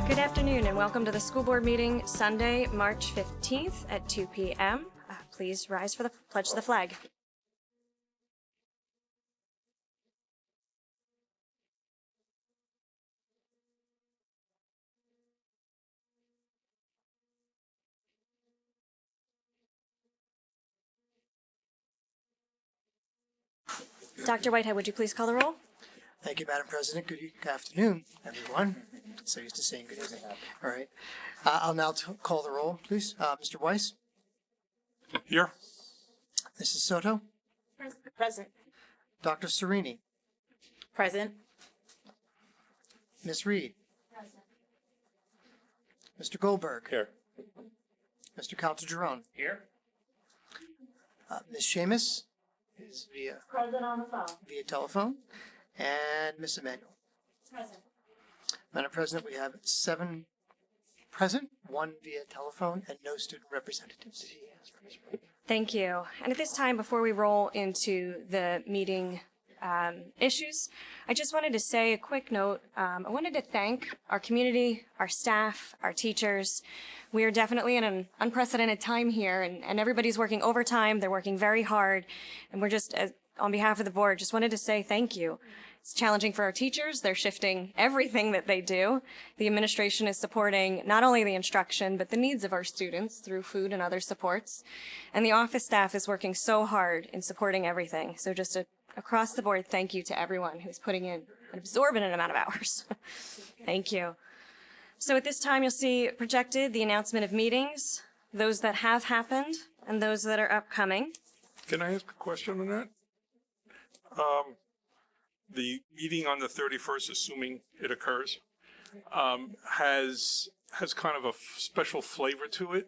Good afternoon and welcome to the school board meeting Sunday, March 15th at 2 p.m. Please rise for the pledge to the flag. Dr. Whitehead, would you please call the roll? Thank you, Madam President. Good afternoon, everyone. So used to saying good evening. All right. I'll now call the roll, please. Mr. Weiss? Here. Mrs. Soto? Present. Dr. Serini? Present. Ms. Reed? Present. Mr. Goldberg? Here. Mr. Caltagirone? Here. Ms. Seamus is Present on the phone. via telephone. And Ms. Emanuel? Present. Madam President, we have 7 present, 1 via telephone, and no student representatives. Thank you. And at this time, before we roll into the meeting issues, I just wanted to say a quick note. I wanted to thank our community, our staff, our teachers. We are definitely in an unprecedented time here, and everybody's working overtime. They're working very hard, and we're just, on behalf of the board, just wanted to say thank you. It's challenging for our teachers. They're shifting everything that they do. The administration is supporting not only the instruction, but the needs of our students through food and other supports. And the office staff is working so hard in supporting everything. So just across the board, thank you to everyone who's putting in an exorbitant amount of hours. Thank you. So at this time, you'll see projected the announcement of meetings, those that have happened and those that are upcoming. Can I ask a question on that? The meeting on the 31st, assuming it occurs, has kind of a special flavor to it.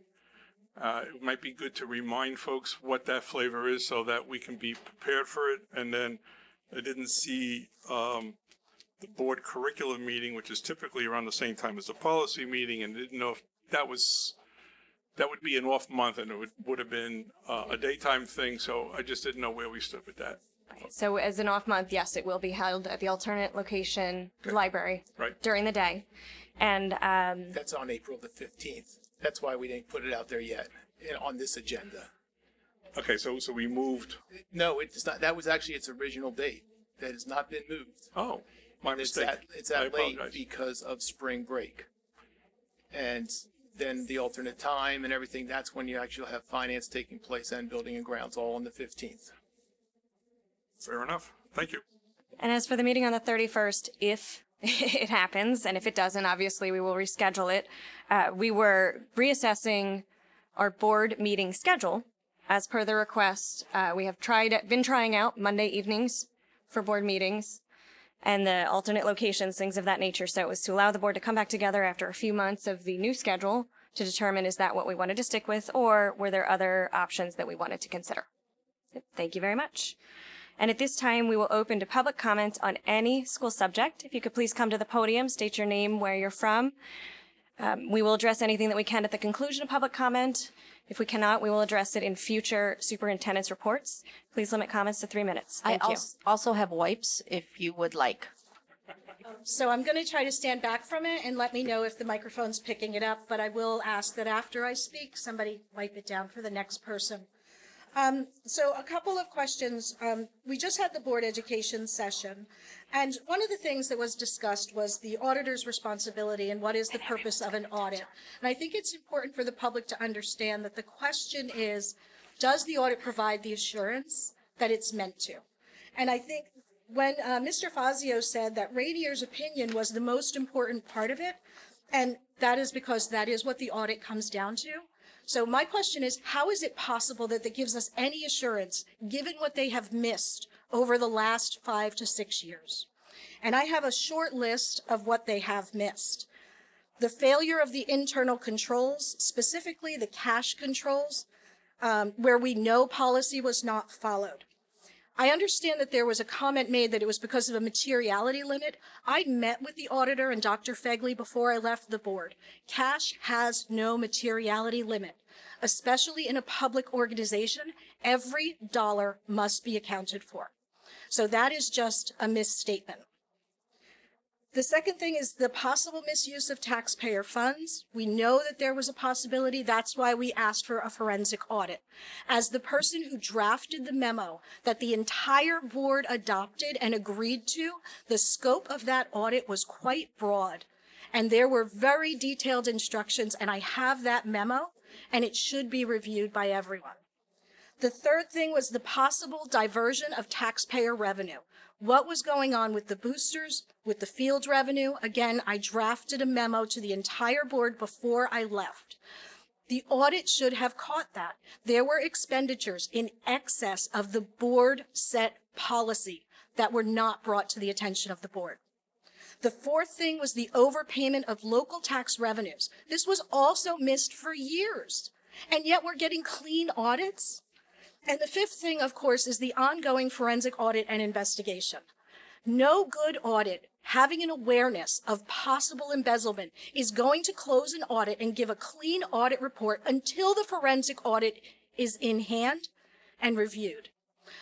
It might be good to remind folks what that flavor is so that we can be prepared for it. And then I didn't see the board curriculum meeting, which is typically around the same time as the policy meeting, and didn't know if that would be an off month and it would have been a daytime thing. So I just didn't know where we stood with that. So as an off month, yes, it will be held at the alternate location library during the day. And that's on April the 15th. That's why we didn't put it out there yet on this agenda. Okay, so we moved. No, it's not. That was actually its original date. That has not been moved. Oh, my mistake. It's that late because of spring break. And then the alternate time and everything, that's when you actually have finance taking place and building and grounds all on the 15th. Fair enough. Thank you. And as for the meeting on the 31st, if it happens, and if it doesn't, obviously we will reschedule it. We were reassessing our board meeting schedule as per the request. We have been trying out Monday evenings for board meetings and the alternate locations, things of that nature. So it was to allow the board to come back together after a few months of the new schedule to determine is that what we wanted to stick with, or were there other options that we wanted to consider. Thank you very much. And at this time, we will open to public comment on any school subject. If you could please come to the podium, state your name, where you're from. We will address anything that we can at the conclusion of public comment. If we cannot, we will address it in future superintendent's reports. Please limit comments to 3 minutes. Thank you. I also have wipes if you would like. So I'm going to try to stand back from it and let me know if the microphone's picking it up, but I will ask that after I speak, somebody wipe it down for the next person. So a couple of questions. We just had the board education session, and one of the things that was discussed was the auditor's responsibility and what is the purpose of an audit. And I think it's important for the public to understand that the question is, does the audit provide the assurance that it's meant to? And I think when Mr. Fazio said that Rainier's opinion was the most important part of it, and that is because that is what the audit comes down to. So my question is, how is it possible that that gives us any assurance, given what they have missed over the last 5 to 6 years? And I have a short list of what they have missed. The failure of the internal controls, specifically the cash controls, where we know policy was not followed. I understand that there was a comment made that it was because of a materiality limit. I met with the auditor and Dr. Fegley before I left the board. Cash has no materiality limit, especially in a public organization. Every dollar must be accounted for. So that is just a misstatement. The second thing is the possible misuse of taxpayer funds. We know that there was a possibility. That's why we asked for a forensic audit. As the person who drafted the memo that the entire board adopted and agreed to, the scope of that audit was quite broad. And there were very detailed instructions, and I have that memo, and it should be reviewed by everyone. The third thing was the possible diversion of taxpayer revenue. What was going on with the boosters, with the field revenue? Again, I drafted a memo to the entire board before I left. The audit should have caught that. There were expenditures in excess of the board set policy that were not brought to the attention of the board. The fourth thing was the overpayment of local tax revenues. This was also missed for years, and yet we're getting clean audits. And the fifth thing, of course, is the ongoing forensic audit and investigation. No good audit, having an awareness of possible embezzlement, is going to close an audit and give a clean audit report until the forensic audit is in hand and reviewed.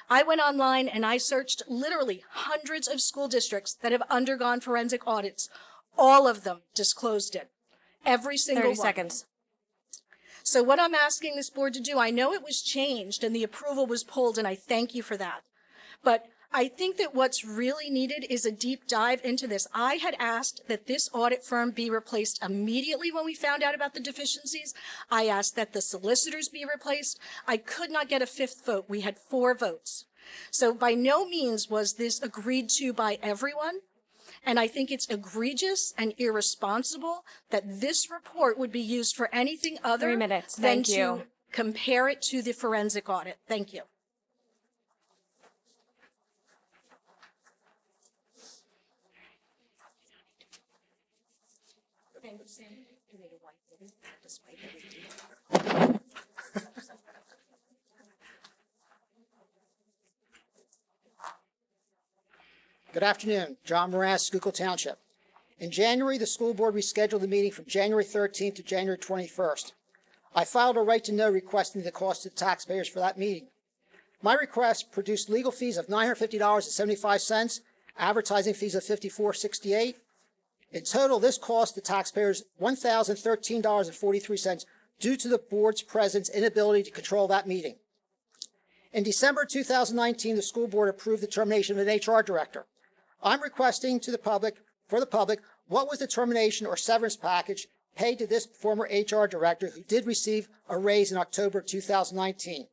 I went online and I searched literally hundreds of school districts that have undergone forensic audits. All of them disclosed it. Every single 30 one. seconds. So what I'm asking this board to do, I know it was changed and the approval was pulled, and I thank you for that. But I think that what's really needed is a deep dive into this. I had asked that this audit firm be replaced immediately when we found out about the deficiencies. I asked that the solicitors be replaced. I could not get a fifth vote. We had 4 votes. So by no means was this agreed to by everyone. And I think it's egregious and irresponsible that this report would be used for anything other 3 minutes. than Thank you. to compare it to the forensic audit. Thank you. Good afternoon. John Moran, Schuylkill Township. In January, the school board rescheduled the meeting from January 13th to January 21st. I filed a right to know requesting the cost to taxpayers for that meeting. My request produced legal fees of $950.75, advertising fees of $54.68. In total, this cost the taxpayers $1,013.43 due to the board's president's inability to control that meeting. In December 2019, the school board approved the termination of an HR director. I'm requesting for the public, what was the termination or severance package paid to this former HR director who did receive a raise in October 2019.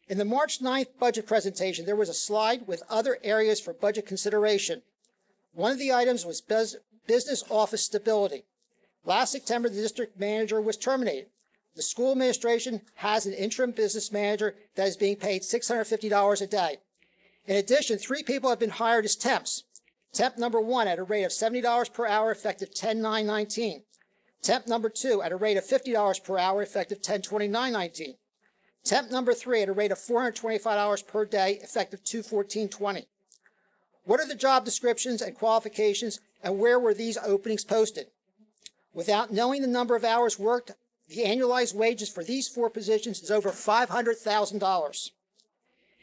In the March 9th budget presentation, there was a slide with other areas for budget consideration. One of the items was business office stability. Last September, the district manager was terminated. The school administration has an interim business manager that is being paid $650 a day. In addition, 3 people have been hired as temps. Temp number 1 at a rate of $70 per hour effective 10/9/19. Temp number 2 at a rate of $50 per hour effective 10/29/19. Temp number 3 at a rate of $425 per day effective 2/14/20. What are the job descriptions and qualifications, and where were these openings posted? Without knowing the number of hours worked, the annualized wages for these 4 positions is over $500,000.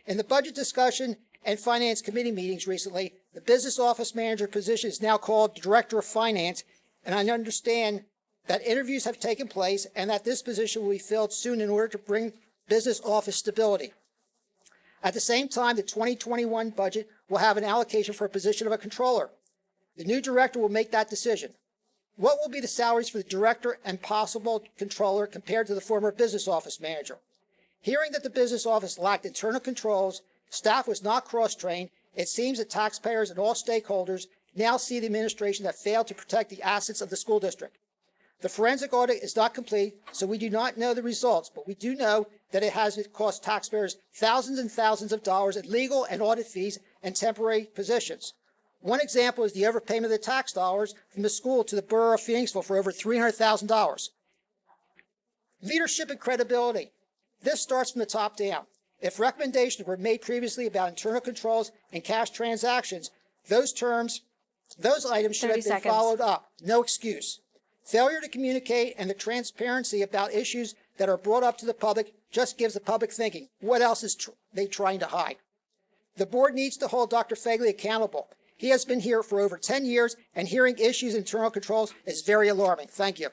In the budget discussion and finance committee meetings recently, the business office manager position is now called director of finance, and I understand that interviews have taken place and that this position will be filled soon in order to bring business office stability. At the same time, the 2021 budget will have an allocation for a position of a controller. The new director will make that decision. What will be the salaries for the director and possible controller compared to the former business office manager? Hearing that the business office lacked internal controls, staff was not cross-trained, it seems that taxpayers and all stakeholders now see the administration that failed to protect the assets of the school district. The forensic audit is not complete, so we do not know the results, but we do know that it has cost taxpayers thousands and thousands of dollars in legal and audit fees and temporary positions. One example is the overpayment of the tax dollars from the school to the borough of Phoenixville for over $300,000. Leadership and credibility. This starts from the top down. If recommendations were made previously about internal controls and cash transactions, those items should have been followed up. No excuse. Failure to communicate and the transparency about issues that are brought up to the public just gives the public thinking, what else is they trying to hide? The board needs to hold Dr. Fagley accountable. He has been here for over 10 years, and hearing issues in internal controls is very alarming. Thank you.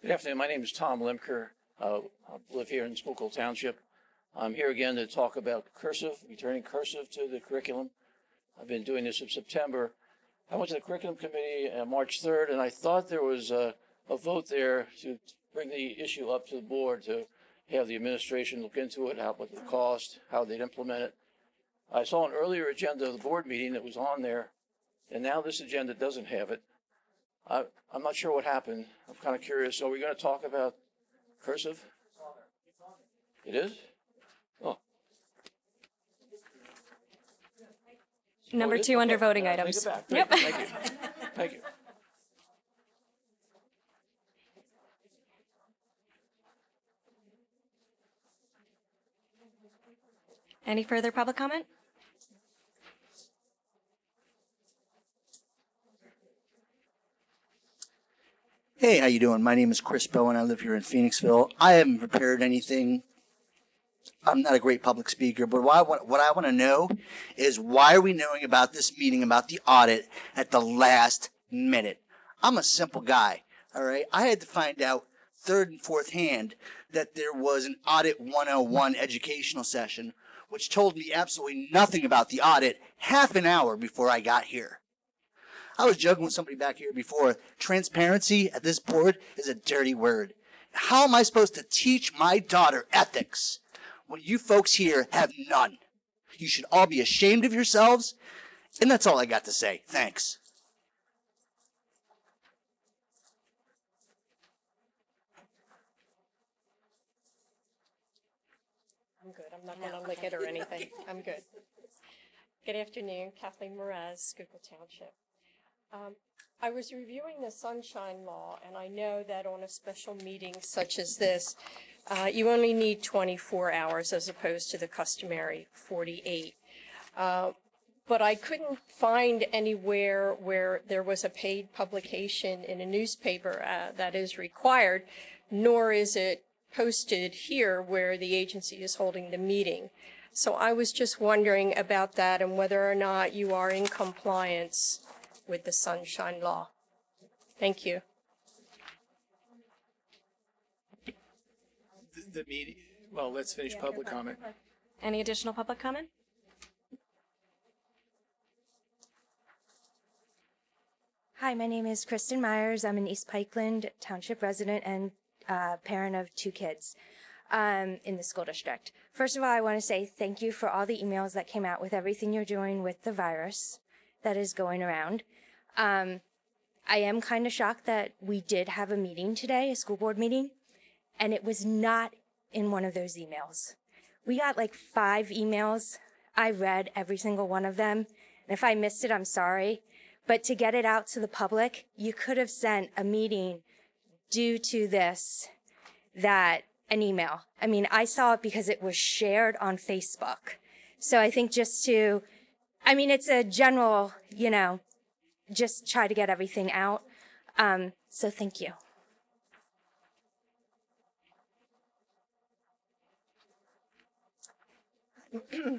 Good afternoon. My name is Tom Limker. I live here in Schuylkill Township. I'm here again to talk about cursive, returning cursive to the curriculum. I've been doing this since September. I went to the curriculum committee on March 3rd, and I thought there was a vote there to bring the issue up to the board to have the administration look into it, what it would cost, how they'd implement it. I saw an earlier agenda of the board meeting that was on there, and now this agenda doesn't have it. I'm not sure what happened. I'm kind of curious. Are we going to talk about cursive? It is? Oh. Number it is? 2 under Okay. voting Take items. it back. Yep. Thank you. Thank you. Any further public comment? Hey, how you doing? My name is Chris Bowen. I live here in Phoenixville. I haven't prepared anything. I'm not a great public speaker, but what I want to know is why are we knowing about this meeting about the audit at the last minute? I'm a simple guy, all right? I had to find out third and fourth hand that there was an Audit 101 educational session, which told me absolutely nothing about the audit half an hour before I got here. I was joking with somebody back here before. Transparency at this board is a dirty word. How am I supposed to teach my daughter ethics when you folks here have none? You should all be ashamed of yourselves. And that's all I got to say. Thanks. I'm good. I'm not going to lick it or anything. I'm good. Good afternoon. Kathleen Mraz, Schuylkill Township. I was reviewing the Sunshine Law, and I know that on a special meeting such as this, you only need 24 hours as opposed to the customary 48. But I couldn't find anywhere where there was a paid publication in a newspaper that is required, nor is it posted here where the agency is holding the meeting. So I was just wondering about that and whether or not you are in compliance with the Sunshine Law. Thank you. The meeting, well, let's finish public comment. Any additional public comment? Hi, my name is Kristen Myers. I'm an East Pikeland Township resident and parent of 2 kids in the school district. First of all, I want to say thank you for all the emails that came out with everything you're doing with the virus that is going around. I am kind of shocked that we did have a meeting today, a school board meeting, and it was not in one of those emails. We got like 5 emails. I read every single one of them. And if I missed it, I'm sorry. But to get it out to the public, you could have sent a meeting due to this, that, an email. I mean, I saw it because it was shared on Facebook. So I think just to, I mean, it's a general, you know, just try to get everything out. So thank you.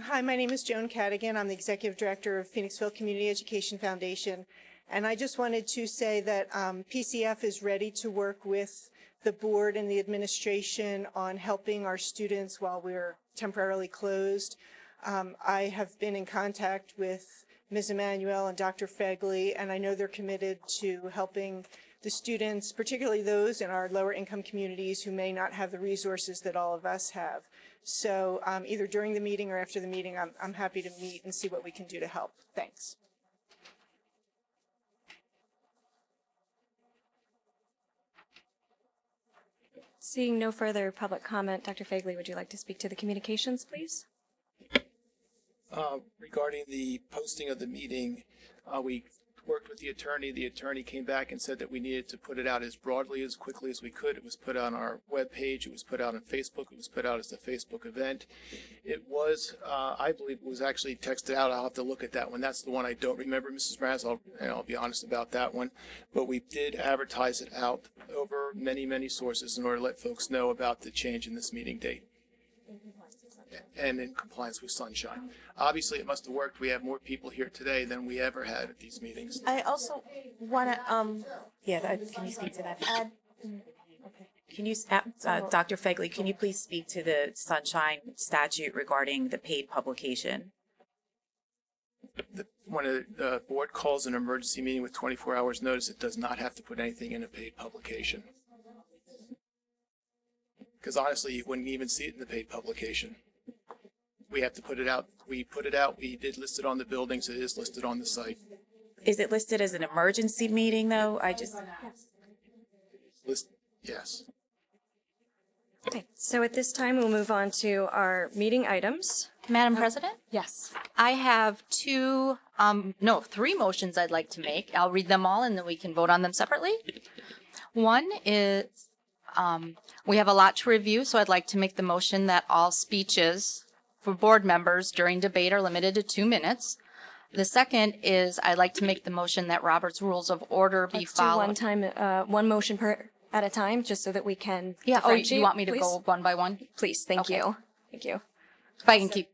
Hi, my name is Joan Cadigan. I'm the Executive Director of Phoenixville Community Education Foundation. And I just wanted to say that PCF is ready to work with the board and the administration on helping our students while we're temporarily closed. I have been in contact with Ms. Emanuel and Dr. Fegley, and I know they're committed to helping the students, particularly those in our lower income communities who may not have the resources that all of us have. So either during the meeting or after the meeting, I'm happy to meet and see what we can do to help. Thanks. Seeing no further public comment, Dr. Fegley, would you like to speak to the communications, please? Regarding the posting of the meeting, we worked with the attorney. The attorney came back and said that we needed to put it out as broadly, as quickly as we could. It was put on our webpage. It was put out on Facebook. It was put out as a Facebook event. It was, I believe, it was actually texted out. I'll have to look at that one. That's the one I don't remember, Mrs. Mraz. I'll be honest about that one. But we did advertise it out over many, many sources in order to let folks know about the change in this meeting date. And in compliance with Sunshine. Obviously, it must have worked. We have more people here today than we ever had at these meetings. I also want to, can you speak to that? Can you, Dr. Fegley, can you please speak to the Sunshine statute regarding the paid publication? When a board calls an emergency meeting with 24 hours notice, it does not have to put anything in a paid publication. Because honestly, you wouldn't even see it in the paid publication. We have to put it out. We put it out. We did list it on the buildings. It is listed on the site. Is it listed as an emergency meeting, though? Yes. Okay, so at this time, we'll move on to our meeting items. Madam President? Yes. I have three motions I'd like to make. I'll read them all and then we can vote on them separately. One is, we have a lot to review, so I'd like to make the motion that all speeches for board members during debate are limited to 2 minutes. The second is I'd like to make the motion that Robert's Rules of Order be followed. Let's do one motion at a time, just so that we can Yeah, oh, differentiate, you want me to please? go one by one? Please, thank Okay. you. Thank you. If I can keep.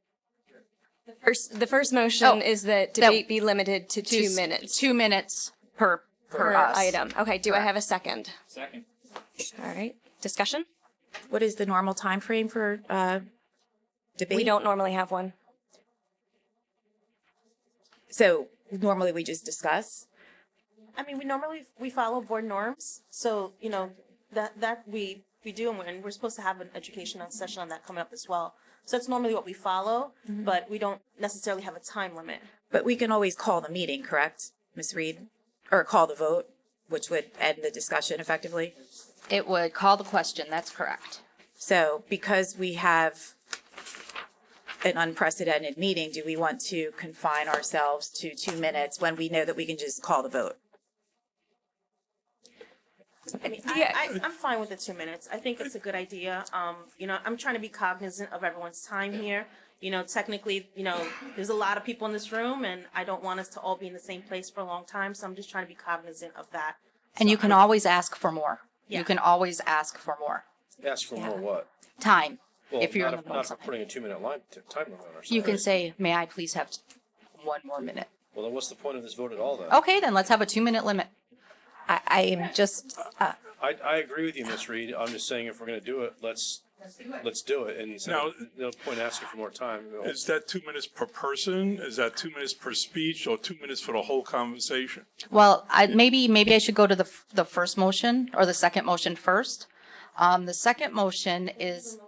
The first motion is that debate be limited to 2 2 minutes 2 minutes per us. item. Okay, do I Correct. have a second? Second. All right, discussion? What is the normal time frame for debate? We don't normally have one. So normally we just discuss? I mean, we follow board norms, so, you know, that we do, and we're supposed to have an educational session on that coming up as well. So that's normally what we follow, but we don't necessarily have a time limit. But we can always call the meeting, correct, Ms. Reed? Or call the vote, which would end the discussion effectively? It would call the question, that's correct. So because we have an unprecedented meeting, do we want to confine ourselves to 2 minutes when we know that we can just call the vote? I mean, I'm fine with the 2 minutes. I think it's a good idea. You know, I'm trying to be cognizant of everyone's time here. You know, technically, you know, there's a lot of people in this room, and I don't want us to all be in the same place for a long time, so I'm just trying to be cognizant of that. And you can always ask for more. Yeah. You can always ask for more Ask for more what? time. Well, if you're not in the middle of not for something. putting a 2 minute time limit on ourselves. You can say, may I please have 1 more minute? Well, then what's the point of this vote at all then? Okay, then let's have a 2 minute limit. I am just, I agree with you, Ms. Reed. I'm just saying if we're going to do it, let's do it. And Now- no point asking for more time. Is that 2 minutes per person? Is that 2 minutes per speech, or 2 minutes for the whole conversation? Well, maybe I should go to the first motion or the second motion first. The second motion is,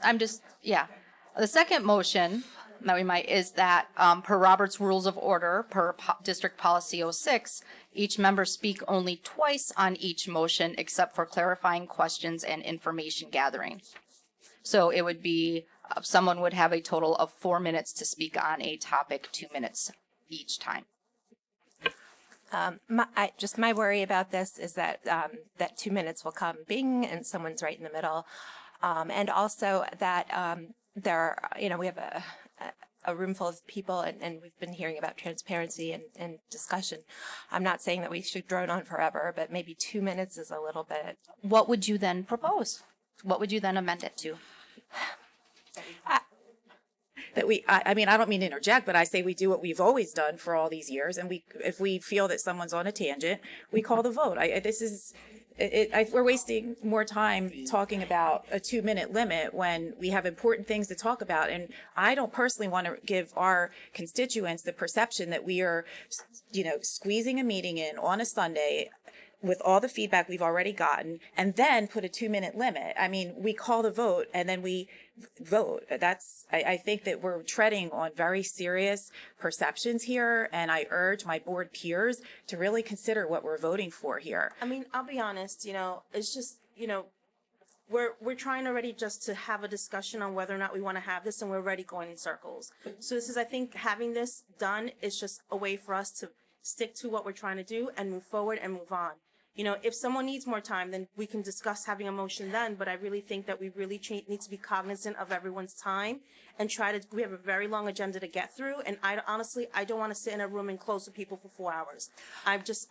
the second motion that we might is that per Robert's Rules of Order, per District Policy 06, each member speak only twice on each motion except for clarifying questions and information gathering. So it would be, someone would have a total of 4 minutes to speak on a topic, 2 minutes each time. My worry about this is that that 2 minutes will come bing and someone's right in the middle. And also that we have a room full of people and we've been hearing about transparency and discussion. I'm not saying that we should drone on forever, but maybe 2 minutes is a little bit. What would you then propose? What would you then amend it to? I mean, I don't mean to interject, but I say we do what we've always done for all these years. And if we feel that someone's on a tangent, we call the vote. We're wasting more time talking about a 2 minute limit when we have important things to talk about. And I don't personally want to give our constituents the perception that we are, squeezing a meeting in on a Sunday with all the feedback we've already gotten and then put a 2 minute limit. I mean, we call the vote and then we vote. I think that we're treading on very serious perceptions here. And I urge my board peers to really consider what we're voting for here. I mean, I'll be honest, it's just, we're trying already just to have a discussion on whether or not we want to have this, and we're already going in circles. So this is, I think, having this done is just a way for us to stick to what we're trying to do and move forward and move on. You know, if someone needs more time, then we can discuss having a motion then, but I really think that we really need to be cognizant of everyone's time and we have a very long agenda to get through, and honestly, I don't want to sit in a room and close with people for 4 hours. I'm just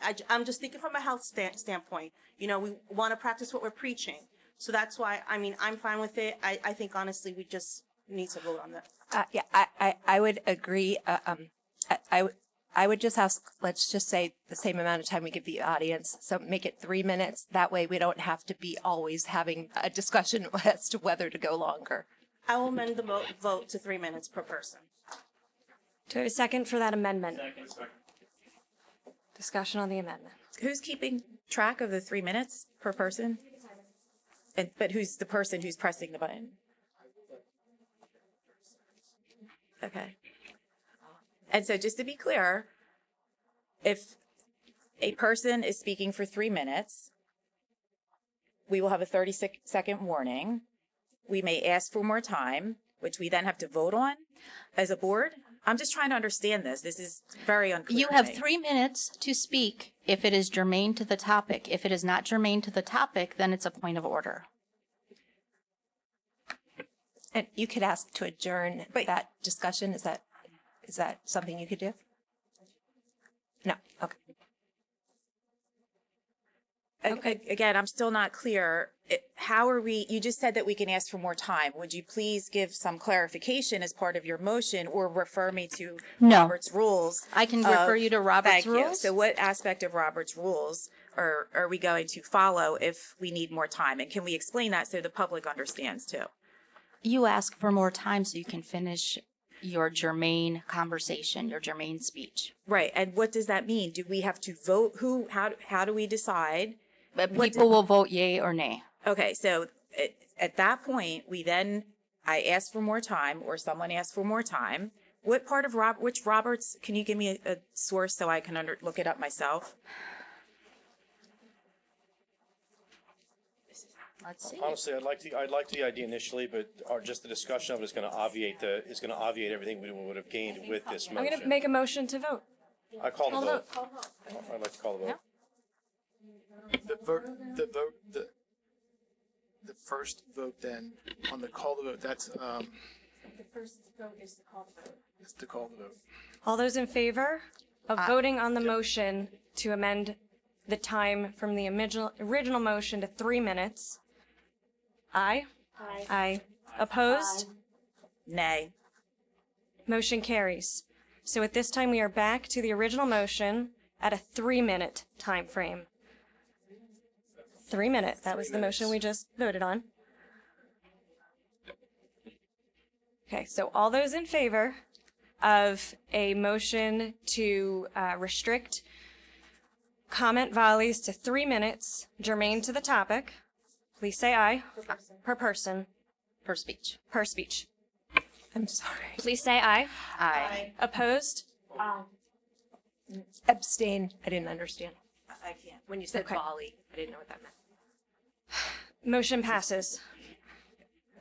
thinking from a health standpoint. You know, we want to practice what we're preaching. So that's why, I mean, I'm fine with it. I think honestly, we just need to vote on that. Yeah, I would agree. I would just ask, let's just say the same amount of time we give the audience. So make it 3 minutes. That way we don't have to be always having a discussion as to whether to go longer. I will amend the vote to 3 minutes per person. Do I have a second for that amendment? Second. Discussion on the amendment. Who's keeping track of the 3 minutes per person? But who's the person who's pressing the button? Okay. And so just to be clear, if a person is speaking for 3 minutes, we will have a 30-second warning. We may ask for more time, which we then have to vote on as a board. I'm just trying to understand this. This is very unclear. You have 3 minutes to speak if it is germane to the topic. If it is not germane to the topic, then it's a point of order. And you could ask to adjourn that discussion. Is that something you could do? No. Okay. Okay. Again, I'm still not clear. How are we, you just said that we can ask for more time. Would you please give some clarification as part of your motion or refer me to Robert's rules? I can refer you to Robert's rules. Thank you. So what aspect of Robert's rules are we going to follow if we need more time? And can we explain that so the public understands too? You ask for more time so you can finish your germane conversation, your germane speech. Right. And what does that mean? Do we have to vote? How do we decide? People will vote yay or nay. Okay. So at that point, I ask for more time or someone asks for more time. What part of which Roberts, can you give me a source so I can look it up myself? Let's see. Honestly, I'd like the idea initially, but just the discussion of it is going to obviate everything we would have gained with this motion. I'm going to make a motion to vote. I call the vote. I'd like to call the vote. The first vote then on the call the vote. That's The first vote is to call the vote. it's to call the vote. All those in favor of voting on the motion to amend the time from the original motion to 3 minutes? Aye. Aye. Aye. Opposed? Nay. Motion carries. So at this time, we are back to the original motion at a 3 minute time frame. 3 minute. That was the motion we just voted on. Okay, so all those in favor of a motion to restrict comment volleys to 3 minutes, germane to the topic, please say aye. Per person. Per speech. Per speech. I'm sorry. Please say aye. Aye. Opposed? Abstain. I didn't understand. I can't. When you said volley, I didn't know what that meant. Motion passes.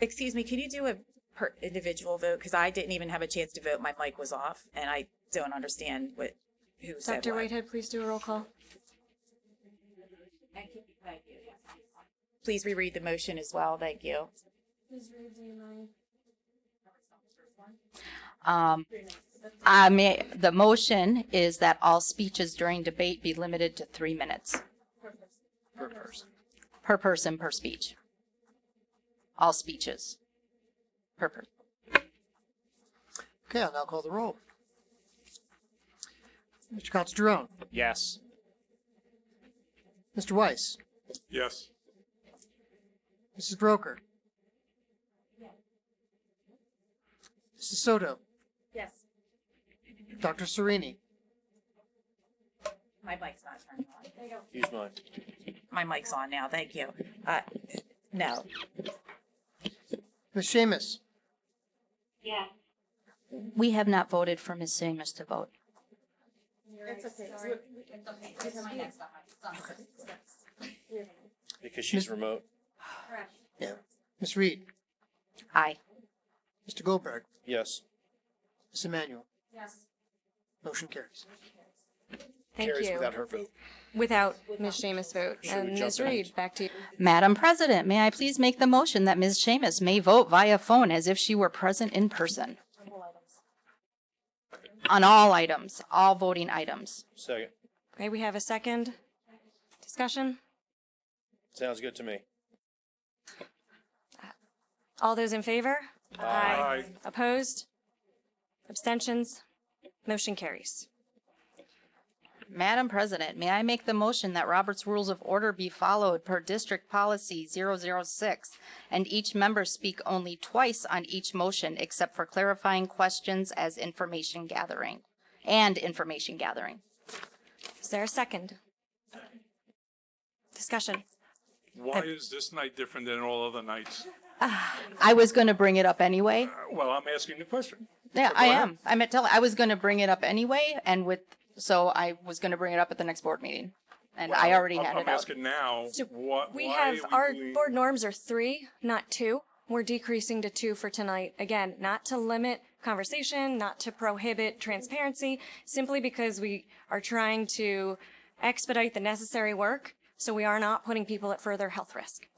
Excuse me, can you do a per individual vote? Because I didn't even have a chance to vote. My mic was off, and I don't understand who said Dr. what. Whitehead, please do a roll call. Thank you. Please reread the motion as well. Thank you. The motion is that all speeches during debate be limited to 3 minutes. Per person. Per person, per speech. All speeches. Per person. Okay, I'll now call the roll. Mr. Coutts-Jerome. Yes. Mr. Weiss. Yes. Mrs. Broker. Mrs. Soto. Yes. Dr. Serini. My mic's not turned on. There you go. Use mine. My mic's on now. Thank you. No. Ms. Seamus. Yeah. We have not voted for Ms. Seamus to vote. It's okay. Because she's remote. Yeah. Ms. Reed? Aye. Mr. Goldberg? Yes. Ms. Emanuel? Yes. Motion carries. Thank Carries you. without her vote. Without Ms. Seamus' vote. Should we And jump Ms. in? Reed, back to you. Madam President, may I please make the motion that Ms. Seamus may vote via phone as if she were present in person? On all items, all voting items. Second. Okay, we have a second discussion. Sounds good to me. All those in favor? Aye. Opposed? Abstentions? Motion carries. Madam President, may I make the motion that Robert's Rules of Order be followed per District Policy 006 and each member speak only twice on each motion except for clarifying questions as information gathering. Is there a second? Discussion. Why is this night different than all other nights? I was going to bring it up anyway. Well, I'm asking the question. Yeah, Go I ahead. am. I was going to bring it up anyway, so I was going to bring it up at the next board meeting, and I already had I'm it out. asking now, why We why have, are our doing- board norms are 3, not 2. We're decreasing to 2 for tonight. Again, not to limit conversation, not to prohibit transparency, simply because we are trying to expedite the necessary work, so we are not putting people at further health risk.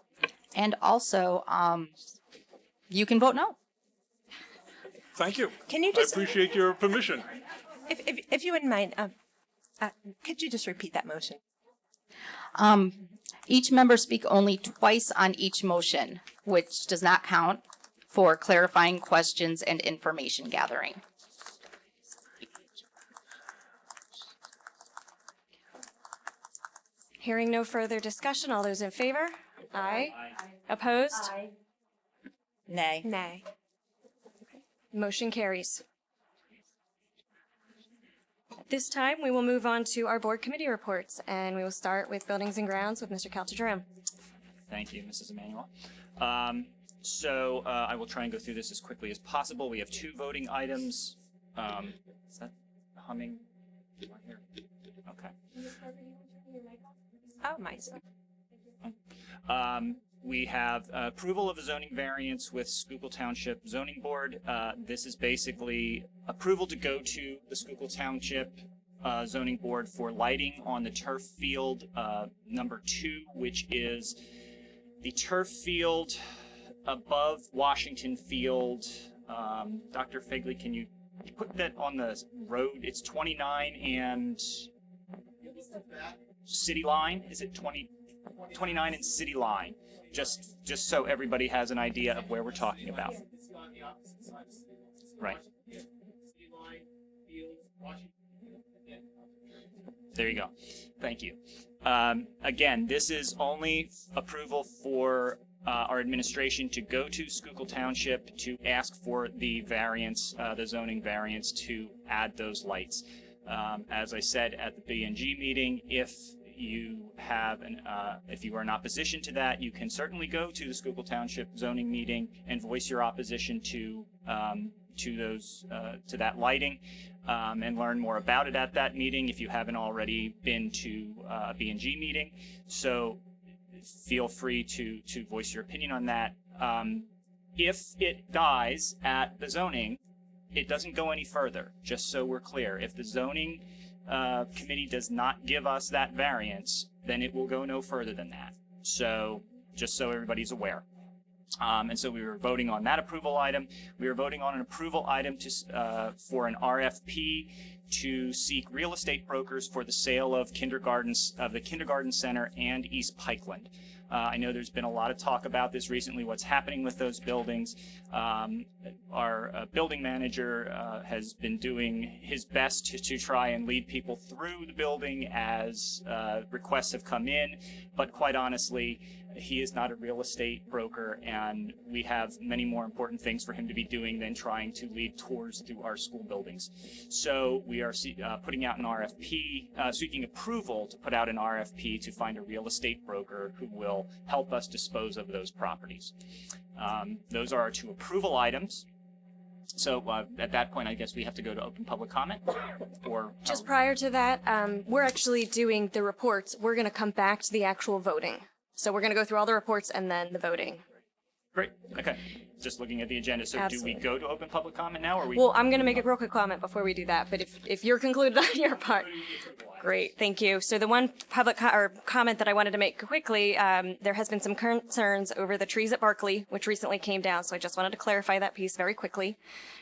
And also, you can vote no. Thank you. Can you just- I appreciate your permission. If you wouldn't mind, could you just repeat that motion? Each member speak only twice on each motion, which does not count for clarifying questions and information gathering. Hearing no further discussion, all those in favor? Aye. Opposed? Nay. Nay. Motion carries. At this time, we will move on to our board committee reports, and we will start with Buildings and Grounds with Mr. Caltadrome. Thank you, Mrs. Emanuel. I will try and go through this as quickly as possible. We have 2 voting items. Is that humming? Right here? Okay. Oh, nice. We have approval of a zoning variance with Schuylkill Township Zoning Board. This is basically approval to go to the Schuylkill Township Zoning Board for lighting on the turf field number 2, which is the turf field above Washington Field. Dr. Figley, can you put that on the road? It's 29 and City Line. Is it 29 and City Line? Just so everybody has an idea of where we're talking about. Right. There you go. Thank you. Again, this is only approval for our administration to go to Schuylkill Township to ask for the variance, the zoning variance to add those lights. As I said at the BNG meeting, if you have if you are in opposition to that, you can certainly go to the Schuylkill Township zoning meeting and voice your opposition to that lighting, and learn more about it at that meeting if you haven't already been to a BNG meeting. So feel free to voice your opinion on that. If it dies at the zoning, it doesn't go any further, just so we're clear. If the zoning committee does not give us that variance, then it will go no further than that. So just so everybody's aware. And so we were voting on that approval item. We were voting on an approval item for an RFP to seek real estate brokers for the sale of the kindergarten center and East Pikeland. I know there's been a lot of talk about this recently, what's happening with those buildings. Our building manager has been doing his best to try and lead people through the building as requests have come in, but quite honestly, he is not a real estate broker, and we have many more important things for him to be doing than trying to lead tours through our school buildings. So we are putting out an RFP, seeking approval to put out an RFP to find a real estate broker who will help us dispose of those properties. Those are our 2 approval items. So at that point, I guess we have to go to open public comment, or Just prior to that, we're actually doing the reports. We're going to come back to the actual voting. So we're going to go through all the reports and then the voting. Great. Okay. Just looking at the agenda. So Absolutely. do we go to open public comment now, or we? Well, I'm going to make a real quick comment before we do that, but if you're concluded on your part. Great, thank you. So the one public comment that I wanted to make quickly, there has been some concerns over the trees at Barkley, which recently came down, so I just wanted to clarify that piece very quickly.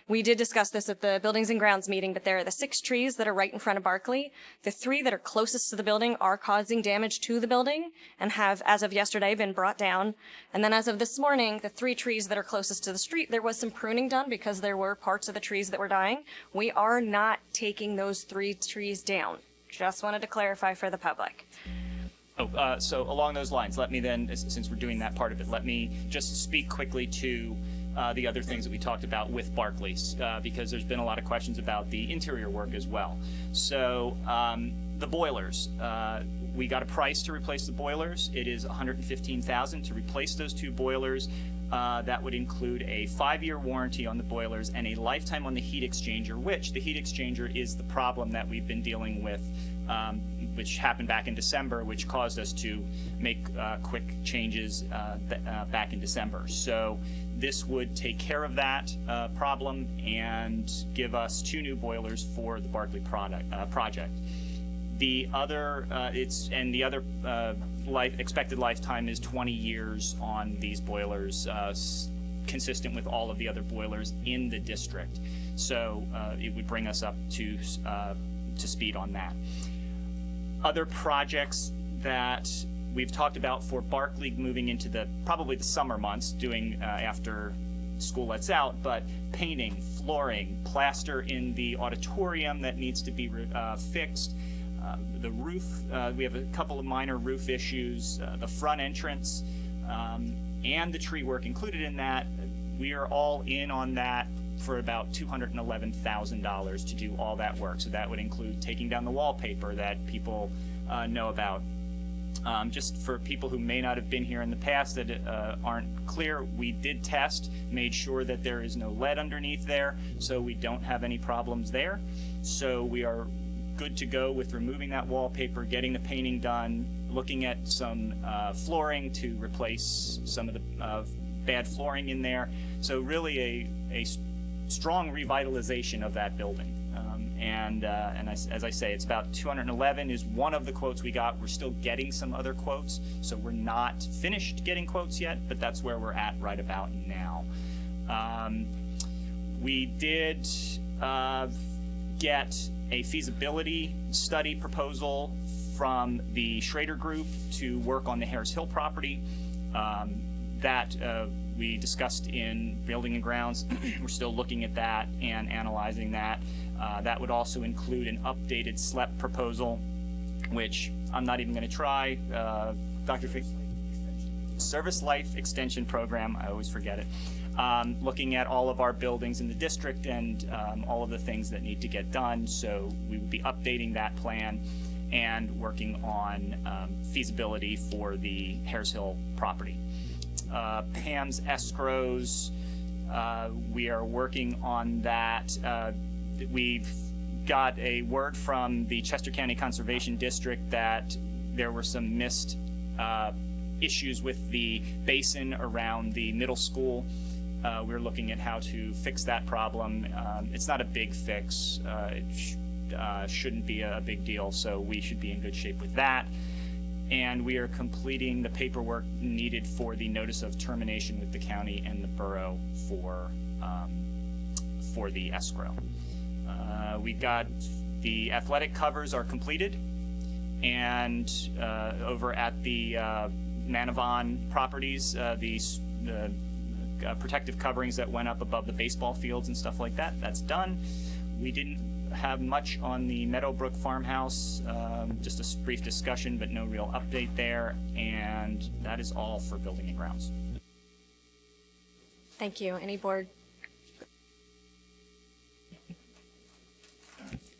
We did discuss this at the Buildings and Grounds meeting, but there are the 6 trees that are right in front of Barkley. The 3 that are closest to the building are causing damage to the building and have, as of yesterday, been brought down. And then as of this morning, the 3 trees that are closest to the street, there was some pruning done because there were parts of the trees that were dying. We are not taking those 3 trees down. Just wanted to clarify for the public. Oh, so along those lines, let me then, since we're doing that part of it, let me just speak quickly to the other things that we talked about with Barclays, because there's been a lot of questions about the interior work as well. So the boilers, we got a price to replace the boilers. It is $115,000 to replace those 2 boilers. That would include a 5-year warranty on the boilers and a lifetime on the heat exchanger, which the heat exchanger is the problem that we've been dealing with, which happened back in December, which caused us to make quick changes back in December. So this would take care of that problem and give us 2 new boilers for the Barkley project. The other, expected lifetime is 20 years on these boilers, consistent with all of the other boilers in the district. So it would bring us up to speed on that. Other projects that we've talked about for Barkley moving into probably the summer months, doing after school lets out, but painting, flooring, plaster in the auditorium that needs to be fixed. The roof, we have a couple of minor roof issues, the front entrance, and the tree work included in that. We are all in on that for about $211,000 to do all that work. So that would include taking down the wallpaper that people know about. Just for people who may not have been here in the past that aren't clear, we did test, made sure that there is no lead underneath there, so we don't have any problems there. So we are good to go with removing that wallpaper, getting the painting done, looking at some flooring to replace some of the bad flooring in there. So really a strong revitalization of that building. As I say, it's about 211 is one of the quotes we got. We're still getting some other quotes, so we're not finished getting quotes yet, but that's where we're at right about now. We did get a feasibility study proposal from the Schrader Group to work on the Harris Hill property. That we discussed in Building and Grounds. We're still looking at that and analyzing that. That would also include an updated SLEP proposal, which I'm not even going to try. Dr. Fix, Service Life Extension Program, I always forget it. Looking at all of our buildings in the district and all of the things that need to get done. So we would be updating that plan and working on feasibility for the Harris Hill property. Pam's escrows, we are working on that. We've got a word from the Chester County Conservation District that there were some missed issues with the basin around the middle school. We're looking at how to fix that problem. It's not a big fix. It shouldn't be a big deal, so we should be in good shape with that. And we are completing the paperwork needed for the notice of termination with the county and the borough for the escrow. We got the athletic covers are completed, and over at the Manavon properties, the protective coverings that went up above the baseball fields and stuff like that, that's done. We didn't have much on the Meadowbrook farmhouse, just a brief discussion, but no real update there, and that is all for Building and Grounds. Thank you. Any board?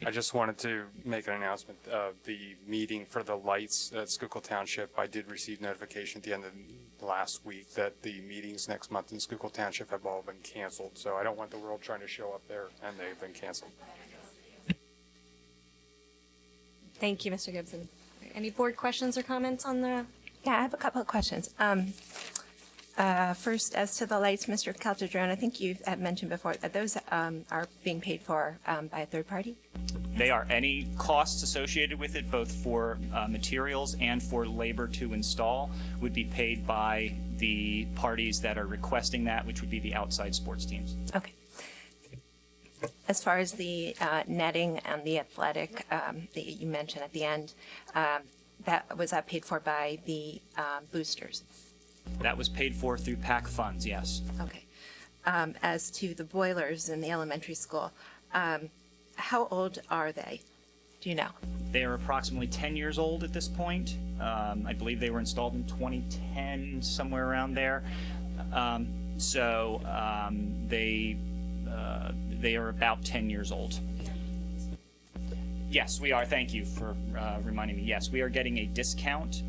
I just wanted to make an announcement of the meeting for the lights at Schuylkill Township. I did receive notification at the end of last week that the meetings next month in Schuylkill Township have all been canceled. So I don't want the world trying to show up there and they've been canceled. Thank you, Mr. Gibson. Any board questions or comments on the? Yeah, I have a couple of questions. First, as to the lights, Mr. Caltadrone, I think you had mentioned before that those are being paid for by a third party? They are. Any costs associated with it, both for materials and for labor to install, would be paid by the parties that are requesting that, which would be the outside sports teams. Okay. As far as the netting and the athletic that you mentioned at the end, was that paid for by the boosters? That was paid for through PAC funds, yes. Okay. As to the boilers in the elementary school, how old are they? Do you know? They are approximately 10 years old at this point. I believe they were installed in 2010, somewhere around there. They are about 10 years old. Yes, we are. Thank you for reminding me. Yes, we are getting a discount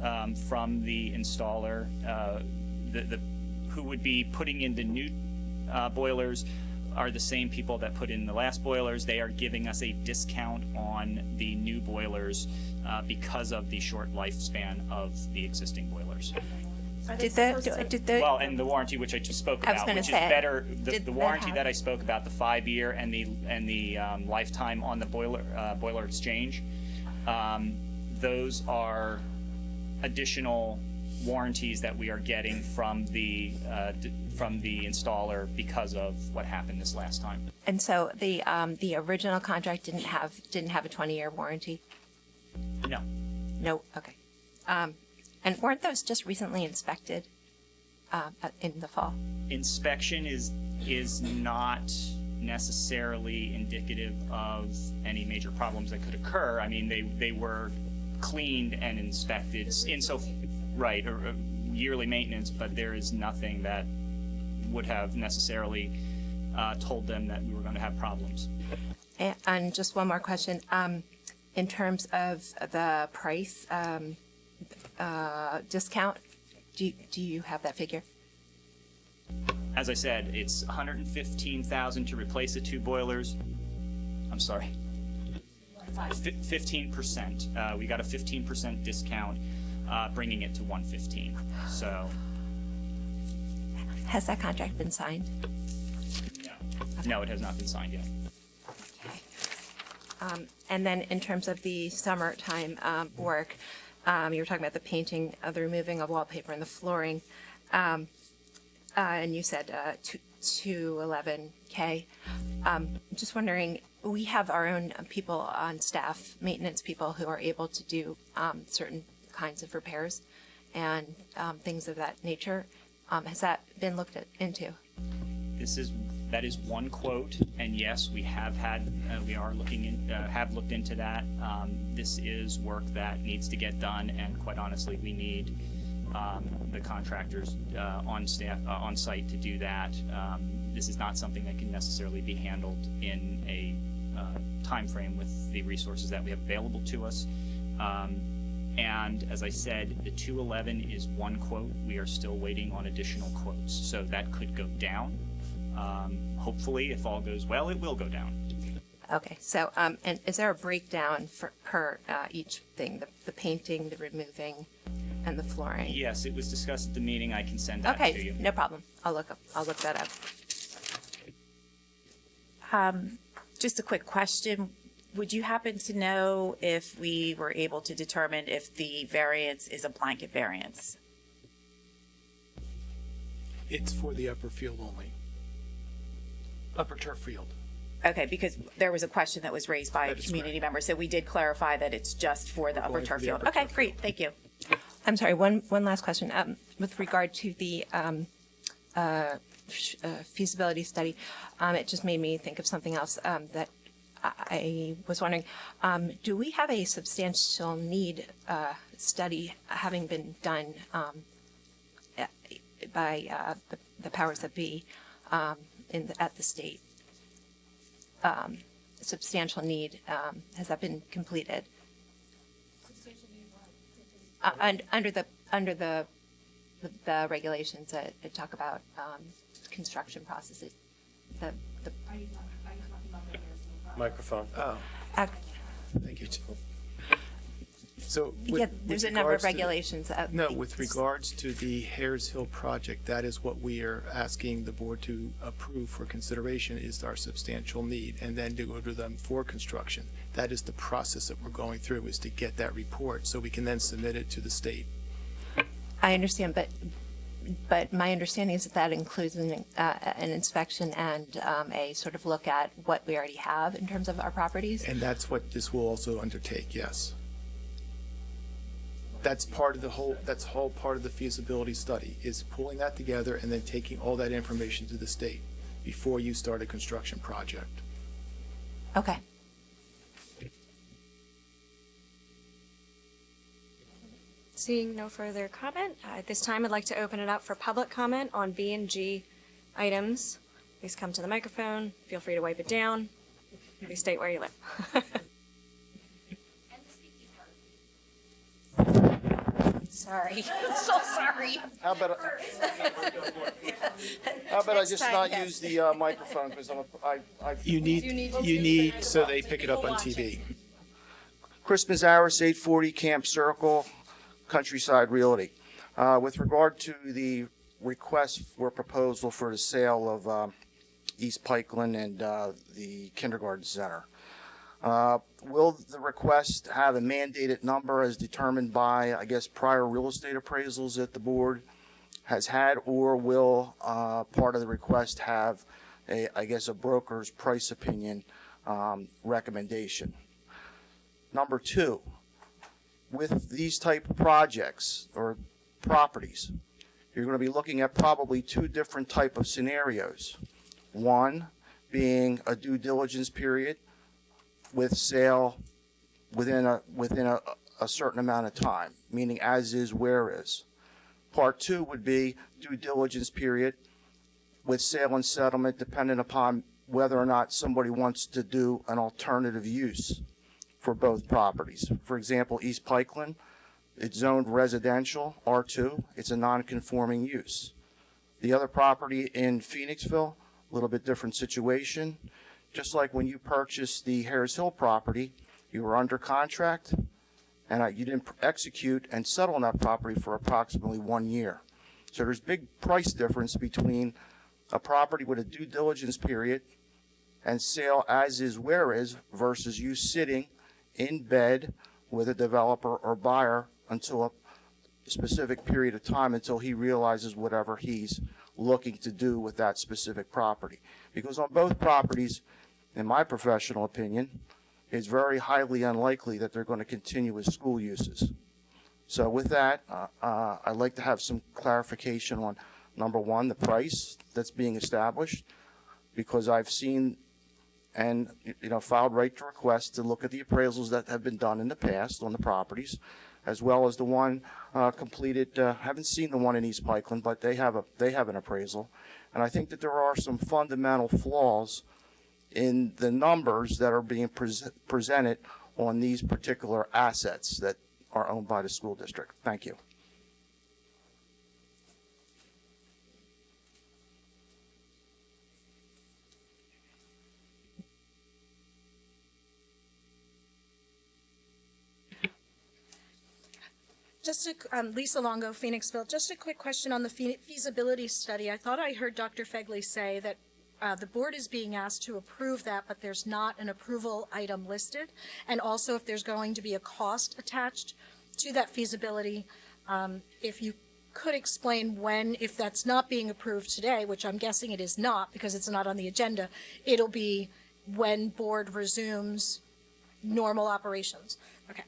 from the installer. Who would be putting in the new boilers are the same people that put in the last boilers. They are giving us a discount on the new boilers because of the short lifespan of the existing boilers. Well, and the warranty, which I just spoke about, which is better. The warranty that I spoke about, the 5-year and the lifetime on the boiler exchange, those are additional warranties that we are getting from the installer because of what happened this last time. And so the original contract didn't have a 20-year warranty? No. No. Okay. And weren't those just recently inspected in the fall? Inspection is not necessarily indicative of any major problems that could occur. I mean, they were cleaned and inspected right, or yearly maintenance, but there is nothing that would have necessarily told them that we were going to have problems. And just one more question. In terms of the price discount, do you have that figure? As I said, it's $115,000 to replace the 2 boilers. I'm sorry. 15%. We got a 15% discount, bringing it to $115,000. So. Has that contract been signed? No, it has not been signed yet. Okay. And then in terms of the summertime work, you were talking about the painting, the removing of wallpaper and the flooring, and you said $211K. Just wondering, we have our own people on staff, maintenance people, who are able to do certain kinds of repairs and things of that nature. Has that been looked into? That is one quote, and yes, we have looked into that. This is work that needs to get done, and quite honestly, we need the contractors on site to do that. This is not something that can necessarily be handled in a time frame with the resources that we have available to us. And as I said, the 211 is one quote. We are still waiting on additional quotes, so that could go down. Hopefully, if all goes well, it will go down. Okay, so and is there a breakdown per each thing, the painting, the removing, and the flooring? Yes, it was discussed at the meeting. I can send that to you. Okay, no problem. I'll look that up. Just a quick question. Would you happen to know if we were able to determine if the variance is a blanket variance? It's for the upper field only. Upper turf field. Okay, because there was a question that was raised by a community member, so we did clarify that it's just for the upper turf field. Okay, great, thank you. I'm sorry, one last question. With regard to the feasibility study, it just made me think of something else that I was wondering. Do we have a substantial need study having been done by the powers that be at the state? Substantial need, has that been completed? Under the regulations that talk about construction processes. Microphone. Oh. Thank you, Tim. So Yeah, there's a number of regards to the- regulations. No, with regards to the Hares Hill project, that is what we are asking the board to approve for consideration is our substantial need, and then to go to them for construction. That is the process that we're going through, is to get that report so we can then submit it to the state. I understand, but my understanding is that that includes an inspection and a sort of look at what we already have in terms of our properties. And that's what this will also undertake, yes. That's part of that's whole part of the feasibility study, is pulling that together and then taking all that information to the state before you start a construction project. Okay. Seeing no further comment, at this time I'd like to open it up for public comment on B and G items. Please come to the microphone. Feel free to wipe it down. Please state where you live. Sorry. So sorry. How about I just not use the microphone because You need so they pick it up on TV. Christmas hours, 840 Camp Circle, Countryside Realty. With regard to the request for proposal for the sale of East Pikeland and the kindergarten center. Will the request have a mandated number as determined by, I guess, prior real estate appraisals that the board has had, or will part of the request have I guess, a broker's price opinion recommendation? Number two, with these type of projects or properties, you're going to be looking at probably two different type of scenarios. One being a due diligence period with sale within a certain amount of time, meaning as is, where is. Part two would be due diligence period with sale and settlement dependent upon whether or not somebody wants to do an alternative use for both properties. For example, East Pikeland, it's zoned residential, R2, it's a non-conforming use. The other property in Phoenixville, a little bit different situation. Just like when you purchased the Hares Hill property, you were under contract and you didn't execute and settle on that property for approximately 1 year. So there's big price difference between a property with a due diligence period and sale as is, where is, versus you sitting in bed with a developer or buyer until a specific period of time, until he realizes whatever he's looking to do with that specific property. Because on both properties, in my professional opinion, it's very highly unlikely that they're going to continue with school uses. So with that, I'd like to have some clarification on, number one, the price that's being established, because I've seen and filed right to request to look at the appraisals that have been done in the past on the properties, as well as the one completed. Haven't seen the one in East Pikeland, but they have an appraisal, and I think that there are some fundamental flaws in the numbers that are being presented on these particular assets that are owned by the school district. Thank you. Lisa Longo, Phoenixville. Just a quick question on the feasibility study. I thought I heard Dr. Fegley say that the board is being asked to approve that, but there's not an approval item listed. And also if there's going to be a cost attached to that feasibility, if you could explain when, if that's not being approved today, which I'm guessing it is not because it's not on the agenda, it'll be when board resumes normal operations. Okay.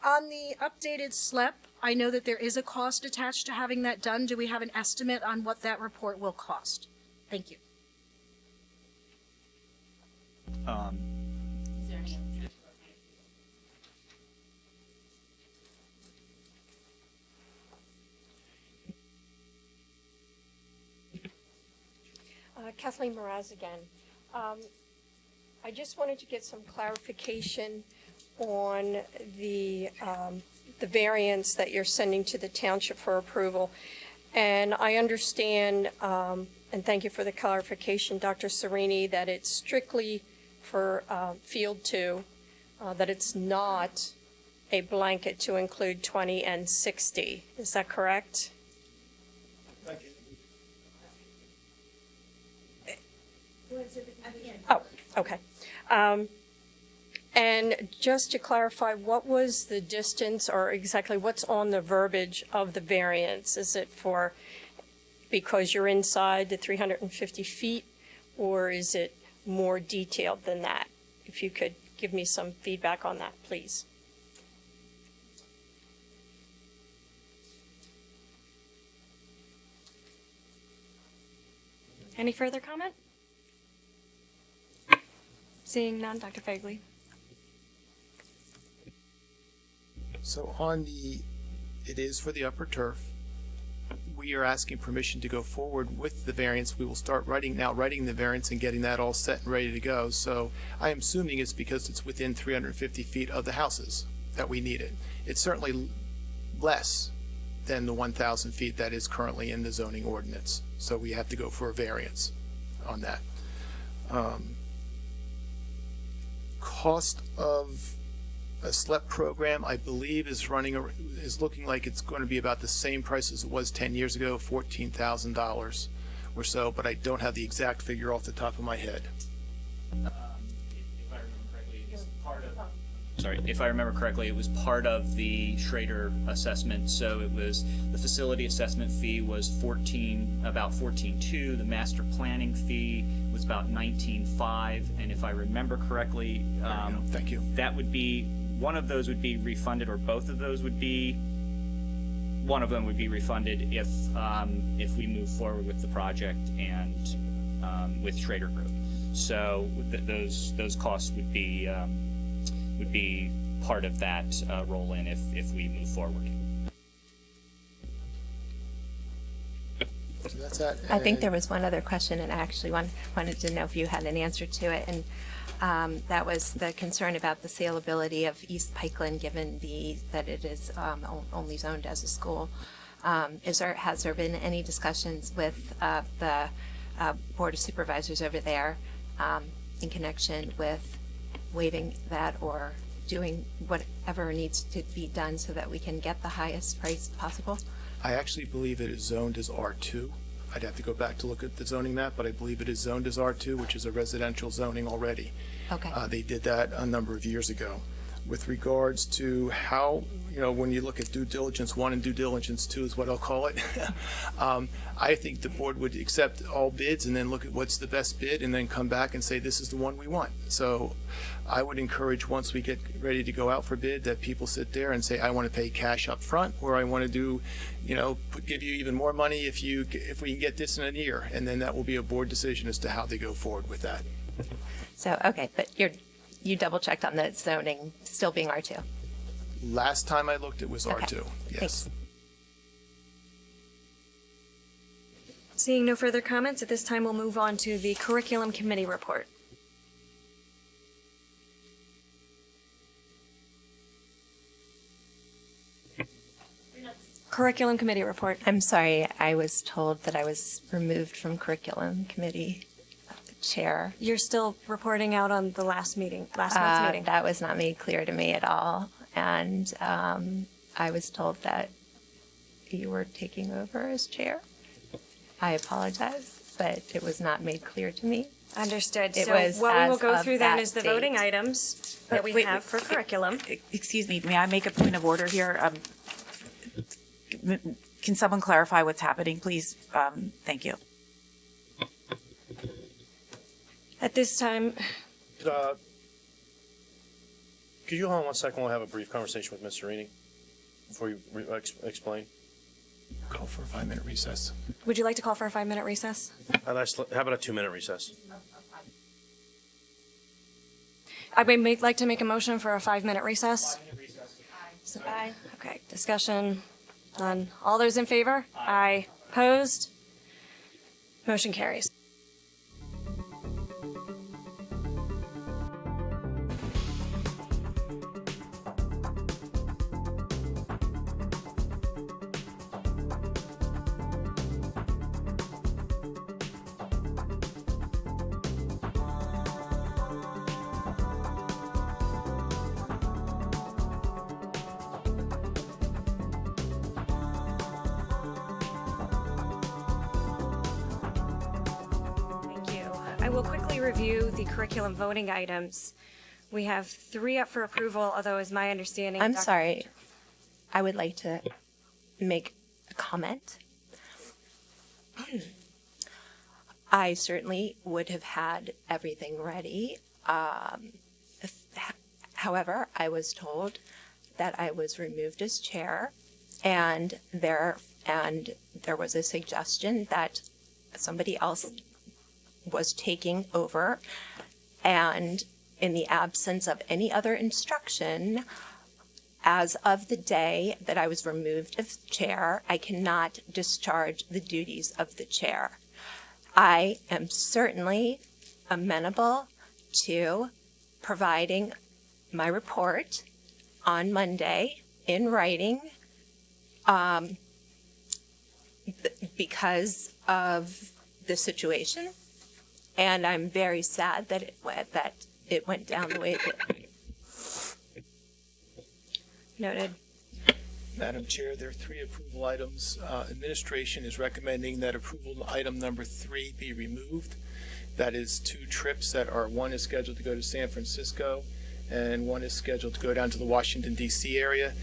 On the updated SLEP, I know that there is a cost attached to having that done. Do we have an estimate on what that report will cost? Thank you. Kathleen Mraz again. I just wanted to get some clarification on the variance that you're sending to the township for approval. And I understand, and thank you for the clarification, Dr. Serini, that it's strictly for Field 2. that it's not a blanket to include 20 and 60. Is that correct? Oh, okay. And just to clarify, what was the distance or exactly what's on the verbiage of the variance? Is it for, because you're inside the 350 feet, or is it more detailed than that? If you could give me some feedback on that, please. Any further comment? Seeing none, Dr. Fagley. So it is for the upper turf. We are asking permission to go forward with the variance. We will start writing the variance and getting that all set and ready to go. So I am assuming it's because it's within 350 feet of the houses that we need it. It's certainly less than the 1,000 feet that is currently in the zoning ordinance. So we have to go for a variance on that. Cost of a SLEP program, I believe, is looking like it's going to be about the same price as it was 10 years ago, $14,000 or so, but I don't have the exact figure off the top of my head. If I remember correctly, it was part of the Schrader assessment. So it was the facility assessment fee was about $14,200. The master planning fee was about $19,500. And if I remember correctly, thank you. That would be one of those would be refunded, or both of those would be. One of them would be refunded if we move forward with the project and with Schrader Group. So those costs would be part of that roll-in if we move forward. So that's that. I think there was one other question, and I actually wanted to know if you had an answer to it, and that was the concern about the saleability of East Pikeland, given that it is only zoned as a school. Has there been any discussions with the Board of Supervisors over there in connection with waiving that or doing whatever needs to be done so that we can get the highest price possible? I actually believe it is zoned as R2. I'd have to go back to look at the zoning map, but I believe it is zoned as R2, which is a residential zoning already. Okay. They did that a number of years ago. With regards to how, when you look at due diligence 1 and due diligence 2 is what I'll call it, I think the board would accept all bids and then look at what's the best bid and then come back and say this is the one we want. So I would encourage, once we get ready to go out for bid, that people sit there and say, I want to pay cash up front, or I want to do, give you even more money if we can get this in a year. And then that will be a board decision as to how they go forward with that. So, okay, but you double checked on the zoning still being R2? Last time I looked, it was Okay. R2, yes. Thanks. Seeing no further comments, at this time we'll move on to the Curriculum Committee report. Curriculum Committee report. I'm sorry, I was told that I was removed from Curriculum Committee Chair. You're still reporting out on the last month's meeting. That was not made clear to me at all. And I was told that you were taking over as chair. I apologize, but it was not made clear to me. Understood. It So was what we will as go of through then that is the date. voting items that we have for curriculum. Excuse me, may I make a point of order here? Can someone clarify what's happening, please? Thank you. At this time, Could you hold on 1 second? We'll have a brief conversation with Mr. Reading before you explain. Call for a 5-minute recess. would you like to call for a 5-minute recess? How about a 2-minute recess? I would like to make a motion for a 5-minute recess. Aye. Okay, discussion, none. All those in favor? Aye. Opposed? Motion carries. I will quickly review the curriculum voting items. We have 3 up for approval, although as my understanding. I'm sorry. I would like to make a comment. I certainly would have had everything ready. However, I was told that I was removed as chair, and there was a suggestion that somebody else was taking over, and in the absence of any other instruction, as of the day that I was removed as chair, I cannot discharge the duties of the chair. I am certainly amenable to providing my report on Monday in writing because of the situation, and I'm very sad that it went down the way it did. Noted. Madam Chair, there are 3 approval items. Administration is recommending that approval item number 3 be removed. That is 2 trips that are, one is scheduled to go to San Francisco and one is scheduled to go down to the Washington, D.C. area.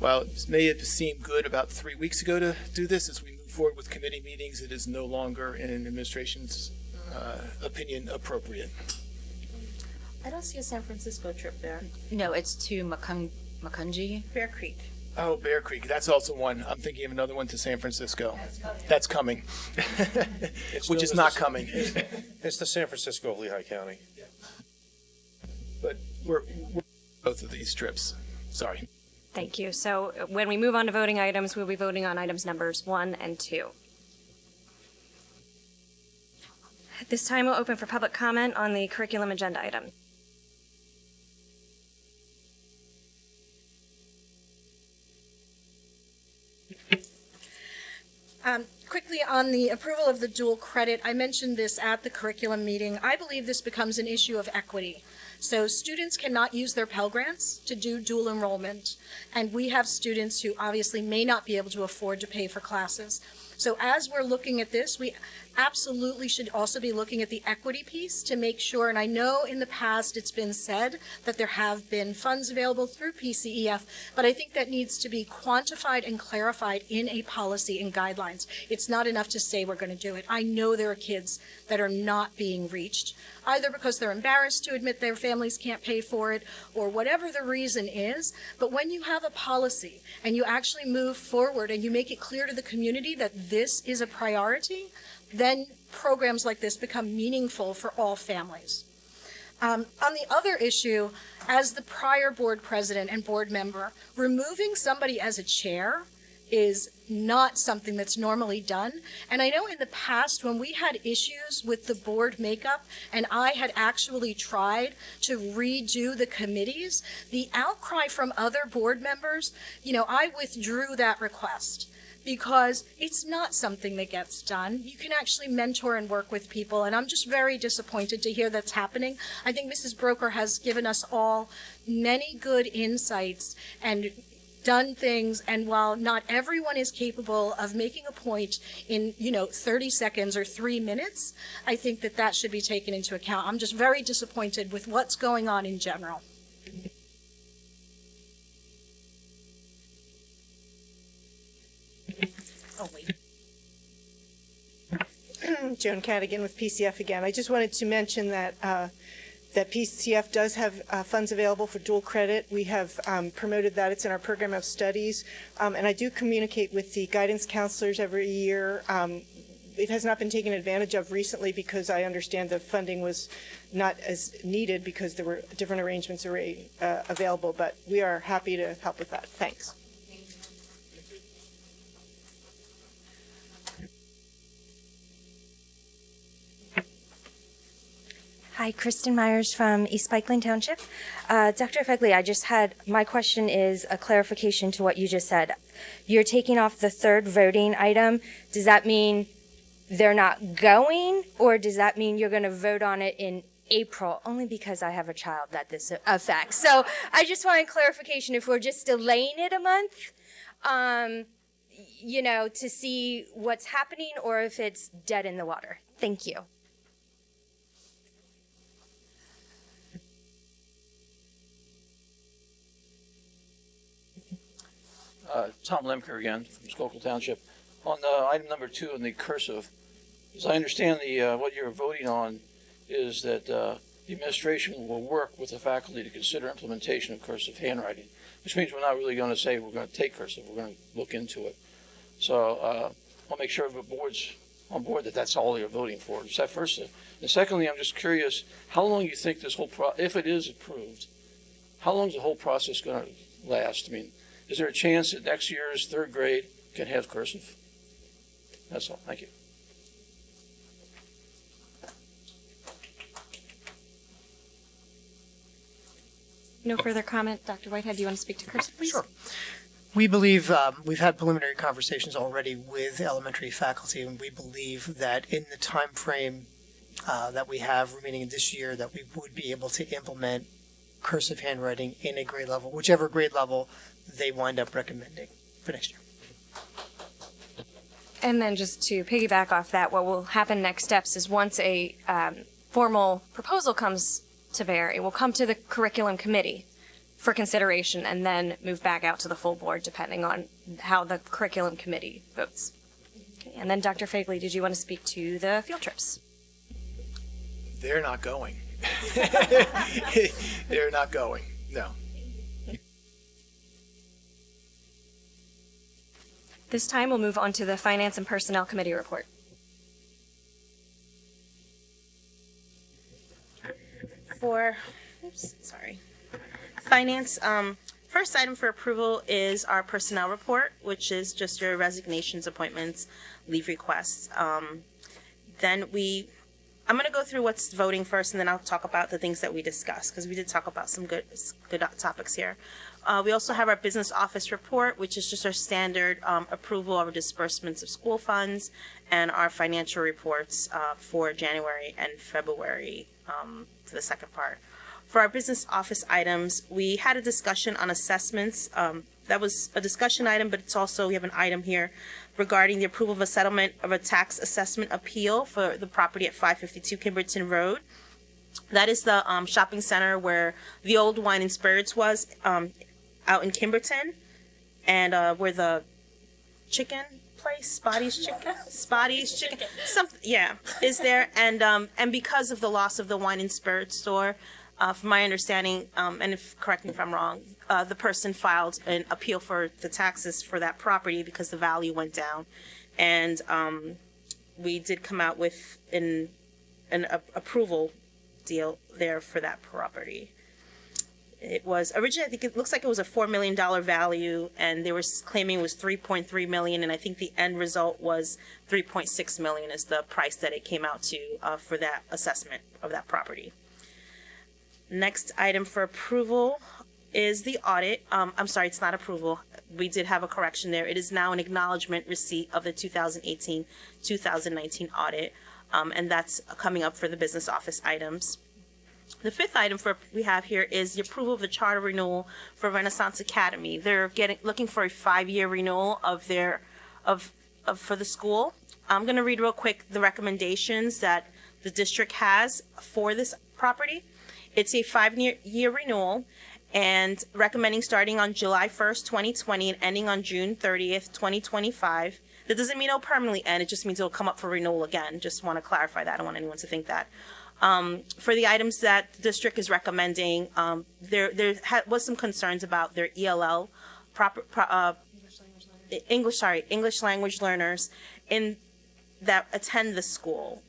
While it may have seemed good about 3 weeks ago to do this, as we move forward with committee meetings, it is no longer, in administration's opinion, appropriate. I don't see a San Francisco trip there. No, it's to Macungie. Bear Creek. Oh, Bear Creek. That's also one. I'm thinking of another one to San Francisco. That's coming. Which is not coming. It's the San Francisco of Lehigh County. But we're both of these trips. Sorry. Thank you. So when we move on to voting items, we'll be voting on items numbers 1 and 2. At this time, we'll open for public comment on the curriculum agenda item. Quickly on the approval of the dual credit, I mentioned this at the curriculum meeting. I believe this becomes an issue of equity. So students cannot use their Pell Grants to do dual enrollment, and we have students who obviously may not be able to afford to pay for classes. So as we're looking at this, we absolutely should also be looking at the equity piece to make sure, and I know in the past it's been said that there have been funds available through PCEF, but I think that needs to be quantified and clarified in a policy and guidelines. It's not enough to say we're going to do it. I know there are kids that are not being reached, either because they're embarrassed to admit their families can't pay for it or whatever the reason is. But when you have a policy and you actually move forward and you make it clear to the community that this is a priority, then programs like this become meaningful for all families. On the other issue, as the prior board president and board member, removing somebody as a chair is not something that's normally done. And I know in the past when we had issues with the board makeup and I had actually tried to redo the committees, the outcry from other board members, I withdrew that request because it's not something that gets done. You can actually mentor and work with people, and I'm just very disappointed to hear that's happening. I think Mrs. Broker has given us all many good insights and done things, and while not everyone is capable of making a point in 30 seconds or 3 minutes, I think that should be taken into account. I'm just very disappointed with what's going on in general. Oh, wait. Joan Cadigan with PCF again. I just wanted to mention that that PCF does have funds available for dual credit. We have promoted that. It's in our program of studies. And I do communicate with the guidance counselors every year. It has not been taken advantage of recently because I understand the funding was not as needed because there were different arrangements already available. But we are happy to help with that. Thanks. Hi, Kristen Myers from East Pikeland Township. Dr. Fegley, my question is a clarification to what you just said. You're taking off the third voting item. Does that mean they're not going, or does that mean you're going to vote on it in April? Only because I have a child that this affects. So I just wanted clarification if we're just delaying it a month, to see what's happening, or if it's dead in the water. Thank you. Tom Lemker again from Schuylkill Township. On item number 2 in the cursive, as I understand what you're voting on is that the administration will work with the faculty to consider implementation of cursive handwriting, which means we're not really going to say we're going to take cursive. We're going to look into it. So I'll make sure the board's on board that that's all you're voting for. Is that first? And secondly, I'm just curious, how long you think this whole if it is approved, how long is the whole process going to last? I mean, is there a chance that next year's third grade can have cursive? That's all. Thank you. No further comment. Dr. Whitehead, do you want to speak to cursive, please? Sure. We believe we've had preliminary conversations already with elementary faculty, and we believe that in the time frame that we have remaining this year, that we would be able to implement cursive handwriting in a grade level, whichever grade level they wind up recommending for next year. And then just to piggyback off that, what will happen next steps is once a formal proposal comes to bear, it will come to the curriculum committee for consideration and then move back out to the full board depending on how the curriculum committee votes. Okay, and then Dr. Fagley, did you want to speak to the field trips? They're not going. They're not going. No. This time we'll move on to the Finance and Personnel Committee report. For Finance, first item for approval is our personnel report, which is just your resignations, appointments, leave requests. Then I'm going to go through what's voting first, and then I'll talk about the things that we discussed, because we did talk about some good topics here. We also have our business office report, which is just our standard approval of disbursements of school funds, and our financial reports for January and February for the second part. For our business office items, we had a discussion on assessments. That was a discussion item, but it's also, we have an item here regarding the approval of a settlement of a tax assessment appeal for the property at 552 Kimberton Road. That is the shopping center where the old Wine and Spirits was out in Kimberton, and where the chicken place, Spotty's Chicken, something, yeah, is there. And because of the loss of the Wine and Spirits store, from my understanding, and correct me if I'm wrong, the person filed an appeal for the taxes for that property because the value went down, and we did come out with an approval deal there for that property. It was originally, I think it looks like it was a $4 million value, and they were claiming it was $3.3 million, and I think the end result was $3.6 million is the price that it came out to for that assessment of that property. Next item for approval is the audit. I'm sorry, it's not approval. We did have a correction there. It is now an acknowledgement receipt of the 2018-2019 audit, and that's coming up for the business office items. The fifth item we have here is the approval of the charter renewal for Renaissance Academy. They're looking for a 5-year renewal of for the school. I'm going to read real quick the recommendations that the district has for this property. It's a 5-year renewal and recommending starting on July 1st, 2020 and ending on June 30th, 2025. That doesn't mean it'll permanently end. It just means it'll come up for renewal again. Just want to clarify that. I don't want anyone to think that. For the items that the district is recommending, there was some concerns about their ELL, English language learners that attend the school.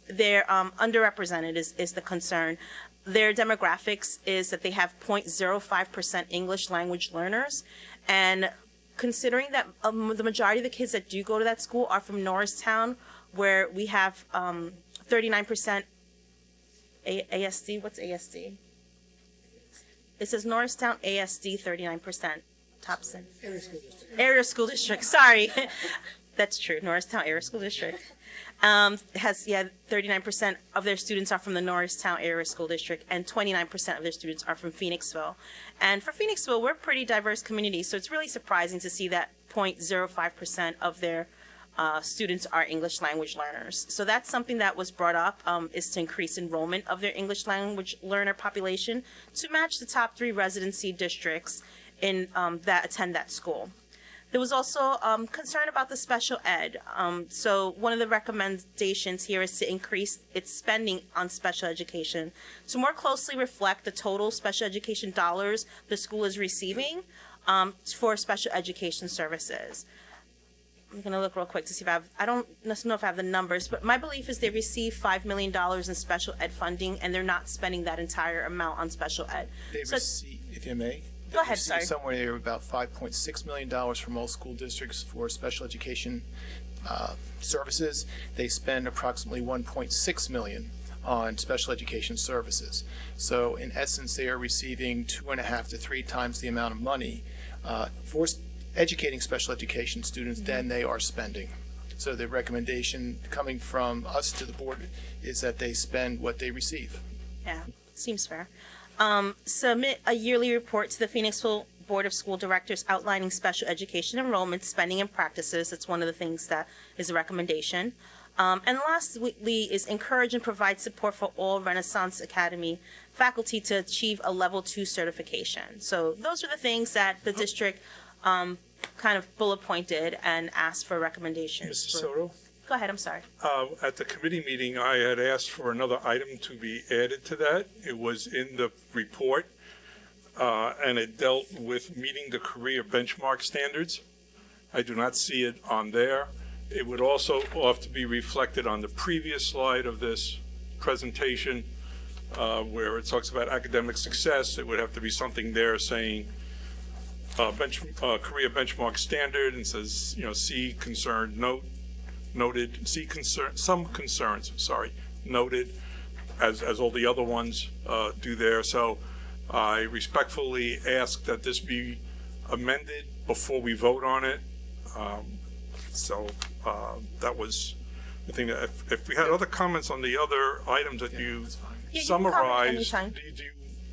They're underrepresented is the concern. Their demographics is that they have 0.05% English language learners, and considering that the majority of the kids that do go to that school are from Norristown, where we have 39% ASD. What's ASD? It says Norristown ASD 39%. Thompson. Area School District. Sorry. That's true. Norristown Area School District. Has 39% of their students are from the Norristown Area School District, and 29% of their students are from Phoenixville. And for Phoenixville, we're a pretty diverse community, so it's really surprising to see that 0.05% of their students are English language learners. So that's something that was brought up, is to increase enrollment of their English language learner population to match the top 3 residency districts in that attend that school. There was also concern about the special ed. So one of the recommendations here is to increase its spending on special education to more closely reflect the total special education dollars the school is receiving for special education services. I'm going to look real quick to see if I don't know if I have the numbers, but my belief is they receive $5 million in special ed funding, and they're not spending that entire amount on special ed. They receive, if you may. Go ahead, sorry. Somewhere near about $5.6 million from all school districts for special education services. They spend approximately $1.6 million on special education services. So in essence, they are receiving 2.5 to 3 times the amount of money for educating special education students than they are spending. So the recommendation coming from us to the board is that they spend what they receive. Yeah, seems fair. Submit a yearly report to the Phoenixville Board of School Directors outlining special education enrollment, spending, and practices. That's one of the things that is a recommendation. And lastly is encourage and provide support for all Renaissance Academy faculty to achieve a level 2 certification. So those are the things that the district kind of bullet pointed and asked for recommendations. Mr. Soto? Go ahead, I'm sorry. At the committee meeting, I had asked for another item to be added to that. It was in the report, and it dealt with meeting the career benchmark standards. I do not see it on there. It would also have to be reflected on the previous slide of this presentation, where it talks about academic success. It would have to be something there saying career benchmark standard, and says, see concerned noted, see some concerns, noted, as all the other ones do there. So I respectfully ask that this be amended before we vote on it. That was the thing. That if we had other comments on the other items that you summarized,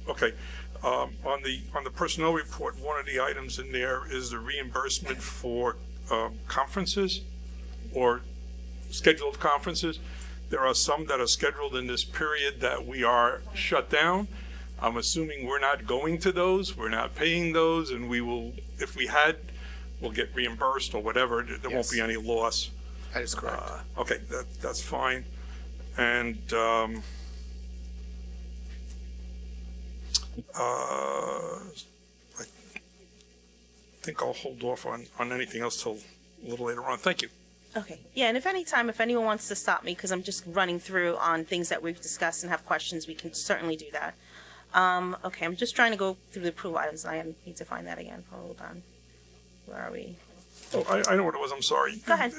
okay. On the personnel report, one of the items in there is the reimbursement for conferences or scheduled conferences. There are some that are scheduled in this period that we are shut down. I'm assuming we're not going to those, we're not paying those, and we will, if we had, we'll get reimbursed or whatever. There won't be any loss. That is correct. Okay, that's fine. And I think I'll hold off on anything else till a little later on. Thank you. Okay. Yeah, and if anyone wants to stop me, because I'm just running through on things that we've discussed and have questions, we can certainly do that. Okay, I'm just trying to go through the approval items. I need to find that again. Hold on. Where are we? Oh, I know what it was. I'm sorry. Go ahead.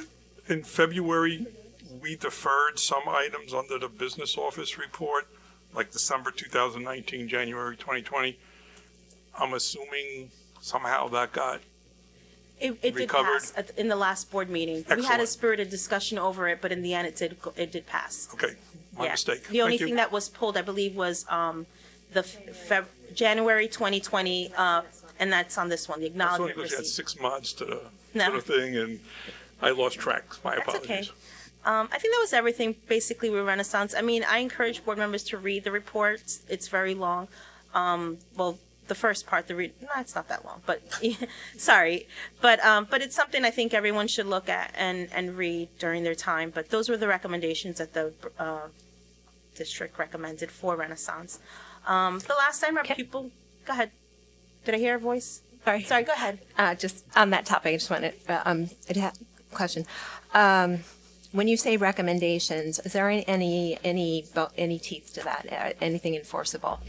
In February, we deferred some items under the business office report, like December 2019, January 2020. I'm assuming somehow that got It did pass in the last board meeting. We had a spirited discussion over it, but in the end, it did pass. Okay, my mistake. The only thing that was pulled, I believe, was the January 2020, and that's on this one, the acknowledgement That's only because you had receipt. 6 months to the thing, and I lost track. My apologies. Okay. I think that was everything basically with Renaissance. I mean, I encourage board members to read the reports. It's very long. Well, the first part, it's not that long, but sorry. But it's something I think everyone should look at and read during their time. But those were the recommendations that the district recommended for Renaissance. The last time our pupil, go ahead. Did I hear a voice? Sorry, go ahead. Just on that topic, I just wanted a question. When you say recommendations, is there any teeth to that? Anything enforceable?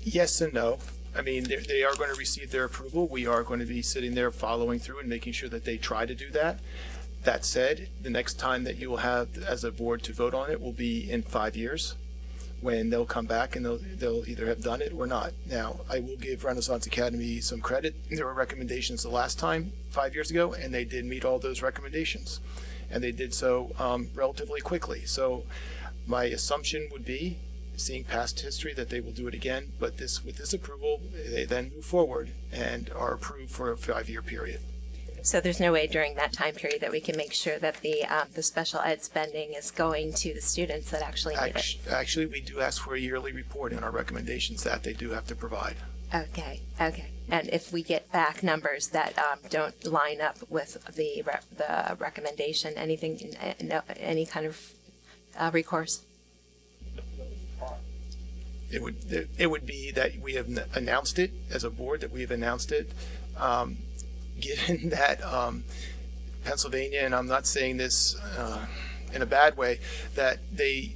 Yes and no. I mean, they are going to receive their approval. We are going to be sitting there following through and making sure that they try to do that. That said, the next time that you will have as a board to vote on it will be in 5 years, when they'll come back and they'll either have done it or not. Now, I will give Renaissance Academy some credit. There were recommendations the last time, 5 years ago, and they did meet all those recommendations. And they did so relatively quickly. So my assumption would be, seeing past history, that they will do it again. But with this approval, they then move forward and are approved for a 5-year period. So there's no way during that time period that we can make sure that the special ed spending is going to the students that actually need it. Actually, we do ask for a yearly report in our recommendations that they do have to provide. Okay. And if we get back numbers that don't line up with the recommendation, anything, no, any kind of recourse? It would be that we have announced it as a board, that we have announced it. Given that Pennsylvania, and I'm not saying this in a bad way, that they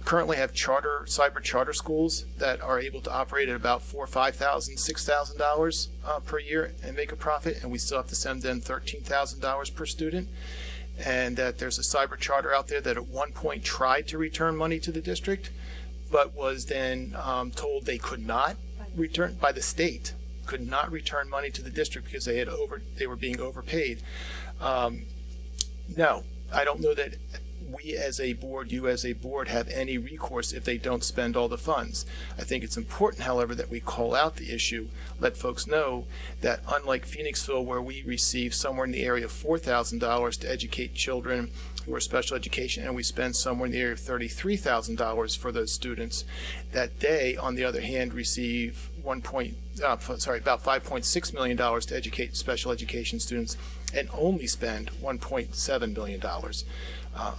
currently have cyber charter schools that are able to operate at about $4,000, $5,000, $6,000 per year and make a profit, and we still have to send them $13,000 per student. And that there's a cyber charter out there that at one point tried to return money to the district, but was then told they could not return by the state, could not return money to the district because they were being overpaid. No, I don't know that we as a board, you as a board, have any recourse if they don't spend all the funds. I think it's important, however, that we call out the issue, let folks know that unlike Phoenixville, where we receive somewhere in the area of $4,000 to educate children who are special education, and we spend somewhere in the area of $33,000 for those students, that they, on the other hand, receive about $5.6 million to educate special education students and only spend $1.7 million.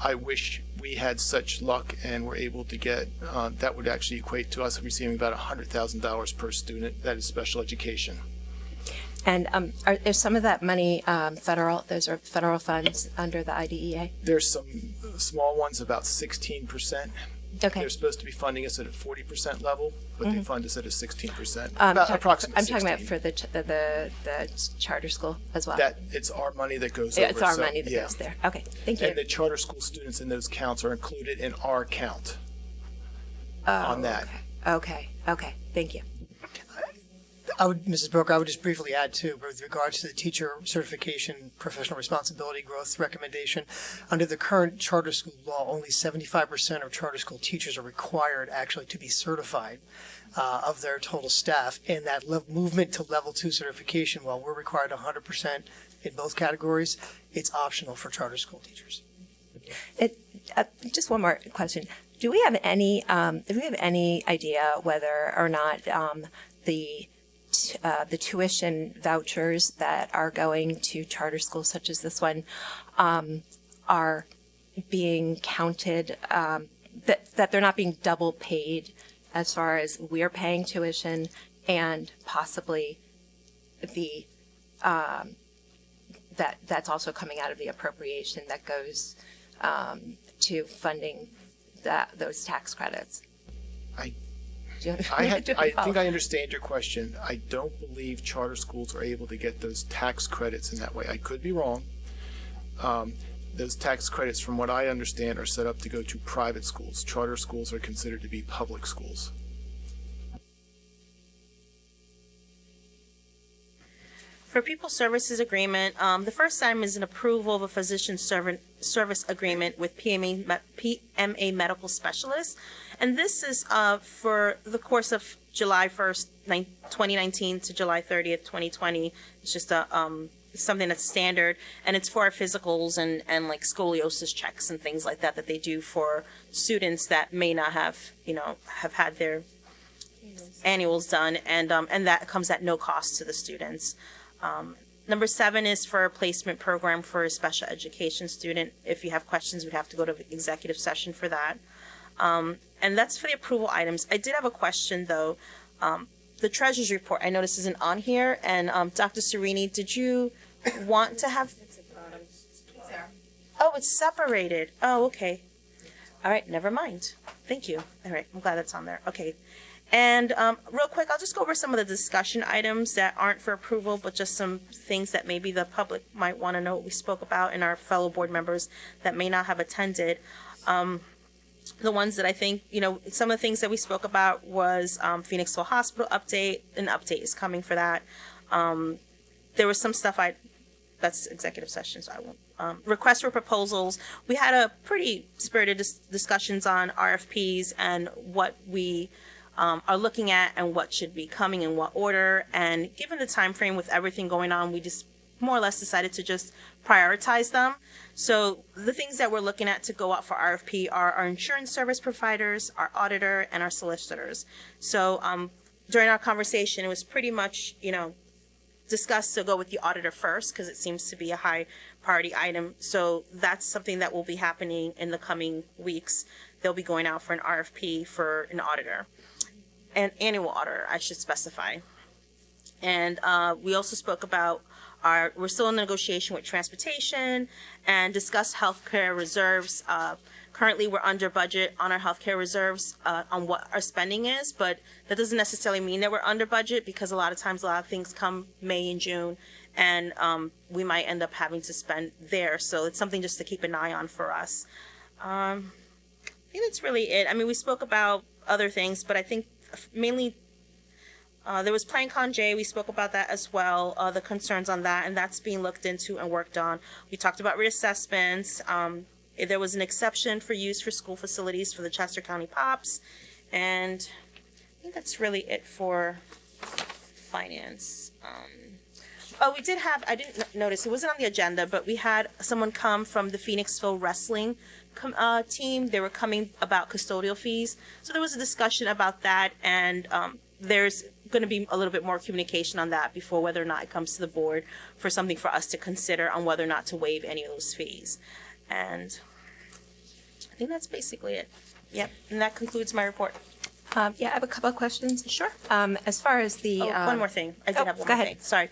I wish we had such luck and were able to get, that would actually equate to us receiving about $100,000 per student that is special education. And is some of that money federal? Those are federal funds under the IDEA? There's some small ones, about 16%. Okay. They're supposed to be funding us at a 40% level, but they fund us at a 16%. Approximately. I'm 16. talking about for the charter school as well. That it's our money that goes Yeah, over. it's our money that goes there. Okay, thank you. And the charter school students in those counts are included in our count on that. Okay, thank you. Mrs. Brook, I would just briefly add too, with regards to the teacher certification, professional responsibility growth recommendation, under the current charter school law, only 75% of charter school teachers are required actually to be certified of their total staff. And that movement to level 2 certification, while we're required 100% in both categories, it's optional for charter school teachers. Just one more question. Do we have any idea whether or not the tuition vouchers that are going to charter schools such as this one are being counted, that they're not being double paid as far as we're paying tuition and possibly the that's also coming out of the appropriation that goes to funding those tax credits? I think I understand your question. I don't believe charter schools are able to get those tax credits in that way. I could be wrong. Those tax credits, from what I understand, are set up to go to private schools. Charter schools are considered to be public schools. For People Services Agreement, the first item is an approval of a physician service agreement with PMA Medical Specialists. And this is for the course of July 1st, 2019 to July 30th, 2020. It's just something that's standard, and it's for our physicals and like scoliosis checks and things like that they do for students that may not have had their annuals done, and that comes at no cost to the students. Number 7 is for a placement program for a special education student. If you have questions, we'd have to go to executive session for that. And that's for the approval items. I did have a question, though. The treasurer's report, I noticed isn't on here. And Dr. Serini, did you want to have? Oh, it's separated. Oh, okay. All right, never mind. Thank you. All right, I'm glad that's on there. Okay. And real quick, I'll just go over some of the discussion items that aren't for approval, but just some things that maybe the public might want to know what we spoke about, and our fellow board members that may not have attended. The ones that I think, some of the things that we spoke about was Phoenixville Hospital update. An update is coming for that. There was some stuff that's executive session, so I won't. Request for proposals. We had a pretty spirited discussions on RFPs and what we are looking at and what should be coming in what order. And given the time frame with everything going on, we just more or less decided to just prioritize them. So the things that we're looking at to go out for RFP are our insurance service providers, our auditor, and our solicitors. So during our conversation, it was pretty much, discussed to go with the auditor first because it seems to be a high priority item. So that's something that will be happening in the coming weeks. They'll be going out for an RFP for an auditor, an annual auditor, I should specify. And we also spoke about we're still in negotiation with transportation and discussed healthcare reserves. Currently, we're under budget on our healthcare reserves on what our spending is, but that doesn't necessarily mean that we're under budget because a lot of times a lot of things come May and June, and we might end up having to spend there. So it's something just to keep an eye on for us. I think that's really it. I mean, we spoke about other things, but I think mainly there was PlanCon J. We spoke about that as well, the concerns on that, and that's being looked into and worked on. We talked about reassessments. There was an exception for use for school facilities for the Chester County POPs, and I think that's really it for finance. Oh, we did have, I didn't notice, it wasn't on the agenda, but we had someone come from the Phoenixville Wrestling team. They were coming about custodial fees. So there was a discussion about that, and there's going to be a little bit more communication on that before whether or not it comes to the board for something for us to consider on whether or not to waive any of those fees. And I think that's basically it. Yep, and that concludes my report. Yeah, I have a couple of questions. Sure. As far as the one more thing. I did have one go more ahead. thing. Sorry.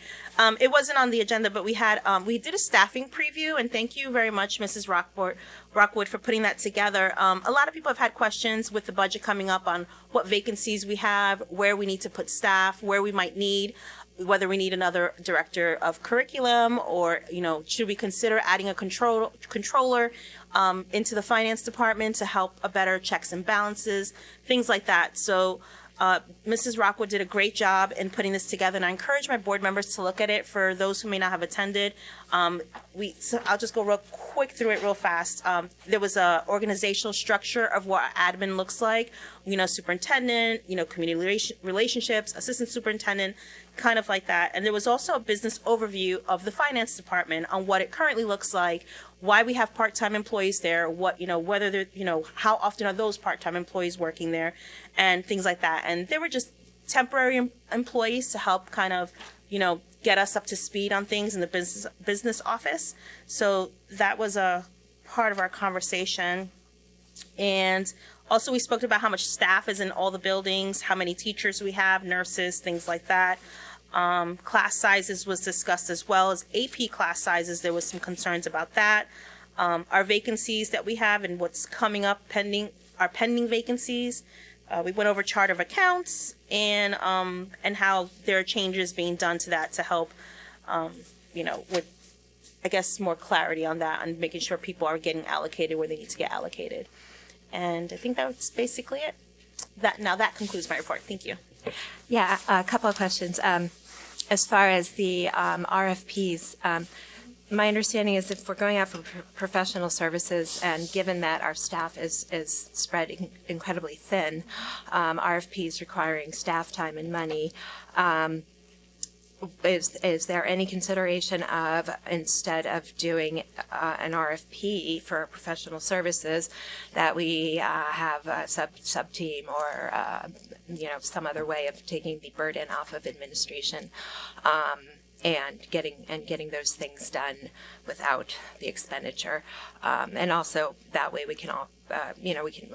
It wasn't on the agenda, but we had we did a staffing preview, and thank you very much, Mrs. Rockwood, for putting that together. A lot of people have had questions with the budget coming up on what vacancies we have, where we need to put staff, where we might need, whether we need another director of curriculum, or should we consider adding a controller into the finance department to help a better checks and balances, things like that. So Mrs. Rockwood did a great job in putting this together, and I encourage my board members to look at it. For those who may not have attended, so I'll just go real quick through it real fast. There was a organizational structure of what admin looks like, superintendent, community relationships, assistant superintendent, kind of like that. And there was also a business overview of the finance department on what it currently looks like, why we have part-time employees there, whether they're, how often are those part-time employees working there, and things like that. And they were just temporary employees to help kind of, get us up to speed on things in the business office. So that was a part of our conversation. And also we spoke about how much staff is in all the buildings, how many teachers we have, nurses, things like that. Class sizes was discussed, as well as AP class sizes. There was some concerns about that. Our vacancies that we have and what's coming up our pending vacancies. We went over chart of accounts and how there are changes being done to that to help, with, I guess, more clarity on that and making sure people are getting allocated where they need to get allocated. And I think that's basically it. That concludes my report. Thank you. Yeah, a couple of questions. As far as the RFPs, my understanding is if we're going out for professional services, and given that our staff is spread incredibly thin, RFPs requiring staff time and money, is there any consideration of, instead of doing an RFP for professional services, that we have a sub team or some other way of taking the burden off of administration, and getting those things done without the expenditure, and also that way we can all we can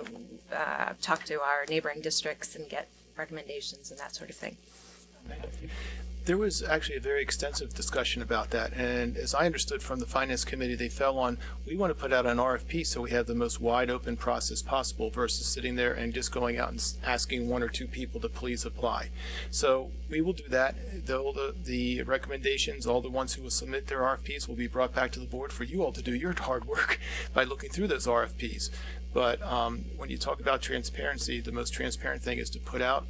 talk to our neighboring districts and get recommendations and that sort of thing. There was actually a very extensive discussion about that, and as I understood from the Finance Committee, they fell on, we want to put out an RFP so we have the most wide open process possible versus sitting there and just going out and asking one or two people to please apply. So we will do that. The recommendations, all the ones who will submit their RFPs, will be brought back to the board for you all to do your hard work by looking through those RFPs. But when you talk about transparency, the most transparent thing is to put out,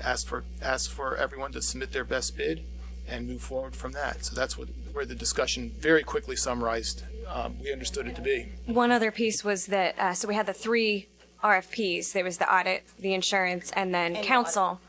ask for everyone to submit their best bid and move forward from that. So that's where the discussion very quickly summarized we understood it to be. One other piece was that, so we had the 3 RFPs. There was the audit, the insurance, and then council.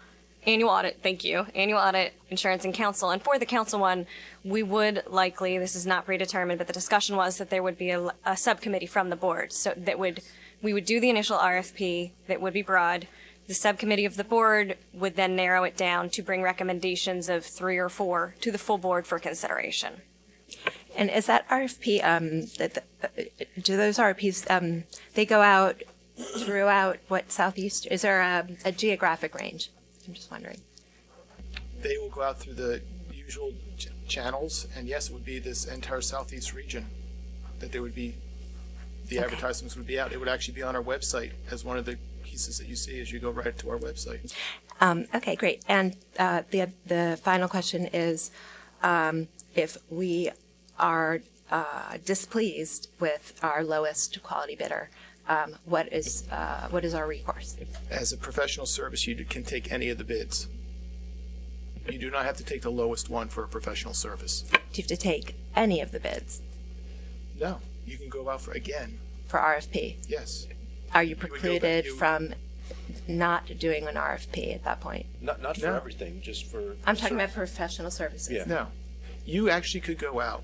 annual audit, thank you, annual audit, insurance and council. And for the council one, we would likely, this is not predetermined, but the discussion was that there would be a subcommittee from the board. So that we would do the initial RFP that would be broad. The subcommittee of the board would then narrow it down to bring recommendations of 3 or 4 to the full board for consideration. And is that RFP, do those RFPs, they go out throughout what Southeast, is there a geographic range? I'm just wondering. They will go out through the usual channels, and yes, it would be this entire Southeast region that they would be, the advertisements would be out. It would actually be on our website as one of the pieces that you see as you go right to our website. Okay, great. And the final question is, if we are displeased with our lowest quality bidder, what is our recourse? As a professional service, you can take any of the bids. You do not have to take the lowest one for a professional service. Do you have to take any of the bids No, you can go out for RFP? Yes. Are you precluded from not doing an RFP at that point? Not for everything, just for. I'm talking about professional services. Yeah. No, you actually could go out,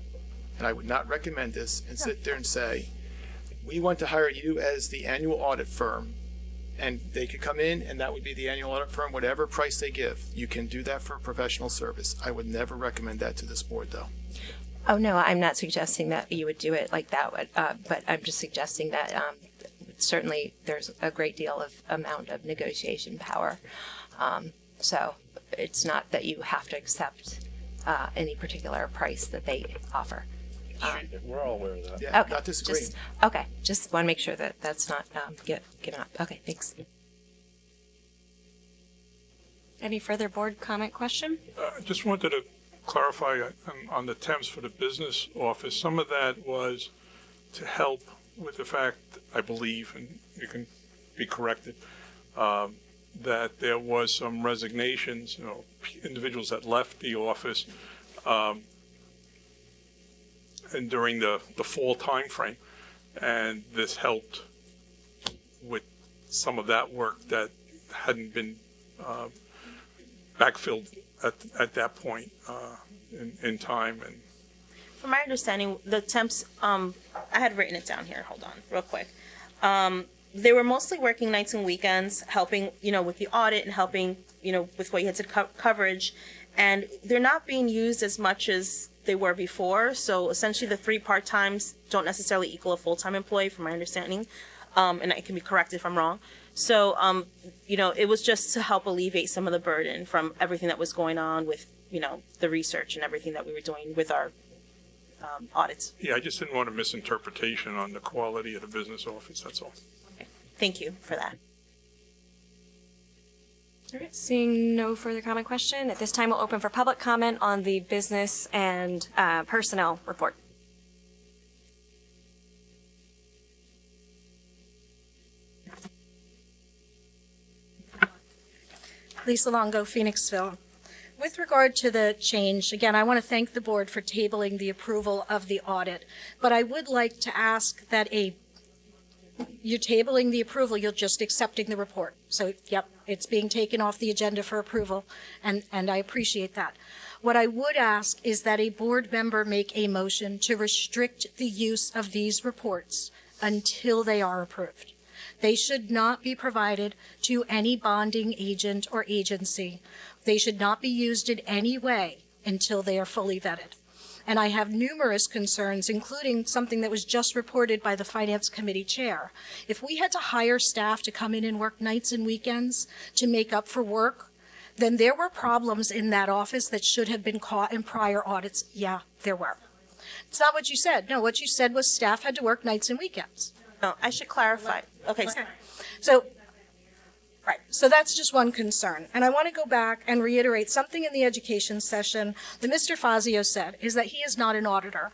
and I would not recommend this, and sit there and say, we want to hire you as the annual audit firm, and they could come in, and that would be the annual audit firm, whatever price they give. You can do that for a professional service. I would never recommend that to this board, though. Oh, no, I'm not suggesting that you would do it like that, but I'm just suggesting that certainly there's a great deal of amount of negotiation power. So it's not that you have to accept any particular price that they offer. We're all aware of that. Yeah, Okay, not disagreeing. Just want to make sure that that's not given up. Okay, thanks. Any further board comment question? Just wanted to clarify on the temps for the business office. Some of that was to help with the fact, I believe, and you can be corrected, that there was some resignations, individuals that left the office, and during the fall time frame, and this helped with some of that work that hadn't been backfilled at that point in time. And from my understanding, the temps, I had written it down here, hold on, real quick. They were mostly working nights and weekends, helping, with the audit and helping, with what you had said, coverage. And they're not being used as much as they were before. So essentially the 3 part-times don't necessarily equal a full-time employee, from my understanding. And I can be corrected if I'm wrong. So, it was just to help alleviate some of the burden from everything that was going on with, the research and everything that we were doing with our audits. yeah, I just didn't want a misinterpretation on the quality of the business office, that's all. Okay. Thank you for that. All right, seeing no further comment question, at this time we'll open for public comment on the business and personnel report. Lisa Longo, Phoenixville. With regard to the change, again, I want to thank the board for tabling the approval of the audit, but I would like to ask that you're tabling the approval, you're just accepting the report. So, yep, it's being taken off the agenda for approval, and I appreciate that. What I would ask is that a board member make a motion to restrict the use of these reports until they are approved. They should not be provided to any bonding agent or agency. They should not be used in any way until they are fully vetted. And I have numerous concerns, including something that was just reported by the Finance Committee Chair. If we had to hire staff to come in and work nights and weekends to make up for work, then there were problems in that office that should have been caught in prior audits. Yeah, there were. It's not what you said. No, what you said was staff had to work nights and weekends. No, I should clarify. Okay. So, right. So that's just one concern. And I want to go back and reiterate something in the education session that Mr. Fazio said, is that he is not an auditor.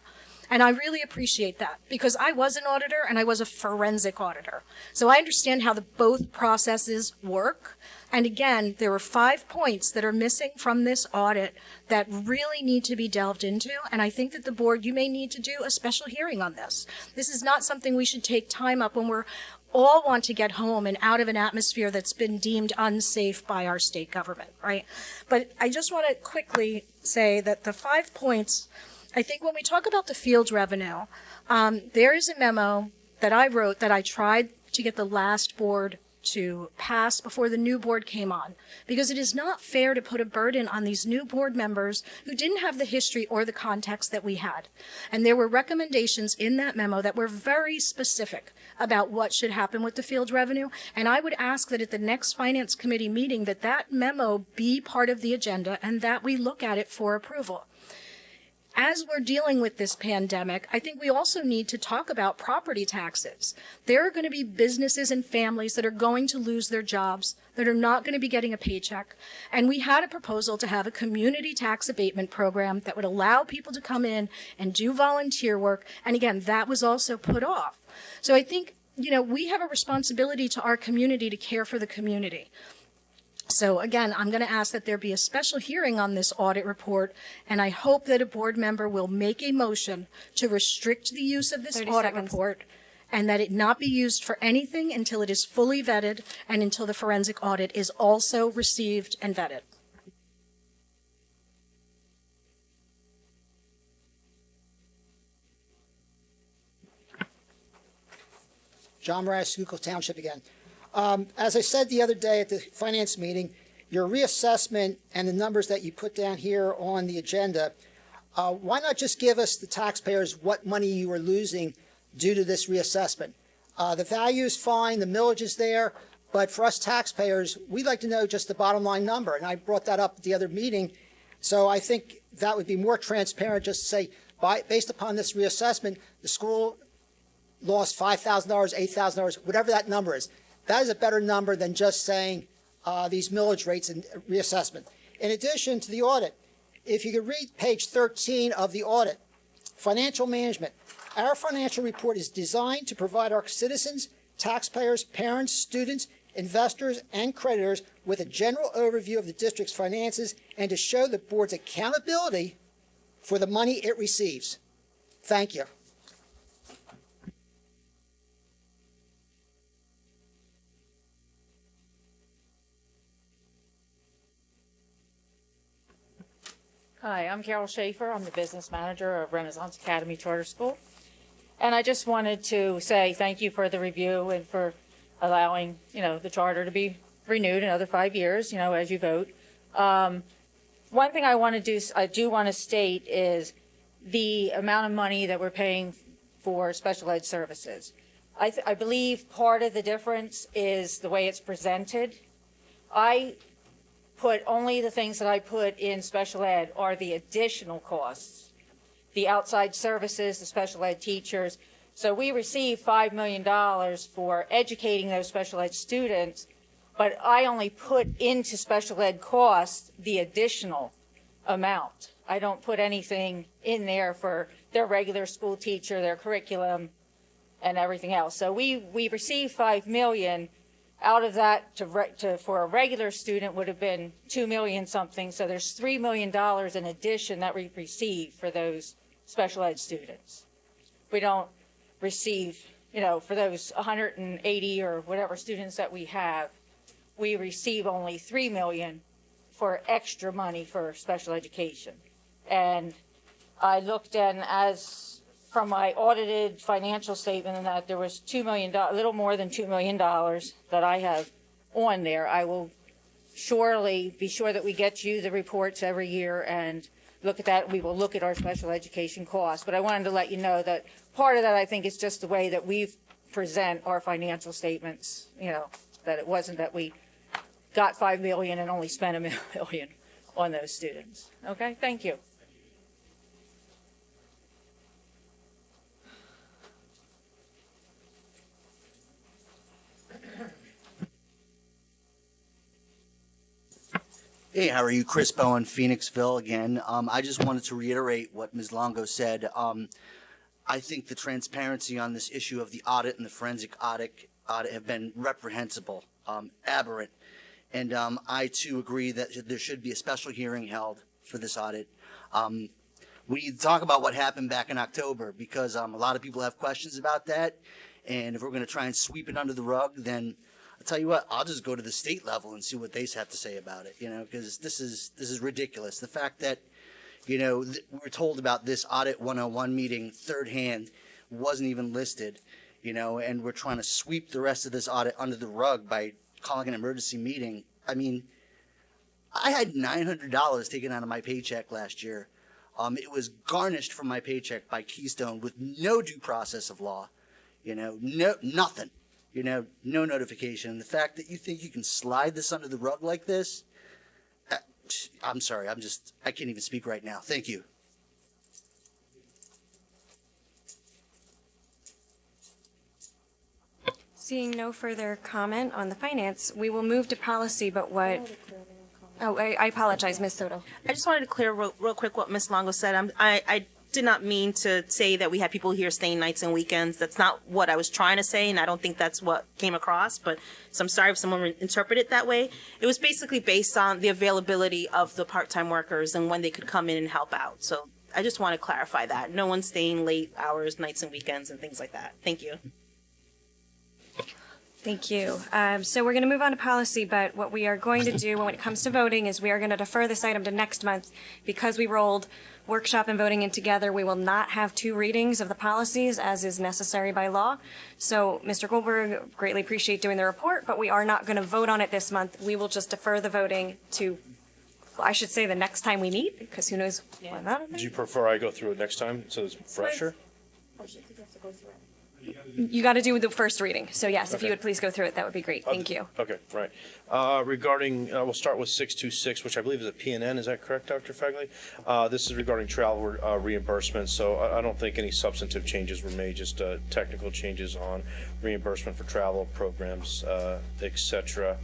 And I really appreciate that, because I was an auditor and I was a forensic auditor. So I understand how both processes work. And again, there were 5 points that are missing from this audit that really need to be delved into. And I think that the board, you may need to do a special hearing on this. This is not something we should take time up when we're all want to get home and out of an atmosphere that's been deemed unsafe by our state government, right? But I just want to quickly say that the 5 points, I think when we talk about the field revenue, there is a memo that I wrote that I tried to get the last board to pass before the new board came on, because it is not fair to put a burden on these new board members who didn't have the history or the context that we had. And there were recommendations in that memo that were very specific about what should happen with the field revenue. And I would ask that at the next Finance Committee meeting that that memo be part of the agenda and that we look at it for approval. As we're dealing with this pandemic, I think we also need to talk about property taxes. There are going to be businesses and families that are going to lose their jobs, that are not going to be getting a paycheck. And we had a proposal to have a community tax abatement program that would allow people to come in and do volunteer work. And again, that was also put off. So I think, we have a responsibility to our community to care for the community. So again, I'm going to ask that there be a special hearing on this audit report, and I hope that a board member will make a motion to restrict the use of this 30 audit seconds. report and that it not be used for anything until it is fully vetted and until the forensic audit is also received and vetted. John Mraz, Schuylkill Township again. As I said the other day at the finance meeting, your reassessment and the numbers that you put down here on the agenda, why not just give us, the taxpayers, what money you are losing due to this reassessment? The value is fine, the millage is there, but for us taxpayers, we'd like to know just the bottom line number. And I brought that up at the other meeting. So I think that would be more transparent, just to say, based upon this reassessment, the school lost $5,000, $8,000, whatever that number is. That is a better number than just saying these millage rates and reassessment. In addition to the audit, if you could read page 13 of the audit, financial management. Our financial report is designed to provide our citizens, taxpayers, parents, students, investors, and creditors with a general overview of the district's finances and to show the board's accountability for the money it receives. Thank you. Hi, I'm Carol Schaefer. I'm the business manager of Renaissance Academy Charter School. And I just wanted to say thank you for the review and for allowing, the charter to be renewed another 5 years, as you vote. One thing I do want to state is the amount of money that we're paying for special ed services. I believe part of the difference is the way it's presented. I put only the things that I put in special ed are the additional costs, the outside services, the special ed teachers. So we receive $5 million for educating those special ed students, but I only put into special ed costs the additional amount. I don't put anything in there for their regular school teacher, their curriculum, and everything else. So we receive $5 million. Out of that, for a regular student would have been $2 million something. So there's $3 million in addition that we receive for those special ed students. We don't receive, for those 180 or whatever students that we have, we receive only $3 million for extra money for special education. And I looked in from my audited financial statement and that there was $2 million, a little more than $2 million that I have on there. I will surely be sure that we get you the reports every year and look at that. We will look at our special education costs. But I wanted to let you know that part of that, I think, is just the way that we present our financial statements, that it wasn't that we got $5 million and only spent $1 million on those students. Okay, thank you. Hey, how are you? Chris Bowen, Phoenixville again. I just wanted to reiterate what Ms. Longo said. I think the transparency on this issue of the audit and the forensic audit have been reprehensible, aberrant. And I too agree that there should be a special hearing held for this audit. We need to talk about what happened back in October because a lot of people have questions about that. And if we're going to try and sweep it under the rug, then I'll tell you what, I'll just go to the state level and see what they have to say about it, because this is ridiculous. The fact that, we were told about this Audit 101 meeting third hand wasn't even listed, and we're trying to sweep the rest of this audit under the rug by calling an emergency meeting. I mean, I had $900 taken out of my paycheck last year. It was garnished from my paycheck by Keystone with no due process of law, nothing, no notification. The fact that you think you can slide this under the rug like this, I'm sorry, I can't even speak right now. Thank you. Seeing no further comment on the finance, we will move to policy, but what? Oh, I apologize, Ms. Soto. I just wanted to clear real quick what Ms. Longo said. I did not mean to say that we had people here staying nights and weekends. That's not what I was trying to say, and I don't think that's what came across, so I'm sorry if someone interpreted it that way. It was basically based on the availability of the part-time workers and when they could come in and help out. So I just want to clarify that. No one's staying late hours, nights and weekends and things like that. Thank you. Thank you. So we're going to move on to policy, but what we are going to do when it comes to voting is we are going to defer this item to next month. Because we rolled workshop and voting in together, we will not have 2 readings of the policies as is necessary by law. So Mr. Goldberg, greatly appreciate doing the report, but we are not going to vote on it this month. We will just defer the voting to, I should say, the next time we meet, because who knows when that Do you prefer I go through it next time so it's fresher? You got to do the first reading. So yes, if you Okay. would please go through it, that would be great. Thank you. Okay, right. Regarding, we'll start with 626, which I believe is a PNN. Is that correct, Dr. Fagley? This is regarding travel reimbursement, so I don't think any substantive changes were made, just technical changes on reimbursement for travel programs, et cetera.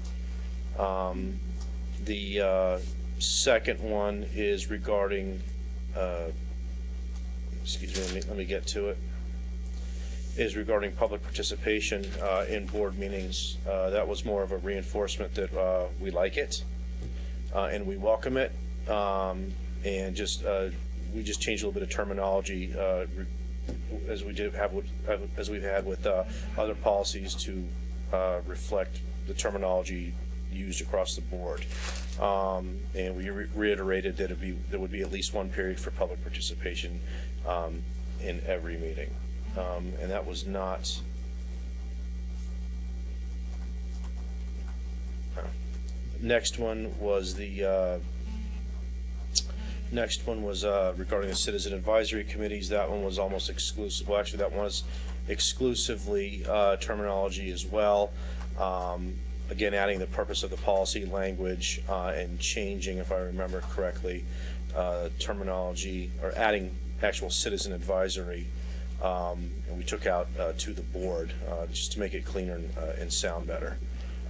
The second one is regarding, excuse me, let me get to it. Is regarding public participation in board meetings. That was more of a reinforcement that we like it and we welcome it, and just we just changed a little bit of terminology as we did have as we've had with other policies to reflect the terminology used across the board, and we reiterated that there would be at least one period for public participation in every meeting. And that was not. Next one was the. Next one was regarding the citizen advisory committees. That one was almost exclusive. Well, actually, that was exclusively terminology as well. Again, adding the purpose of the policy language and changing, if I remember correctly, terminology, or adding actual citizen advisory. And we took out to the board just to make it cleaner and sound better.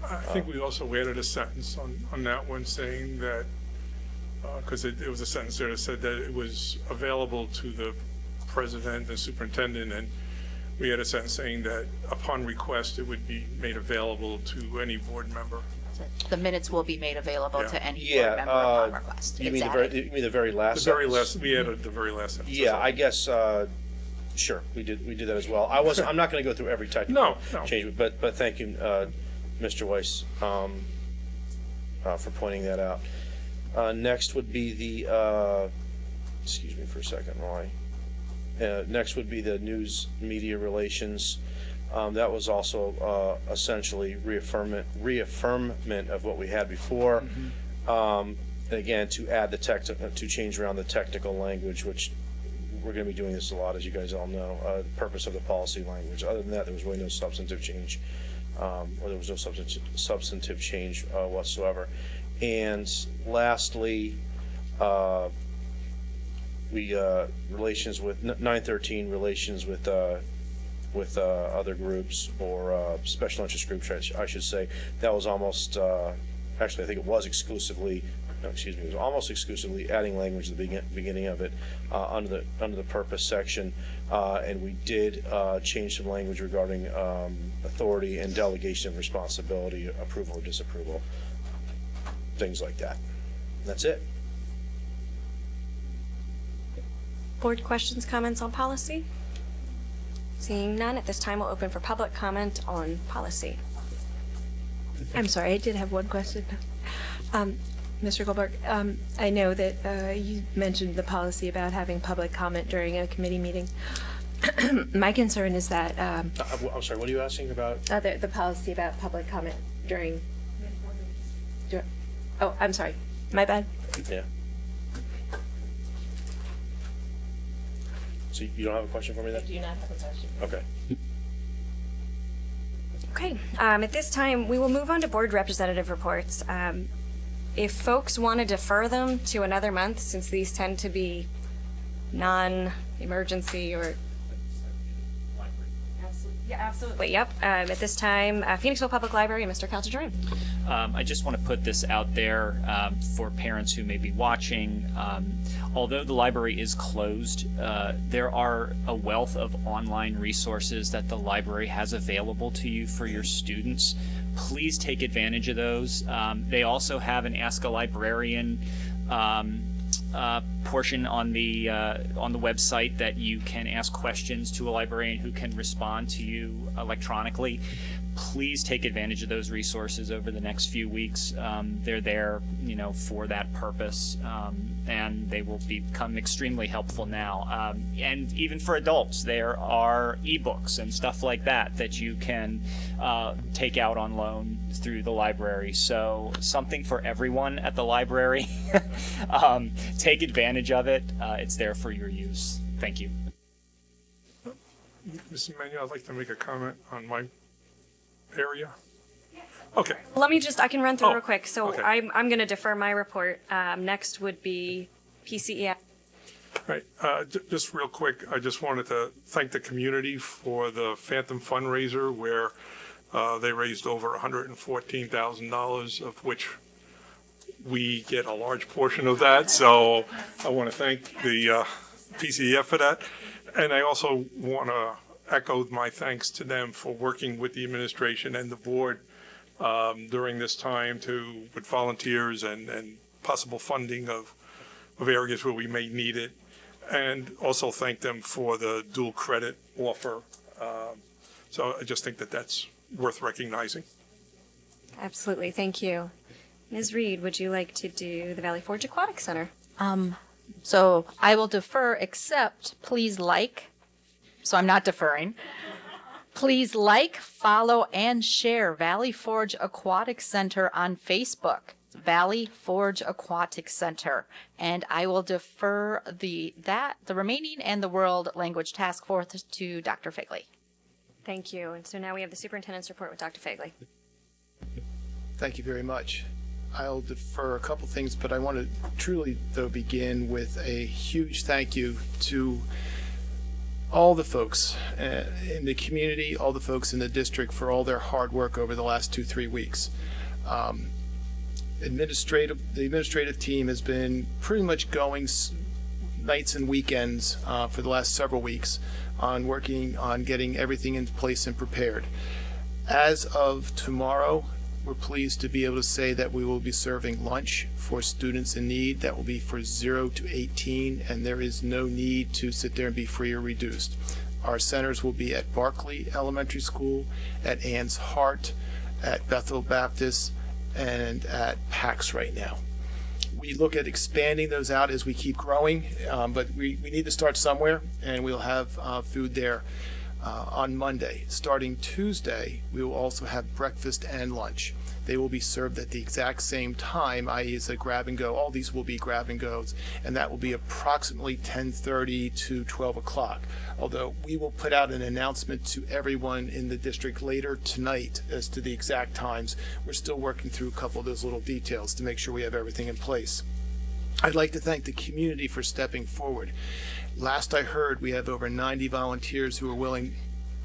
I think we also added a sentence on that one saying that, because it was a sentence there that said that it was available to the president and superintendent, and we had a sentence saying that upon request it would be made available to any board member. The minutes will be made available Yeah. to any board member upon request. You mean Exactly. the very last? The very sentence? last, we added the very last sentence. Yeah, I guess. Sure, we did that as well. I'm not going to go through every technical No. change, but thank you, Mr. Weiss, for pointing that out. Next would be the. Excuse me for a second, Roy. Next would be the news media relations. That was also essentially reaffirmment of what we had before. Again, to add to change around the technical language, which we're going to be doing this a lot, as you guys all know. The purpose of the policy language. Other than that, there was really no substantive change, or there was no substantive change whatsoever. And lastly, we relations with 913 relations with other groups or special interest groups, I should say. That was almost actually I think it was exclusively. No, excuse me. It was almost exclusively adding language at the beginning of it under the purpose section, and we did change some language regarding authority and delegation of responsibility, approval or disapproval, things like that. And that's it. Board questions, comments on policy? Seeing none, at this time we'll open for public comment on policy. I'm sorry, I did have one question. Mr. Goldberg, I know that you mentioned the policy about having public comment during a committee meeting. My concern is that I'm sorry, what are you asking about? the policy about public comment during. Oh, I'm sorry. My bad. Yeah. So you don't have a question for me then? I do not have a question. Okay. Okay, at this time, we will move on to board representative reports. If folks want to defer them to another month, since these tend to be non-emergency or... Yeah, absolutely. Yep. At this time, Phoenixville Public Library, Mr. Caltagirone. I just want to put this out there for parents who may be watching. Although the library is closed, there are a wealth of online resources that the library has available to you for your students. Please take advantage of those. They also have an Ask a Librarian portion on the website that you can ask questions to a librarian who can respond to you electronically. Please take advantage of those resources over the next few weeks. They're there, for that purpose, and they will become extremely helpful now. And even for adults, there are ebooks and stuff like that you can take out on loan through the library. So something for everyone at the library. Take advantage of it. It's there for your use. Thank you. Mr. Manuel, I'd like to make a comment on my area. Okay. Let me I can run through real Oh, quick. So okay. I'm going to defer my report. Next would be PCEF. Right. Just real quick, I just wanted to thank the community for the Phantom fundraiser where they raised over $114,000, of which we get a large portion of that. So I want to thank the PCEF for that. And I also want to echo my thanks to them for working with the administration and the board during this time with volunteers and possible funding of areas where we may need it. And also thank them for the dual credit offer. So I just think that that's worth recognizing. Absolutely. Thank you. Ms. Reed, would you like to do the Valley Forge Aquatic Center? So I will defer, except please so I'm not deferring. Please follow, and share Valley Forge Aquatic Center on Facebook. Valley Forge Aquatic Center. And I will defer the remaining and the World Language Task Force to Dr. Figley. Thank you. And so now we have the superintendent's report with Dr. Figley. Thank you very much. I'll defer a couple things, but I want to truly, though, begin with a huge thank you to all the folks in the community, all the folks in the district for all their hard work over the last 2-3 weeks. The administrative team has been pretty much going nights and weekends for the last several weeks on working on getting everything in place and prepared. As of tomorrow, we're pleased to be able to say that we will be serving lunch for students in need. That will be for 0 to 18, and there is no need to sit there and be free or reduced. Our centers will be at Barkley Elementary School, at Ann's Heart, at Bethel Baptist, and at PAX right now. We look at expanding those out as we keep growing, but we need to start somewhere, and we'll have food there on Monday. Starting Tuesday, we will also have breakfast and lunch. They will be served at the exact same time, i.e. as a grab and go. All these will be grab and goes, and that will be approximately 10:30 to 12 o'clock. Although we will put out an announcement to everyone in the district later tonight as to the exact times. We're still working through a couple of those little details to make sure we have everything in place. I'd like to thank the community for stepping forward. Last I heard, we have over 90 volunteers who are willing,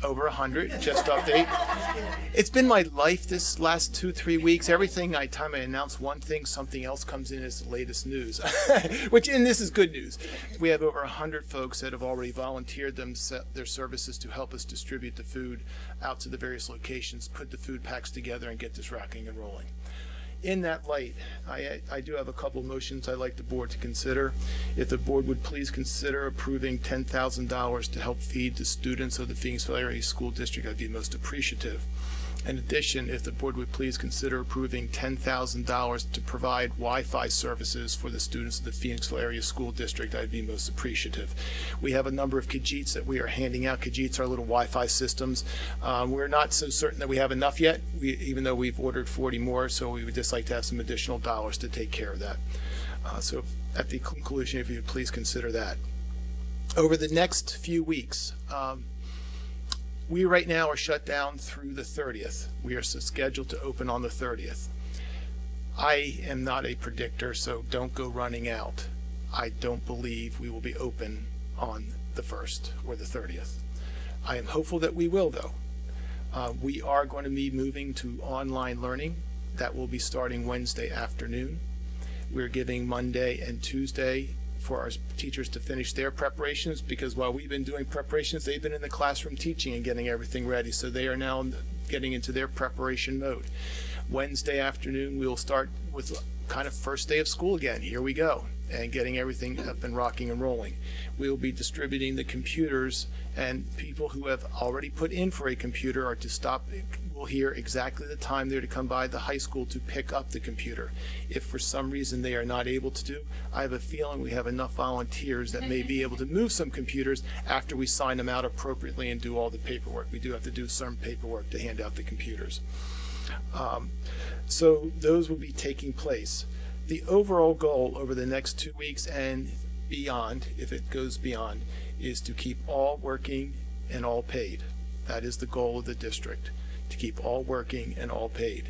over 100, just update. It's been my life this last 2-3 weeks. Every time I announce one thing, something else comes in as the latest news, and this is good news. We have over 100 folks that have already volunteered their services to help us distribute the food out to the various locations, put the food packs together, and get this rocking and rolling. In that light, I do have a couple of motions I'd like the board to consider. If the board would please consider approving $10,000 to help feed the students of the Phoenixville Area School District, I'd be most appreciative. In addition, if the board would please consider approving $10,000 to provide Wi-Fi services for the students of the Phoenixville Area School District, I'd be most appreciative. We have a number of Kajits that we are handing out. Kajits are little Wi-Fi systems. We're not so certain that we have enough yet, even though we've ordered 40 more, so we would just like to have some additional dollars to take care of that. So at the conclusion, if you would please consider that. Over the next few weeks, we right now are shut down through the 30th. We are scheduled to open on the 30th. I am not a predictor, so don't go running out. I don't believe we will be open on the 1st or the 30th. I am hopeful that we will, though. We are going to be moving to online learning. That will be starting Wednesday afternoon. We're giving Monday and Tuesday for our teachers to finish their preparations, because while we've been doing preparations, they've been in the classroom teaching and getting everything ready. So they are now getting into their preparation mode. Wednesday afternoon, we will start with kind of first day of school again. Here we go, and getting everything up and rocking and rolling. We will be distributing the computers, and people who have already put in for a computer are to stop. Will hear exactly the time they're to come by the high school to pick up the computer. If for some reason they are not able to do, I have a feeling we have enough volunteers that may be able to move some computers after we sign them out appropriately and do all the paperwork. We do have to do some paperwork to hand out the computers. So those will be taking place. The overall goal over the next 2 weeks and beyond, if it goes beyond, is to keep all working and all paid. That is the goal of the district, to keep all working and all paid.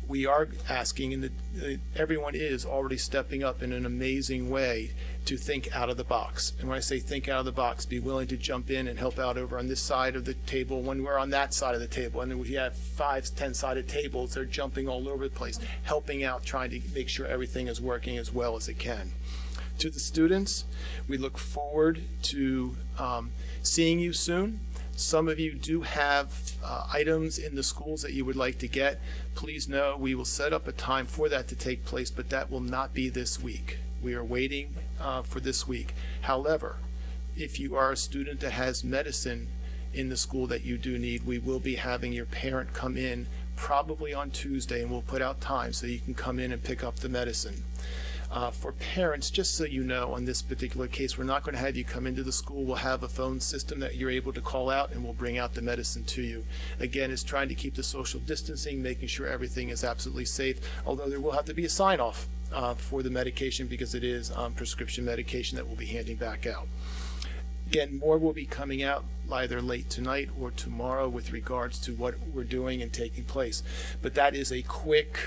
We are asking, and everyone is already stepping up in an amazing way to think out of the box. And when I say think out of the box, be willing to jump in and help out over on this side of the table when we're on that side of the table. And then we have 5, 10-sided tables. They're jumping all over the place, helping out, trying to make sure everything is working as well as it can. To the students, we look forward to seeing you soon. Some of you do have items in the schools that you would like to get. Please know we will set up a time for that to take place, but that will not be this week. We are waiting for this week. However, if you are a student that has medicine in the school that you do need, we will be having your parent come in probably on Tuesday, and we'll put out time so you can come in and pick up the medicine. For parents, just so you know, on this particular case, we're not going to have you come into the school. We'll have a phone system that you're able to call out, and we'll bring out the medicine to you. Again, it's trying to keep the social distancing, making sure everything is absolutely safe, although there will have to be a sign-off for the medication, because it is prescription medication that we'll be handing back out. Again, more will be coming out either late tonight or tomorrow with regards to what we're doing and taking place. But that is a quick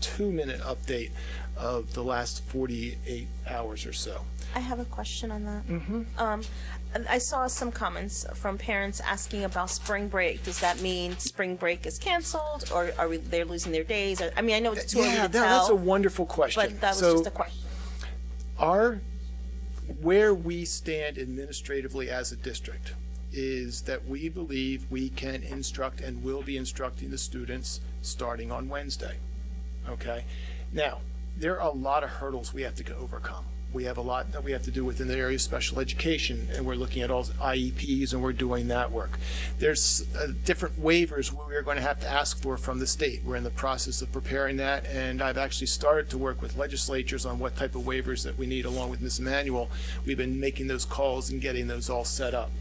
2-minute update of the last 48 hours or so. I have a question on that. Mm-hmm. I saw some comments from parents asking about spring break. Does that mean spring break is canceled, or are they're losing their days? I mean, I know it's too early to tell. That's a wonderful question. But that was just a question. Where we stand administratively as a district is that we believe we can instruct and will be instructing the students starting on Wednesday. Okay? Now, there are a lot of hurdles we have to overcome. We have a lot that we have to do within the area of special education, and we're looking at all IEPs, and we're doing that work. There's different waivers we're going to have to ask for from the state. We're in the process of preparing that, and I've actually started to work with legislatures on what type of waivers that we need, along with Ms. Emanuel. We've been making those calls and getting those all set up.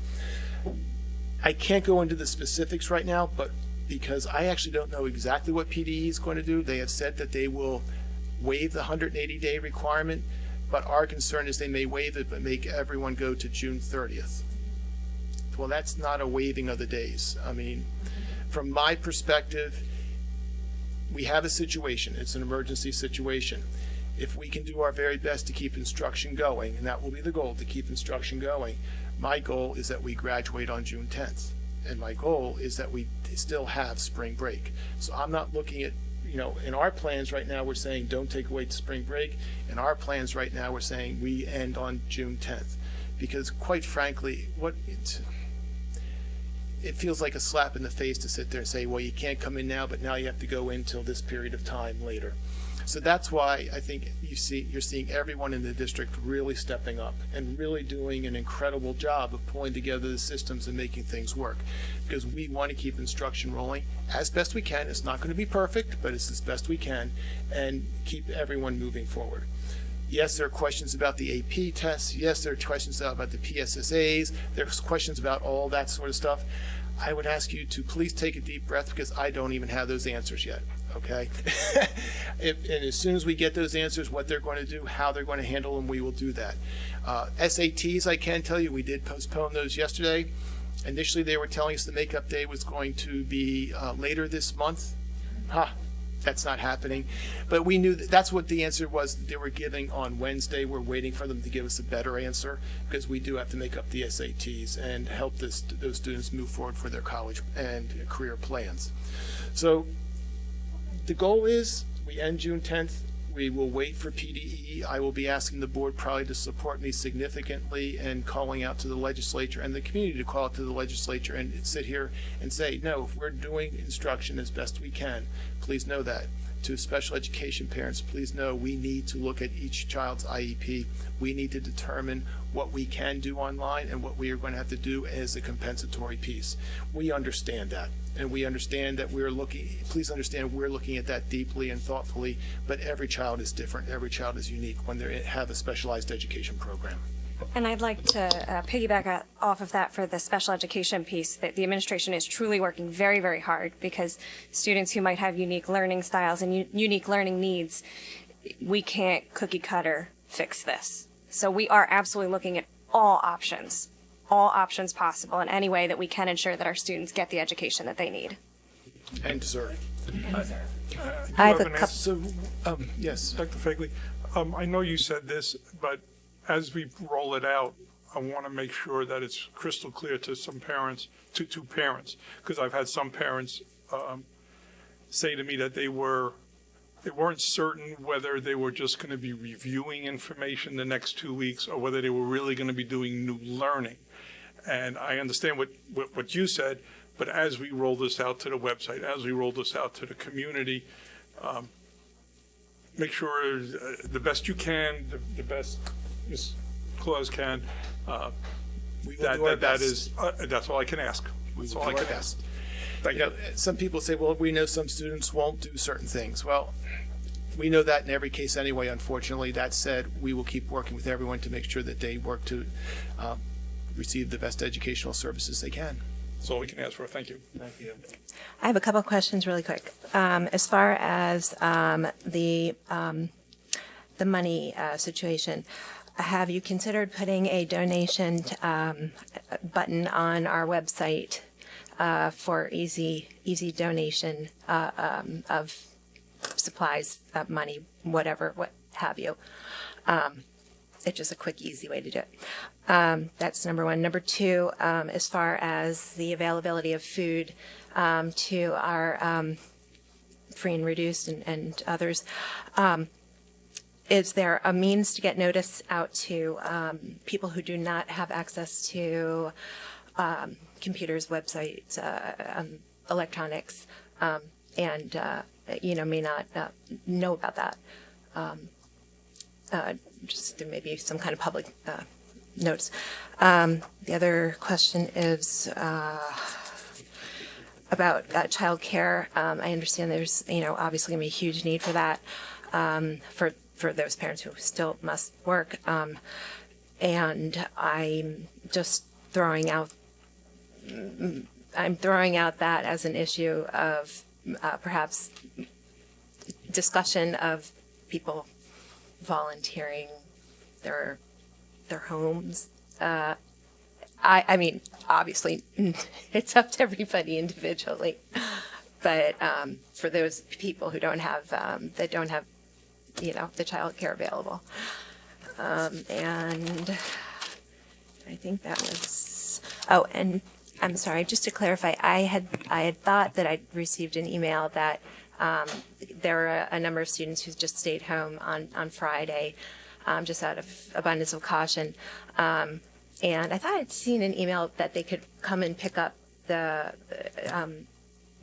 I can't go into the specifics right now, but because I actually don't know exactly what PDE is going to do. They have said that they will waive the 180-day requirement, but our concern is they may waive it but make everyone go to June 30th. Well, that's not a waiving of the days. I mean, from my perspective, we have a situation. It's an emergency situation. If we can do our very best to keep instruction going, and that will be the goal, to keep instruction going, my goal is that we graduate on June 10th. And my goal is that we still have spring break. So I'm not looking at, in our plans right now, we're saying don't take away the spring break. In our plans right now, we're saying we end on June 10th. Because quite frankly, it feels like a slap in the face to sit there and say, well, you can't come in now, but now you have to go in till this period of time later. So that's why I think you're seeing everyone in the district really stepping up and really doing an incredible job of pulling together the systems and making things work. Because we want to keep instruction rolling as best we can. It's not going to be perfect, but it's as best we can, and keep everyone moving forward. Yes, there are questions about the AP tests. Yes, there are questions about the PSSAs. There's questions about all that sort of stuff. I would ask you to please take a deep breath, because I don't even have those answers yet. Okay? And as soon as we get those answers, what they're going to do, how they're going to handle them, we will do that. SATs, I can tell you, we did postpone those yesterday. Initially, they were telling us the makeup day was going to be later this month. That's not happening. But we knew that's what the answer was that they were giving on Wednesday. We're waiting for them to give us a better answer, because we do have to make up the SATs and help those students move forward for their college and career plans. So the goal is we end June 10th. We will wait for PDE. I will be asking the board probably to support me significantly and calling out to the legislature and the community to call out to the legislature and sit here and say, no, if we're doing instruction as best we can, please know that. To special education parents, please know we need to look at each child's IEP. We need to determine what we can do online and what we are going to have to do as a compensatory piece. We understand that. And we understand that please understand we're looking at that deeply and thoughtfully, but every child is different. Every child is unique when they have a specialized education program. And I'd like to piggyback off of that for the special education piece, that the administration is truly working very, very hard, because students who might have unique learning styles and unique learning needs, we can't cookie cutter fix this. So we are absolutely looking at all options possible in any way that we can ensure that our students get the education that they need. And deserve. I have a couple. So, yes. Dr. Fagley, I know you said this, but as we roll it out, I want to make sure that it's crystal clear to some parents, to parents, because I've had some parents say to me that they weren't certain whether they were just going to be reviewing information the next 2 weeks or whether they were really going to be doing new learning. And I understand what you said, but as we roll this out to the website, as we roll this out to the community, make sure the best you can, the best Ms. Claus can. That's all I can ask. That's all I can ask. You know, some people say, well, we know some students won't do certain things. Well, we know that in every case anyway, unfortunately. That said, we will keep working with everyone to make sure that they work to receive the best educational services they can. That's all we can ask for. Thank you. Thank you. I have a couple of questions really quick. As far as the money situation, have you considered putting a donation button on our website for easy donation of supplies, money, whatever, what have you? It's just a quick, easy way to do it. That's number one. Number two, as far as the availability of food to our free and reduced and others, is there a means to get notice out to people who do not have access to computers, websites, electronics, and may not know about that? Just there may be some kind of public notice. The other question is about child care. I understand there's obviously going to be a huge need for that for those parents who still must work. And I'm just throwing out that as an issue of perhaps discussion of people volunteering their homes. I mean, obviously, it's up to everybody individually, but for those people who don't have the child care available, and I think that was. Oh, and I'm sorry, just to clarify, I had thought that I'd received an email that there were a number of students who just stayed home on Friday, just out of abundance of caution. And I thought I'd seen an email that they could come and pick up the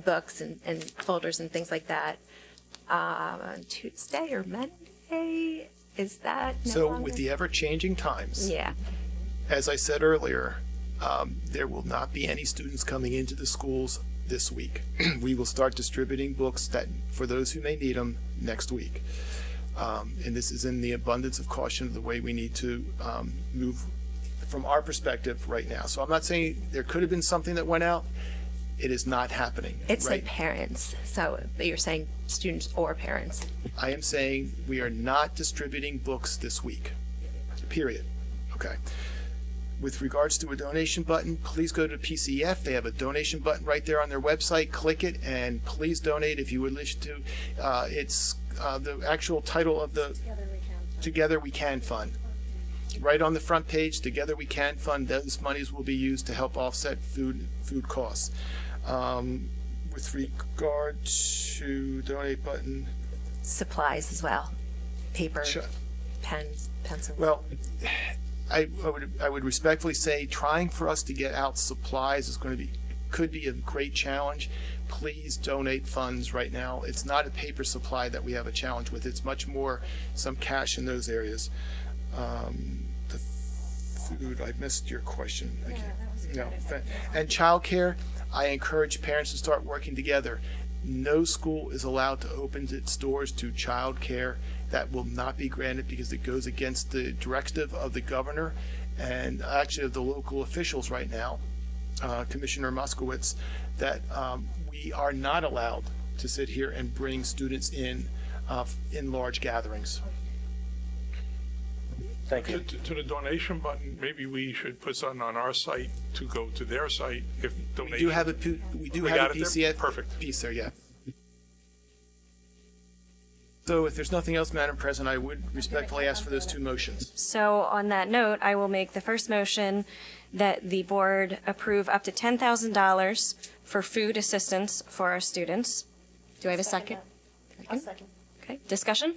books and folders and things like that on Tuesday or Monday. Is that no So longer? with the ever-changing times, Yeah. as I said earlier, there will not be any students coming into the schools this week. We will start distributing books that for those who may need them next week. And this is in the abundance of caution of the way we need to move from our perspective right now. So I'm not saying there could have been something that went out. It is not happening. It said right? parents, so but you're saying students or parents. I am saying we are not distributing books this week, period. Okay. With regards to a donation button, please go to PCF. They have a donation button right there on their website. Click it and please donate if you would wish to. It's the actual title of the Together We Can Fund. Right on the front page, Together We Can Fund. Those monies will be used to help offset food costs. With regard to donate button, Supplies as well, paper, Sure. pens, pencils. well, I would respectfully say trying for us to get out supplies is could be a great challenge. Please donate funds right now. It's not a paper supply that we have a challenge with. It's much more some cash in those areas. The food, I missed your question. And childcare, I encourage parents to start working together. No school is allowed to open its doors to childcare. That will not be granted because it goes against the directive of the governor and actually of the local officials right now, Commissioner Moskowitz, that we are not allowed to sit here and bring students in large gatherings. Thank you. To the donation button, maybe we should put something on our site to go to their site if donation. We do have a got it there? PCF Perfect. piece there, yeah. So if there's nothing else, Madam President, I would respectfully ask for those two motions. So on that note, I will make the first motion that the board approve up to $10,000 for food assistance for our students. Do I have a second? I'll second. Okay, discussion?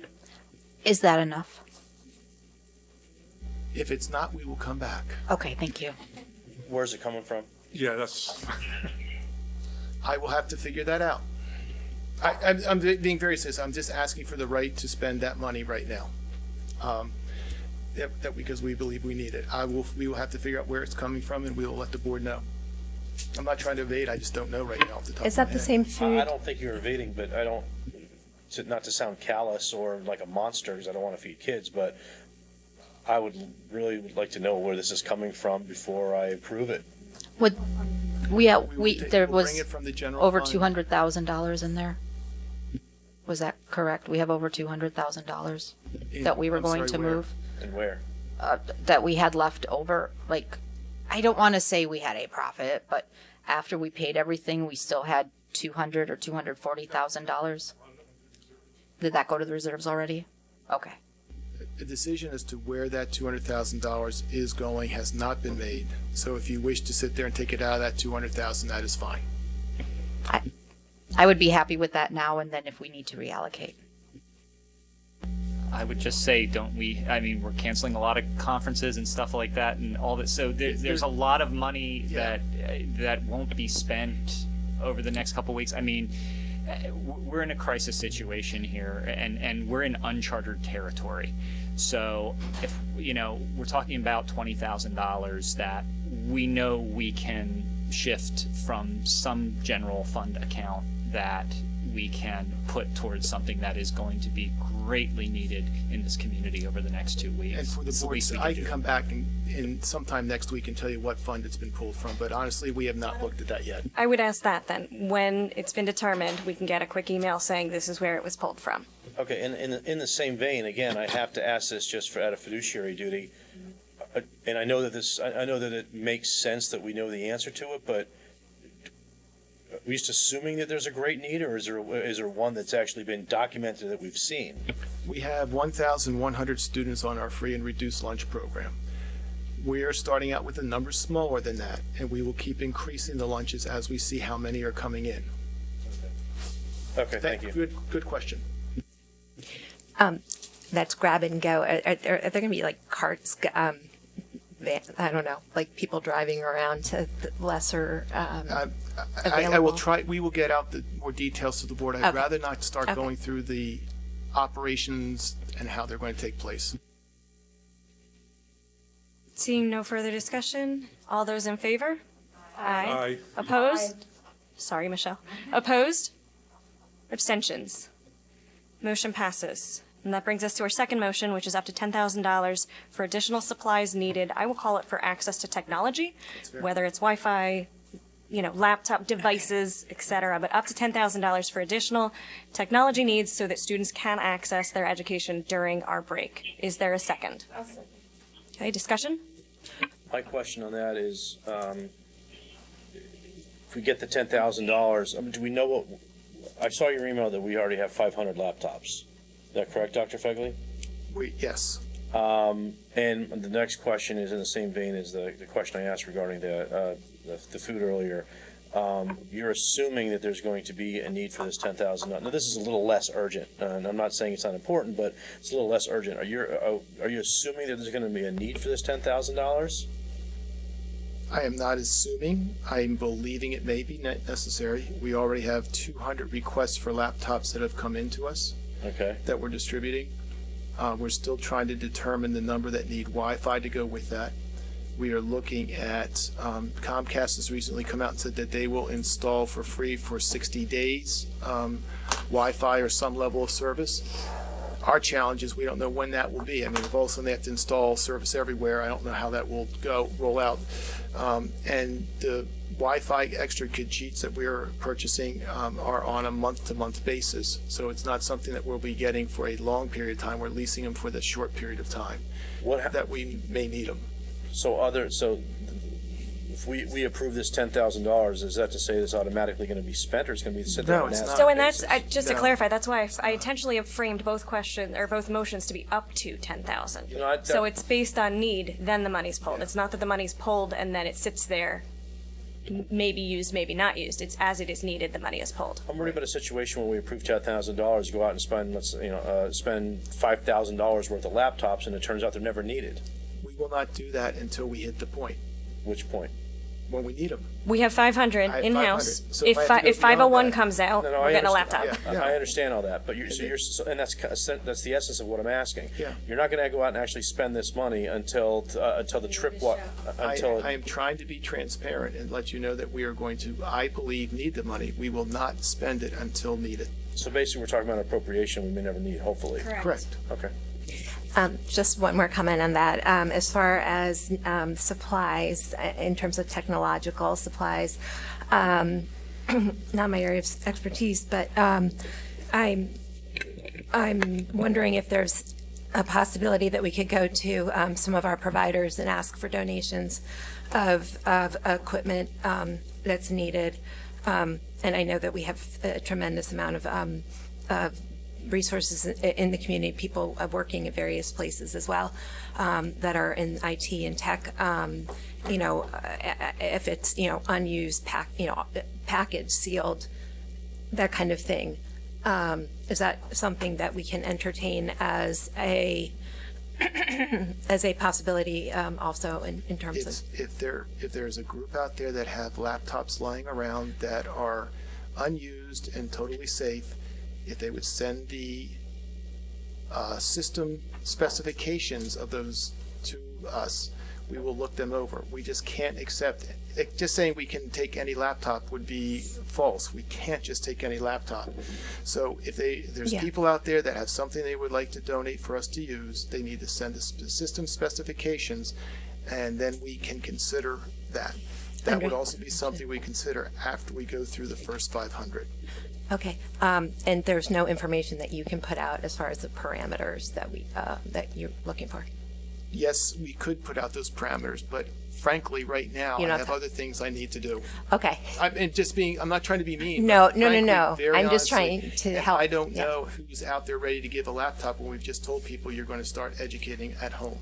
Is that enough? If it's not, we will come back. Okay, thank you. Where's it coming from? Yeah, that's, I will have to figure that out. I'm being very serious. I'm just asking for the right to spend that money right now. Because we believe we need it. We will have to figure out where it's coming from and we will let the board know. I'm not trying to evade, I just don't know right now off the top Is of my that the head. same food? I don't think you're evading, but I don't, not to sound callous or like a monster, because I don't want to feed kids, but I would really like to know where this is coming from before I approve it. Would there We'll was bring it from the general over fund. $200,000 in there? Was that correct? We have over $200,000 that we were I'm going sorry, to where? move, And where? that we had left over. Like, I don't want to say we had a profit, but after we paid everything, we still had $200,000 or $240,000. Did that go to the reserves already? Okay. The decision as to where that $200,000 is going has not been made. So if you wish to sit there and take it out of that $200,000, that is fine. I would be happy with that now and then if we need to reallocate. I would just say, I mean, we're canceling a lot of conferences and stuff like that and all that. So there's a lot of money that won't be spent over the next couple weeks. I mean, we're in a crisis situation here and we're in uncharted territory. So if, we're talking about $20,000 that we know we can shift from some general fund account that we can put towards something that is going to be greatly needed in this community over the next 2 weeks. And for the It's board, least we I do. can come back in sometime next week and tell you what fund it's been pulled from, but honestly, we have not looked at that yet. I would ask that then. When it's been determined, we can get a quick email saying this is where it was pulled from. Okay, in the same vein, again, I have to ask this just out of fiduciary duty. And I know that it makes sense that we know the answer to it, but are we just assuming that there's a great need, or is there one that's actually been documented that we've seen? We have 1,100 students on our free and reduced lunch program. We are starting out with a number smaller than that, and we will keep increasing the lunches as we see how many are coming in. Okay, thank you. Good question. That's grab and go. Are there going to be like carts I don't know, like people driving around to lesser I will try, we will get out the more details to the board. I'd Okay. rather not start Okay. going through the operations and how they're going to take place. Seeing no further discussion, all those in favor? Aye. Opposed? Sorry, Michelle. Opposed? Abstentions? Motion passes. And that brings us to our second motion, which is up to $10,000 for additional supplies needed. I will call it for access to technology, whether it's Wi-Fi, laptop devices, etc., but up to $10,000 for additional technology needs so that students can access their education during our break. Is there a second? Okay, discussion? My question on that is, if we get the $10,000, do we know what, I saw your email that we already have 500 laptops. Is that correct, Dr. Fegley? Yes. And the next question is in the same vein as the question I asked regarding the food earlier. You're assuming that there's going to be a need for this $10,000. Now, this is a little less urgent, and I'm not saying it's not important, but it's a little less urgent. Are you assuming that there's going to be a need for this $10,000? I am not assuming. I'm believing it may be necessary. We already have 200 requests for laptops that have come into us. Okay. That we're distributing. We're still trying to determine the number that need Wi-Fi to go with that. We are looking at, Comcast has recently come out and said that they will install for free for 60 days Wi-Fi or some level of service. Our challenge is we don't know when that will be. I mean, if all of a sudden they have to install service everywhere, I don't know how that will roll out. And the Wi-Fi extra kit sheets that we're purchasing are on a month-to-month basis. So it's not something that we'll be getting for a long period of time. We're leasing them for the short period of time that we may need them. So if we approve this $10,000, is that to say it's automatically going to be spent, or it's going to be sent No, out? it's not. So, and that's, just to No. clarify, that's why I intentionally have framed both both motions to be up to 10,000. So it's based on need, then the money's pulled. It's not that the money's pulled and then it sits there, maybe used, maybe not used. It's as it is needed, the money is pulled. I'm worried about a situation where we approve $10,000, go out and spend, spend $5,000 worth of laptops, and it turns out they're never needed. We will not do that until we hit the point. Which point? When we need them. We have 500 I have in-house. 500. So if I have to go If 501 beyond that- comes out, No, we're getting a understand- laptop. I understand all that, but and that's the essence of what I'm asking. Yeah. You're not going to go out and actually spend this money until the trip. I am trying to be transparent and let you know that we are going to, I believe, need the money. We will not spend it until needed. So basically, we're talking about an appropriation we may never need. Hopefully. Correct. Okay. Just one more comment on that. As far as supplies, in terms of technological supplies, not my area of expertise, but I'm wondering if there's a possibility that we could go to some of our providers and ask for donations of equipment that's needed. And I know that we have a tremendous amount of resources in the community, people working at various places as well, that are in IT and tech. If it's unused, packaged, sealed, that kind of thing. Is that something that we can entertain as a possibility also in terms of? If there's a group out there that have laptops lying around that are unused and totally safe, if they would send the system specifications of those to us, we will look them over. We just can't accept, just saying we can take any laptop would be false. We can't just take any laptop. So if there's people out there that have something they would like to donate for us to use, they need to send us the system specifications, and then we can consider that. That would also be something we consider after we go through the first 500. Okay, and there's no information that you can put out as far as the parameters that that you're looking for? Yes, we could put out those parameters, but frankly, right now, I have other things I need to do. Okay. I'm not trying to be mean. No, but no, frankly, no. very I'm just honestly, trying to if help. I don't know who's out there ready to give a laptop when we've just told people you're going to start educating at home.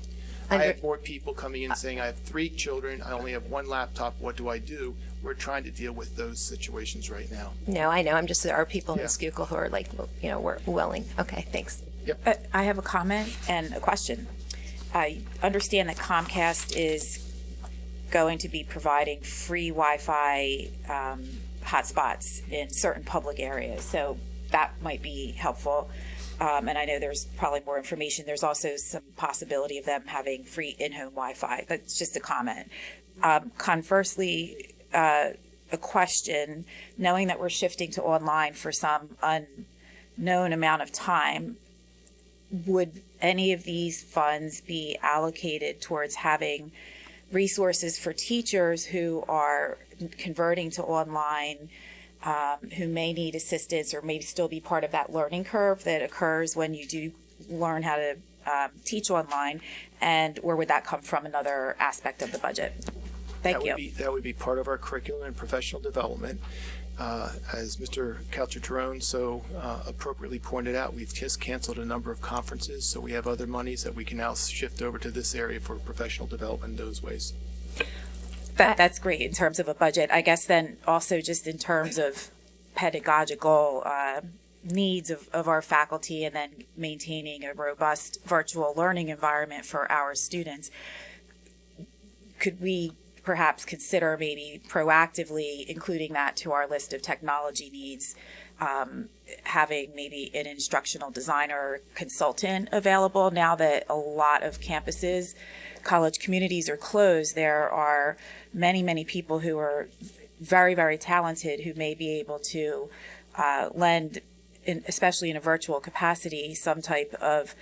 I have more people coming in saying, I have 3 children, I only have 1 laptop, what do I do? We're trying to deal with those situations right now. No, I know. There are people in Schuylkill who are like, we're willing. Okay, thanks. Yep. I have a comment and a question. I understand that Comcast is going to be providing free Wi-Fi hotspots in certain public areas, so that might be helpful. And I know there's probably more information. There's also some possibility of them having free in-home Wi-Fi. That's just a comment. Conversely, a question, knowing that we're shifting to online for some unknown amount of time, would any of these funds be allocated towards having resources for teachers who are converting to online, who may need assistance or may still be part of that learning curve that occurs when you do learn how to teach online, and where would that come from, another aspect of the budget? Thank you. That would be part of our curriculum and professional development. As Mr. Calciaterone so appropriately pointed out, we've just canceled a number of conferences, so we have other monies that we can now shift over to this area for professional development in those ways. That's great in terms of a budget. I guess then also just in terms of pedagogical needs of our faculty, and then maintaining a robust virtual learning environment for our students, could we perhaps consider maybe proactively including that to our list of technology needs, having maybe an instructional designer consultant available now that a lot of campuses, college communities are closed? There are many people who are very, very talented who may be able to lend, especially in a virtual capacity, some type of,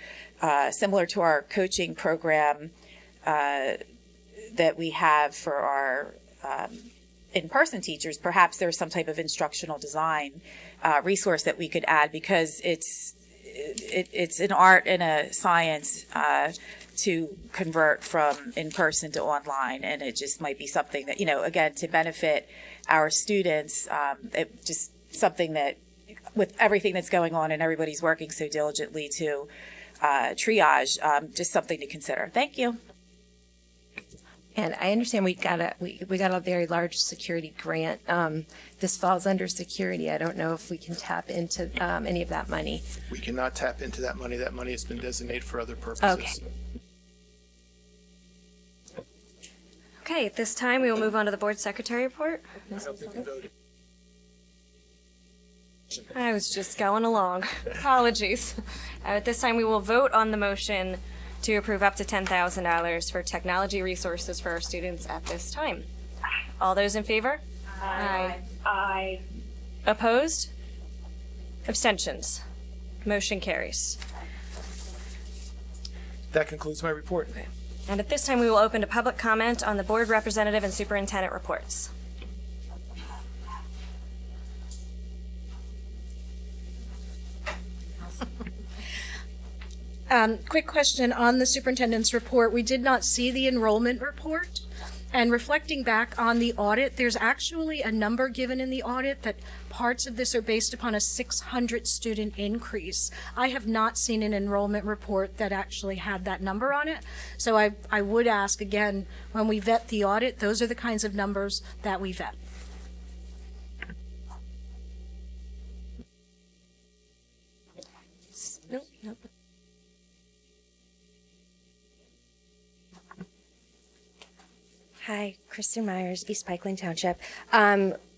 similar to our coaching program that we have for our in-person teachers. Perhaps there's some type of instructional design resource that we could add, because it's an art and a science to convert from in-person to online, and it just might be something that, again, to benefit our students, it just something that, with everything that's going on and everybody's working so diligently to triage, just something to consider. Thank you. And I understand we got a very large security grant. This falls under security. I don't know if we can tap into any of that money. We cannot tap into that money. That money has been designated for other purposes. Okay. Okay, at this time, we will move on to the board secretary report. I don't think we voted. I was just going along. Apologies. At this time, we will vote on the motion to approve up to $10,000 for technology resources for our students at this time. All those in favor? Aye. Aye. Opposed? Abstentions? Motion carries. That concludes my report. And at this time, we will open to public comment on the board representative and superintendent reports. Quick question on the superintendent's report. We did not see the enrollment report. And reflecting back on the audit, there's actually a number given in the audit that parts of this are based upon a 600 student increase. I have not seen an enrollment report that actually had that number on it. So I would ask again, when we vet the audit, those are the kinds of numbers that we vet. Nope. Hi, Kristen Myers, East Pikeland Township.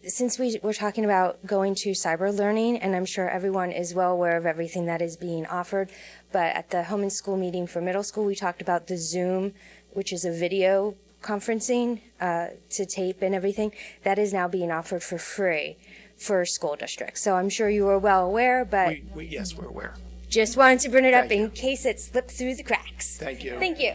Since we were talking about going to cyber learning, and I'm sure everyone is well aware of everything that is being offered, but at the home and school meeting for middle school, we talked about the Zoom, which is a video conferencing to tape and everything. That is now being offered for free for school districts. So I'm sure you are well aware, but Yes, we're aware. just wanted to bring it up in case it slipped through the cracks. Thank you. Thank you.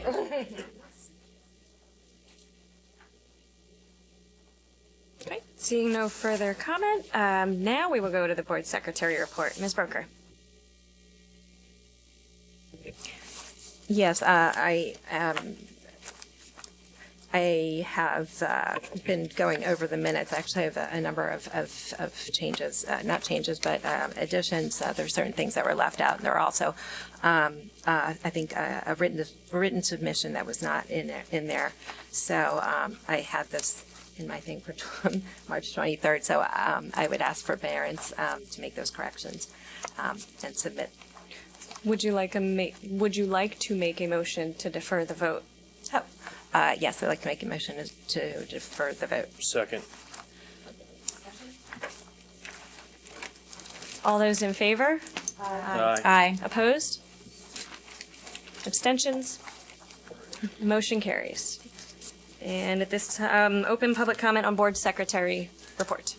Okay, seeing no further comment, now we will go to the board secretary report. Ms. Broker. Yes, I have been going over the minutes. Actually, I have a number of changes, not changes, but additions. There's certain things that were left out. And there are also, I think, a written submission that was not in there. So I had this in my thing for March 23rd. So I would ask for forbearance to make those corrections and submit Would you like to make a motion to defer the vote? Yes, I'd like to make a motion to defer the vote. Second. All those in favor? Aye. Aye. Opposed? Abstentions? Motion carries. And at this time, open public comment on board secretary report.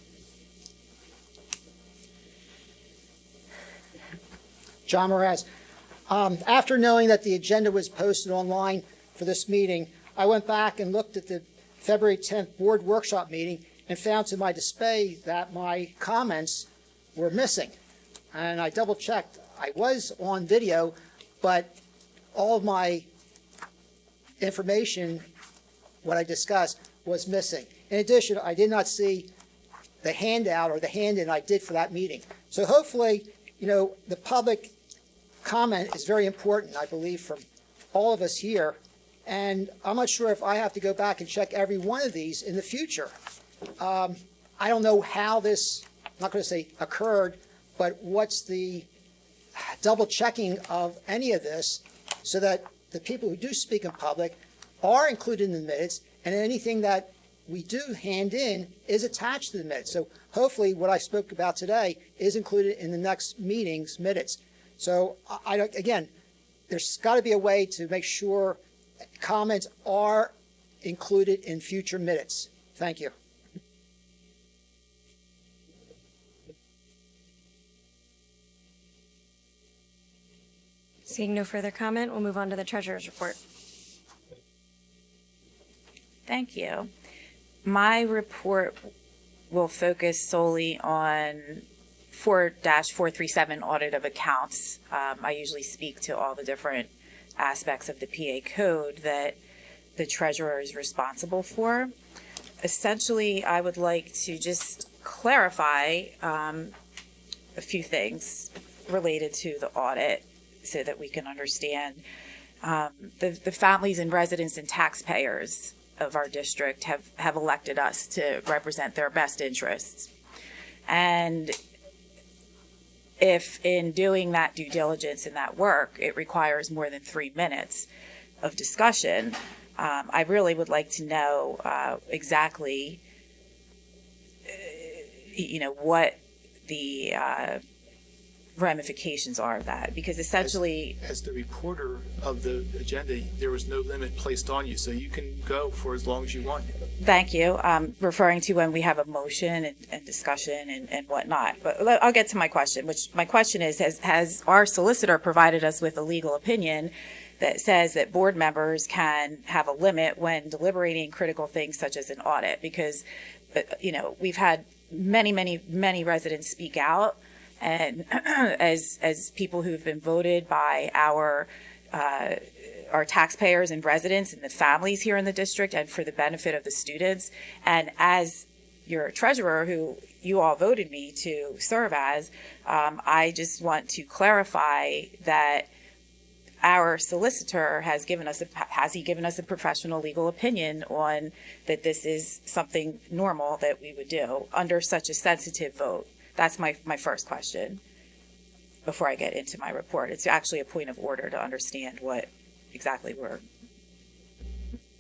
John Moraz. After knowing that the agenda was posted online for this meeting, I went back and looked at the February 10th board workshop meeting and found to my dismay that my comments were missing. And I double checked. I was on video, but all of my information, what I discussed, was missing. In addition, I did not see the handout or the hand-in I did for that meeting. So hopefully, the public comment is very important, I believe, from all of us here. And I'm not sure if I have to go back and check every one of these in the future. I don't know how this, I'm not going to say occurred, but what's the double checking of any of this so that the people who do speak in public are included in the minutes, and anything that we do hand in is attached to the minutes. So hopefully what I spoke about today is included in the next meeting's minutes. So again, there's got to be a way to make sure comments are included in future minutes. Thank you. Seeing no further comment, we'll move on to the treasurer's report. Thank you. My report will focus solely on 4-437 audit of accounts. I usually speak to all the different aspects of the PA code that the treasurer is responsible for. Essentially, I would like to just clarify a few things related to the audit so that we can understand the families and residents and taxpayers of our district have elected us to represent their best interests. And if in doing that due diligence and that work, it requires more than 3 minutes of discussion, I really would like to know exactly, what the ramifications are of that, because essentially, as the reporter of the agenda, there was no limit placed on you, so you can go for as long as you want. Thank you. Referring to when we have a motion and discussion and whatnot. But I'll get to my question, which my question is, has our solicitor provided us with a legal opinion that says that board members can have a limit when deliberating critical things such as an audit? Because, we've had many residents speak out, and as people who've been voted by our taxpayers and residents and the families here in the district, and for the benefit of the students, and as your treasurer, who you all voted me to serve as, I just want to clarify that our solicitor has given us a professional legal opinion on that this is something normal that we would do under such a sensitive vote. That's my first question before I get into my report. It's actually a point of order to understand what exactly we're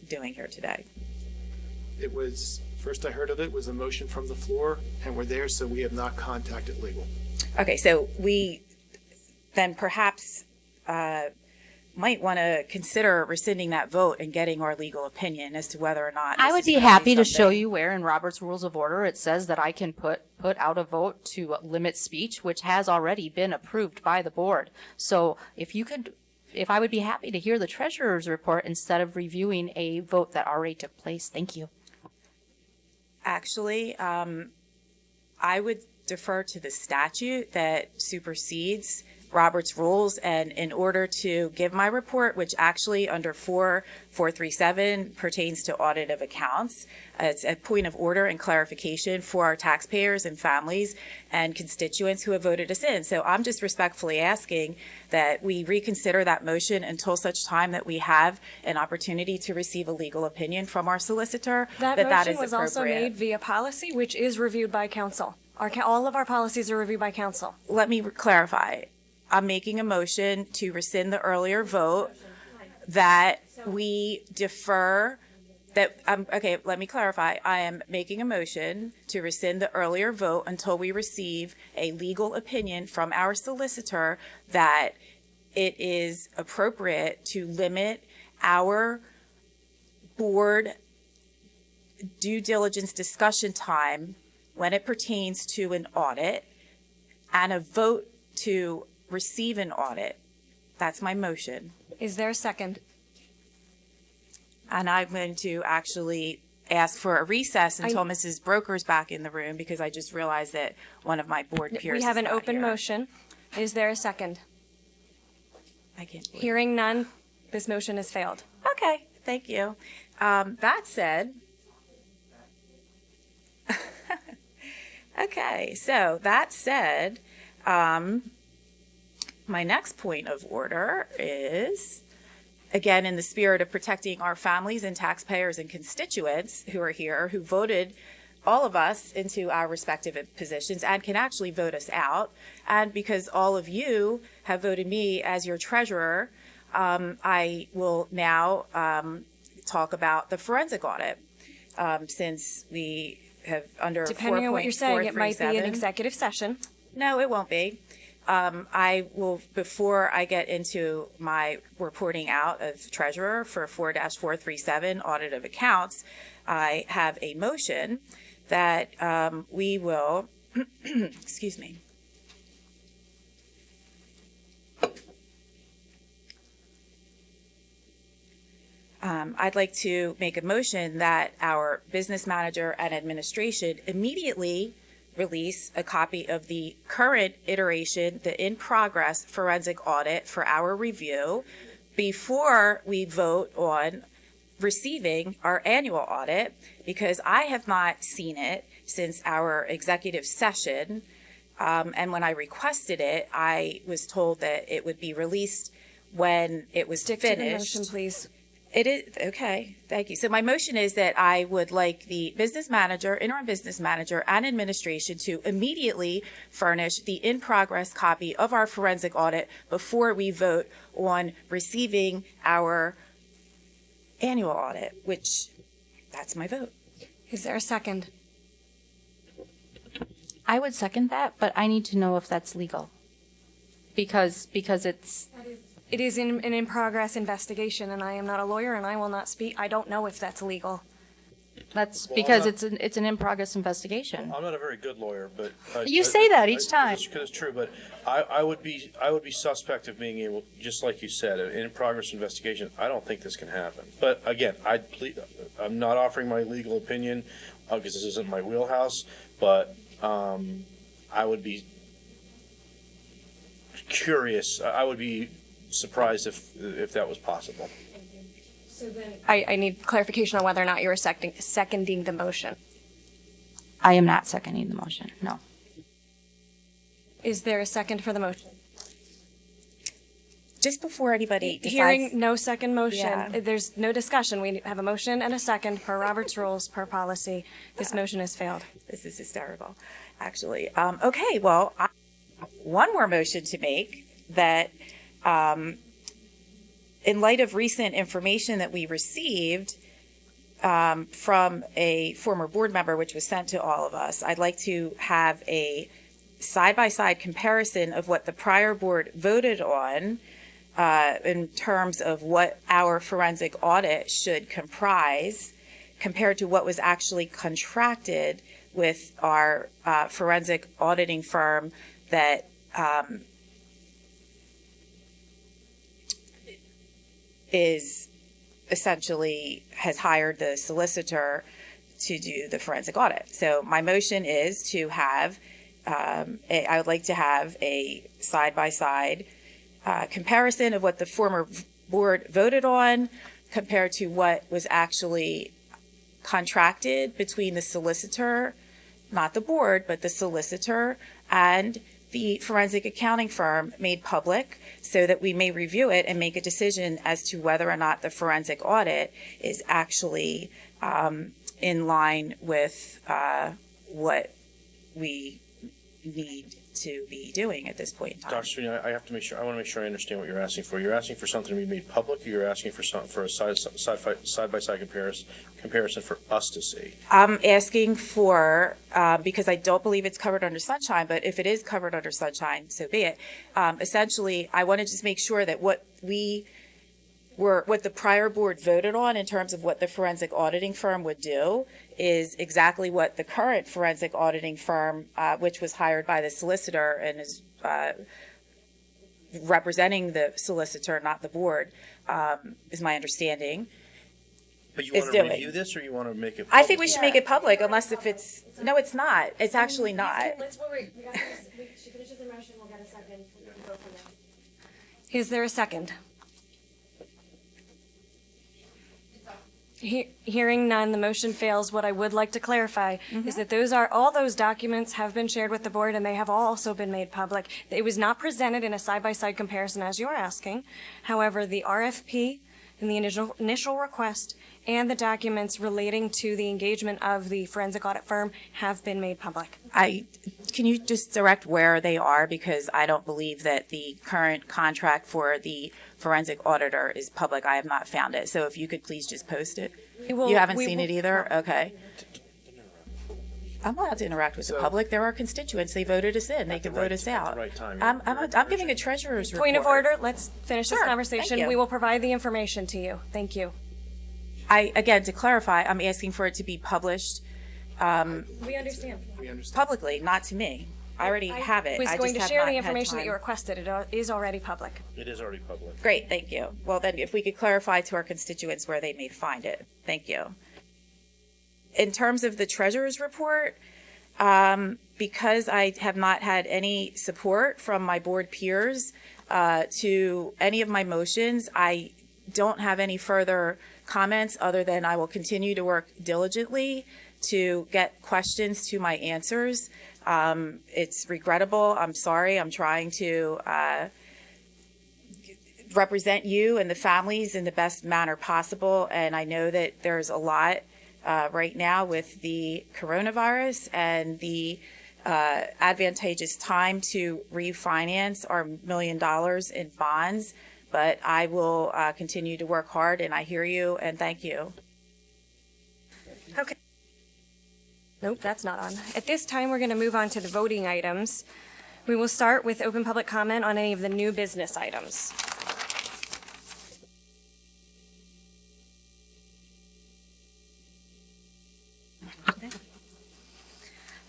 doing here today. It was, first I heard of it, was a motion from the floor, and we're there, so we have not contacted legal. Okay, so we then perhaps might want to consider rescinding that vote and getting our legal opinion as to whether or not I would be happy to show you where in Robert's Rules of Order it says that I can put out a vote to limit speech, which has already been approved by the board. So if I would be happy to hear the treasurer's report instead of reviewing a vote that already took place. Thank you. Actually, I would defer to the statute that supersedes Robert's rules, and in order to give my report, which actually under 4-437 pertains to audit of accounts, it's a point of order and clarification for our taxpayers and families and constituents who have voted us in. So I'm just respectfully asking that we reconsider that motion until such time that we have an opportunity to receive a legal opinion from our solicitor. That motion motion was also made via policy, which is reviewed by council. All of our policies are reviewed by council. Let me clarify. I'm making a motion to rescind the earlier vote, that we defer, okay, let me clarify. I am making a motion to rescind the earlier vote until we receive a legal opinion from our solicitor that it is appropriate to limit our board due diligence discussion time when it pertains to an audit and a vote to receive an audit. That's my motion. Is there a second? And I'm going to actually ask for a recess until Mrs. Broker's back in the room, because I just realized that one of my board peers We have is an not open here. motion. Is there a second? I can't believe it. Hearing none, this motion has failed. Okay, thank you. That said, okay, so that said, my next point of order is, again, in the spirit of protecting our families and taxpayers and constituents who are here, who voted all of us into our respective positions and can actually vote us out. And because all of you have voted me as your treasurer, I will now talk about the forensic audit. Since we have under Depending on what you're saying, it might be an 4.37. executive session. No, it won't be. I will, before I get into my reporting out of treasurer for 4-437 audit of accounts, I have a motion that we will, excuse me. I'd like to make a motion that our business manager and administration immediately release a copy of the current iteration, the in-progress forensic audit for our review before we vote on receiving our annual audit, because I have not seen it since our executive session. And when I requested it, I was told that it would be released when it was Stick finished. to the motion, please. It is, okay, thank you. So my motion is that I would like the business manager, interim business manager, and administration to immediately furnish the in-progress copy of our forensic audit before we vote on receiving our annual audit, which, that's my vote. Is there a second? I would second that, but I need to know if that's legal. Because it's, It is an in-progress investigation, and I am not a lawyer, and I will not speak. I don't know if that's legal. that's Well, because I'm not- it's an in-progress investigation. I'm not a very good lawyer, but You say that each time. It's true, but I would be suspect of being able, just like you said, an in-progress investigation. I don't think this can happen. But again, I'm not offering my legal opinion because this isn't my wheelhouse. But I would be curious. I would be surprised if that was possible. So then I need clarification on whether or not you're seconding the motion. I am not seconding the motion, no. Is there a second for the motion? Just before anybody decides. Hearing no second motion, Yeah. there's no discussion. We have a motion and a second per Robert's rules, per policy. This motion has failed. This is hysterical, actually. Okay, well, one more motion to make that, in light of recent information that we received from a former board member, which was sent to all of us, I'd like to have a side-by-side comparison of what the prior board voted on in terms of what our forensic audit should comprise compared to what was actually contracted with our forensic auditing firm that is essentially has hired the solicitor to do the forensic audit. So my motion is to have, I would like to have a side-by-side comparison of what the former board voted on compared to what was actually contracted between the solicitor, not the board, but the solicitor and the forensic accounting firm made public so that we may review it and make a decision as to whether or not the forensic audit is actually in line with what we need to be doing at this point in time. Dr. Sweeney, I have to make sure, I want to make sure I understand what you're asking for. You're asking for something to be made public, or you're asking for a side-by-side comparison for us to see? I'm asking for, because I don't believe it's covered under sunshine, but if it is covered under sunshine, so be it. Essentially, I want to just make sure that what the prior board voted on in terms of what the forensic auditing firm would do is exactly what the current forensic auditing firm, which was hired by the solicitor and is representing the solicitor, not the board, is my understanding. But you want to review this, or you want to make it public? I think we should make it public, unless if it's, no, it's not. It's actually not. Let's wait. She finishes the motion, we'll get a second. Go from there. Is there a second? Hearing none, the motion fails. What I would like to clarify is that all those documents have been shared with the board, and they have also been made public. It was not presented in a side-by-side comparison as you're asking. However, the RFP and the initial request and the documents relating to the engagement of the forensic audit firm have been made public. Can you just direct where they are? Because I don't believe that the current contract for the forensic auditor is public. I have not found it. So if you could please just post it. You haven't seen it either? Okay. I'm allowed to interact with the public. They're our constituents. They voted us in. They can vote us out. I'm giving a treasurer's report. Point of order. Let's finish this Sure. conversation. Thank you. We will provide the information to you. Thank you. Again, to clarify, I'm asking for it to be published We understand. publicly, not to me. I already have it. I was I going just to have share not the had information that time. you requested. It is already public. It is already public. Great, thank you. Well, then if we could clarify to our constituents where they may find it. Thank you. In terms of the treasurer's report, because I have not had any support from my board peers to any of my motions, I don't have any further comments other than I will continue to work diligently to get questions to my answers. It's regrettable. I'm sorry. I'm trying to represent you and the families in the best manner possible. And I know that there's a lot right now with the coronavirus and the advantageous time to refinance our $1 million in bonds. But I will continue to work hard, and I hear you, and thank you. Okay. Nope, that's not on. At this time, we're going to move on to the voting items. We will start with open public comment on any of the new business items.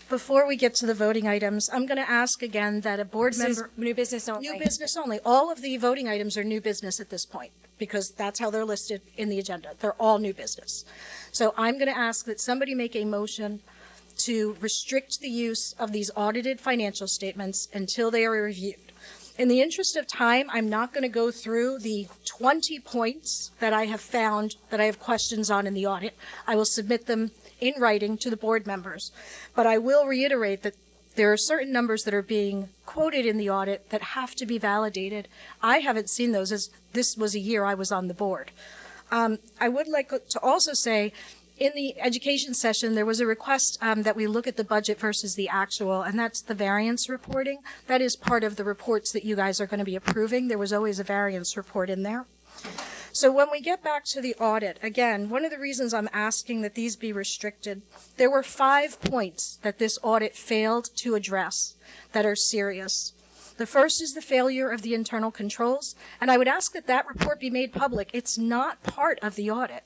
Before we get to the voting items, I'm going to ask again that a board This is member. new business only. New business only. All of the voting items are new business at this point, because that's how they're listed in the agenda. They're all new business. So I'm going to ask that somebody make a motion to restrict the use of these audited financial statements until they are reviewed. In the interest of time, I'm not going to go through the 20 points that I have found that I have questions on in the audit. I will submit them in writing to the board members. But I will reiterate that there are certain numbers that are being quoted in the audit that have to be validated. I haven't seen those, as this was a year I was on the board. I would like to also say, in the education session, there was a request that we look at the budget versus the actual, and that's the variance reporting. That is part of the reports that you guys are going to be approving. There was always a variance report in there. So when we get back to the audit, again, one of the reasons I'm asking that these be restricted, there were 5 points that this audit failed to address that are serious. The first is the failure of the internal controls, and I would ask that that report be made public. It's not part of the audit.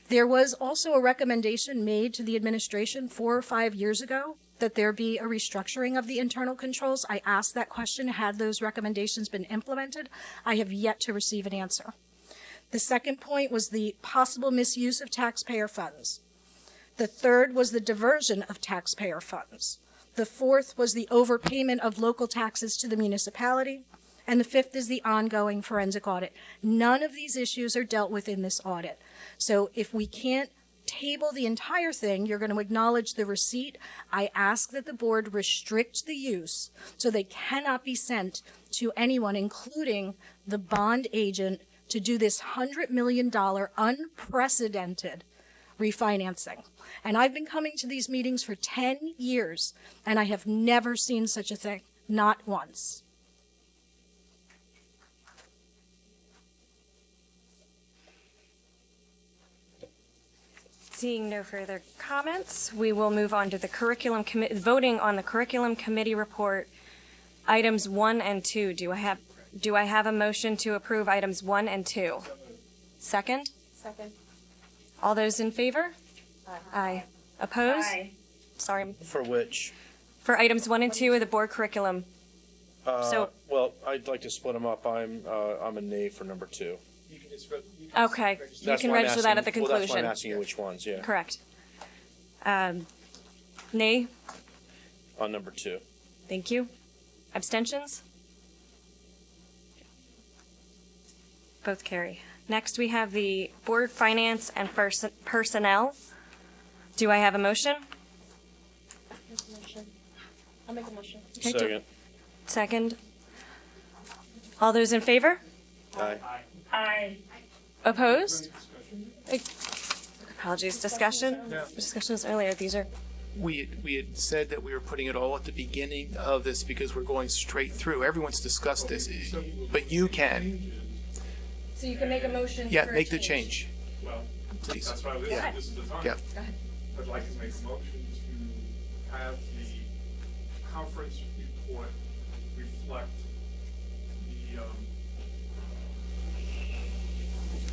There was also a recommendation made to the administration 4 or 5 years ago that there be a restructuring of the internal controls. I asked that question, had those recommendations been implemented? I have yet to receive an answer. The second point was the possible misuse of taxpayer funds. The third was the diversion of taxpayer funds. The fourth was the overpayment of local taxes to the municipality. And the fifth is the ongoing forensic audit. None of these issues are dealt with in this audit. So if we can't table the entire thing, you're going to acknowledge the receipt. I ask that the board restrict the use so they cannot be sent to anyone, including the bond agent, to do this $100 million unprecedented refinancing. And I've been coming to these meetings for 10 years, and I have never seen such a thing. not once. Seeing no further comments, we will move on to the voting on the curriculum committee report, items 1 and 2. Do I have a motion to approve items 1 and 2? Second? Second. All those in favor? Aye. Opposed? Aye. Sorry. For which? For items 1 and 2 of the board curriculum. So- Well, I'd like to split them up. I'm a nay for number 2. Okay, you That's can why I'm register that asking- at the Well, that's why I'm conclusion. asking you which ones, yeah. Correct. Nay? On number 2. Thank you. Abstentions? Both carry. Next, we have the Board Finance and Personnel. Do I have a motion? I'll make a motion. Okay, Second. Second. All those in favor? Aye. Aye. Opposed? Apologies, discussion? Discussions earlier, these are, We had said that we were putting it all at the beginning of this because we're going straight through. Everyone's discussed this, but you can. so you can make a motion Yeah, for a make the change. Well, Please. that's why Yeah. this is the time. Yeah. Go ahead. I'd like to make a motion to have the conference report reflect the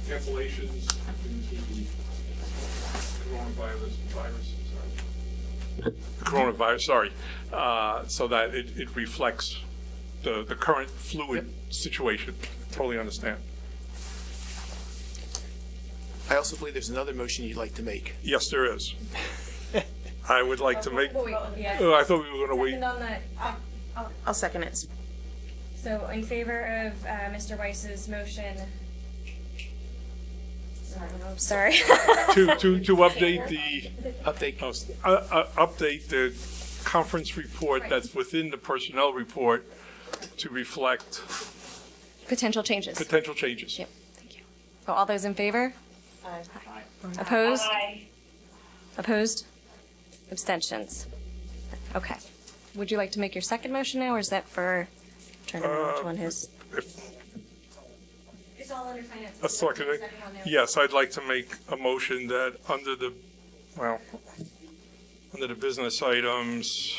cancellations into the coronavirus, sorry, so that it reflects the current fluid situation. Totally understand. I also believe there's another motion you'd like to make. Yes, there is. I would like to make, yeah. oh, I thought we were going to wait. Second on that. I'll second it. So in favor of Mr. Weiss's motion. Sorry. To update the. Update. Update the conference report that's within the personnel report to reflect Potential changes. potential changes. Yep, thank you. Oh, all those in favor? Aye. Opposed? Opposed? Abstentions? Okay. Would you like to make your second motion now, or is that for, trying to remember which one his? It's all under finance. A second, yes, I'd like to make a motion that under the business items,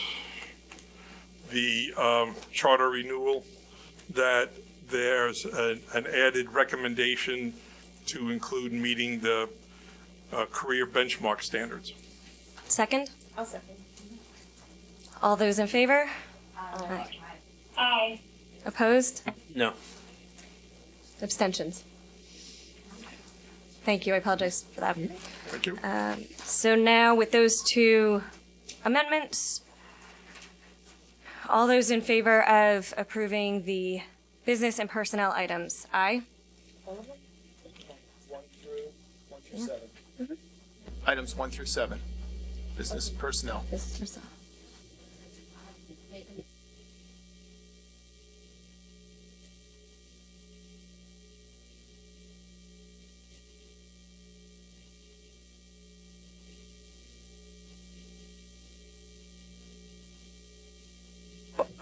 the charter renewal, that there's an added recommendation to include meeting the career benchmark standards. Second? I'll second. All those in favor? Aye. Aye. Opposed? No. Abstentions? Thank you, I apologize for that. Thank you. So now with those two amendments, all those in favor of approving the business and personnel items, aye? 1 through 7. Items 1 through 7. Business personnel. Business personnel.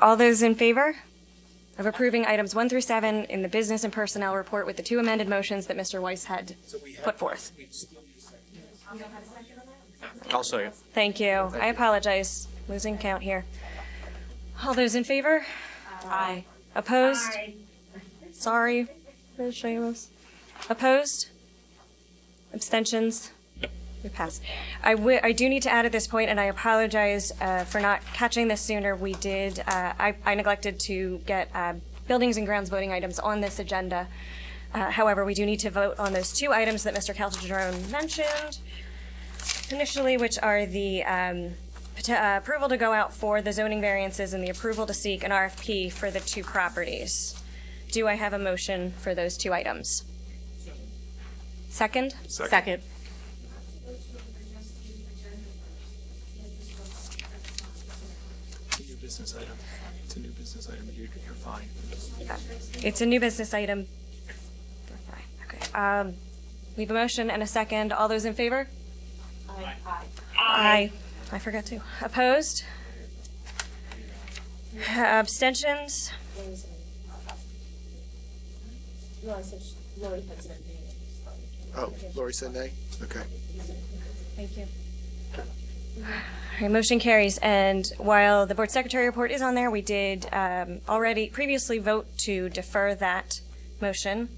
All those in favor of approving items 1 through 7 in the business and personnel report with the two amended motions that Mr. Weiss had put forth? I'll second. Thank you. I apologize. Losing count here. All those in favor? Aye. Opposed? Aye. Sorry, Ms. Shamos. Opposed? Abstentions? We pass. I do need to add at this point, and I apologize for not catching this sooner. We did, I neglected to get buildings and grounds voting items on this agenda. However, we do need to vote on those two items that Mr. Calderon mentioned initially, which are the approval to go out for the zoning variances and the approval to seek an RFP for the two properties. Do I have a motion for those two items? Second? Second. It's a new business item. It's a new business item. You're fine. It's a new business item. Okay. We have a motion and a second. All those in favor? Aye. Aye. I forgot to. Opposed? Abstentions? No, I said Lori had said nay. Oh, Lori said nay? Okay. Thank you. All right, motion carries. And while the board secretary report is on there, we did already previously vote to defer that motion.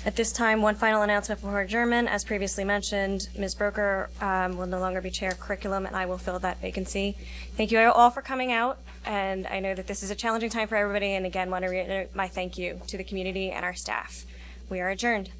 At this time, one final announcement before adjournment. As previously mentioned, Ms. Broker will no longer be chair of curriculum, and I will fill that vacancy. Thank you all for coming out, and I know that this is a challenging time for everybody, and again, want to reiterate my thank you to the community and our staff. We are adjourned.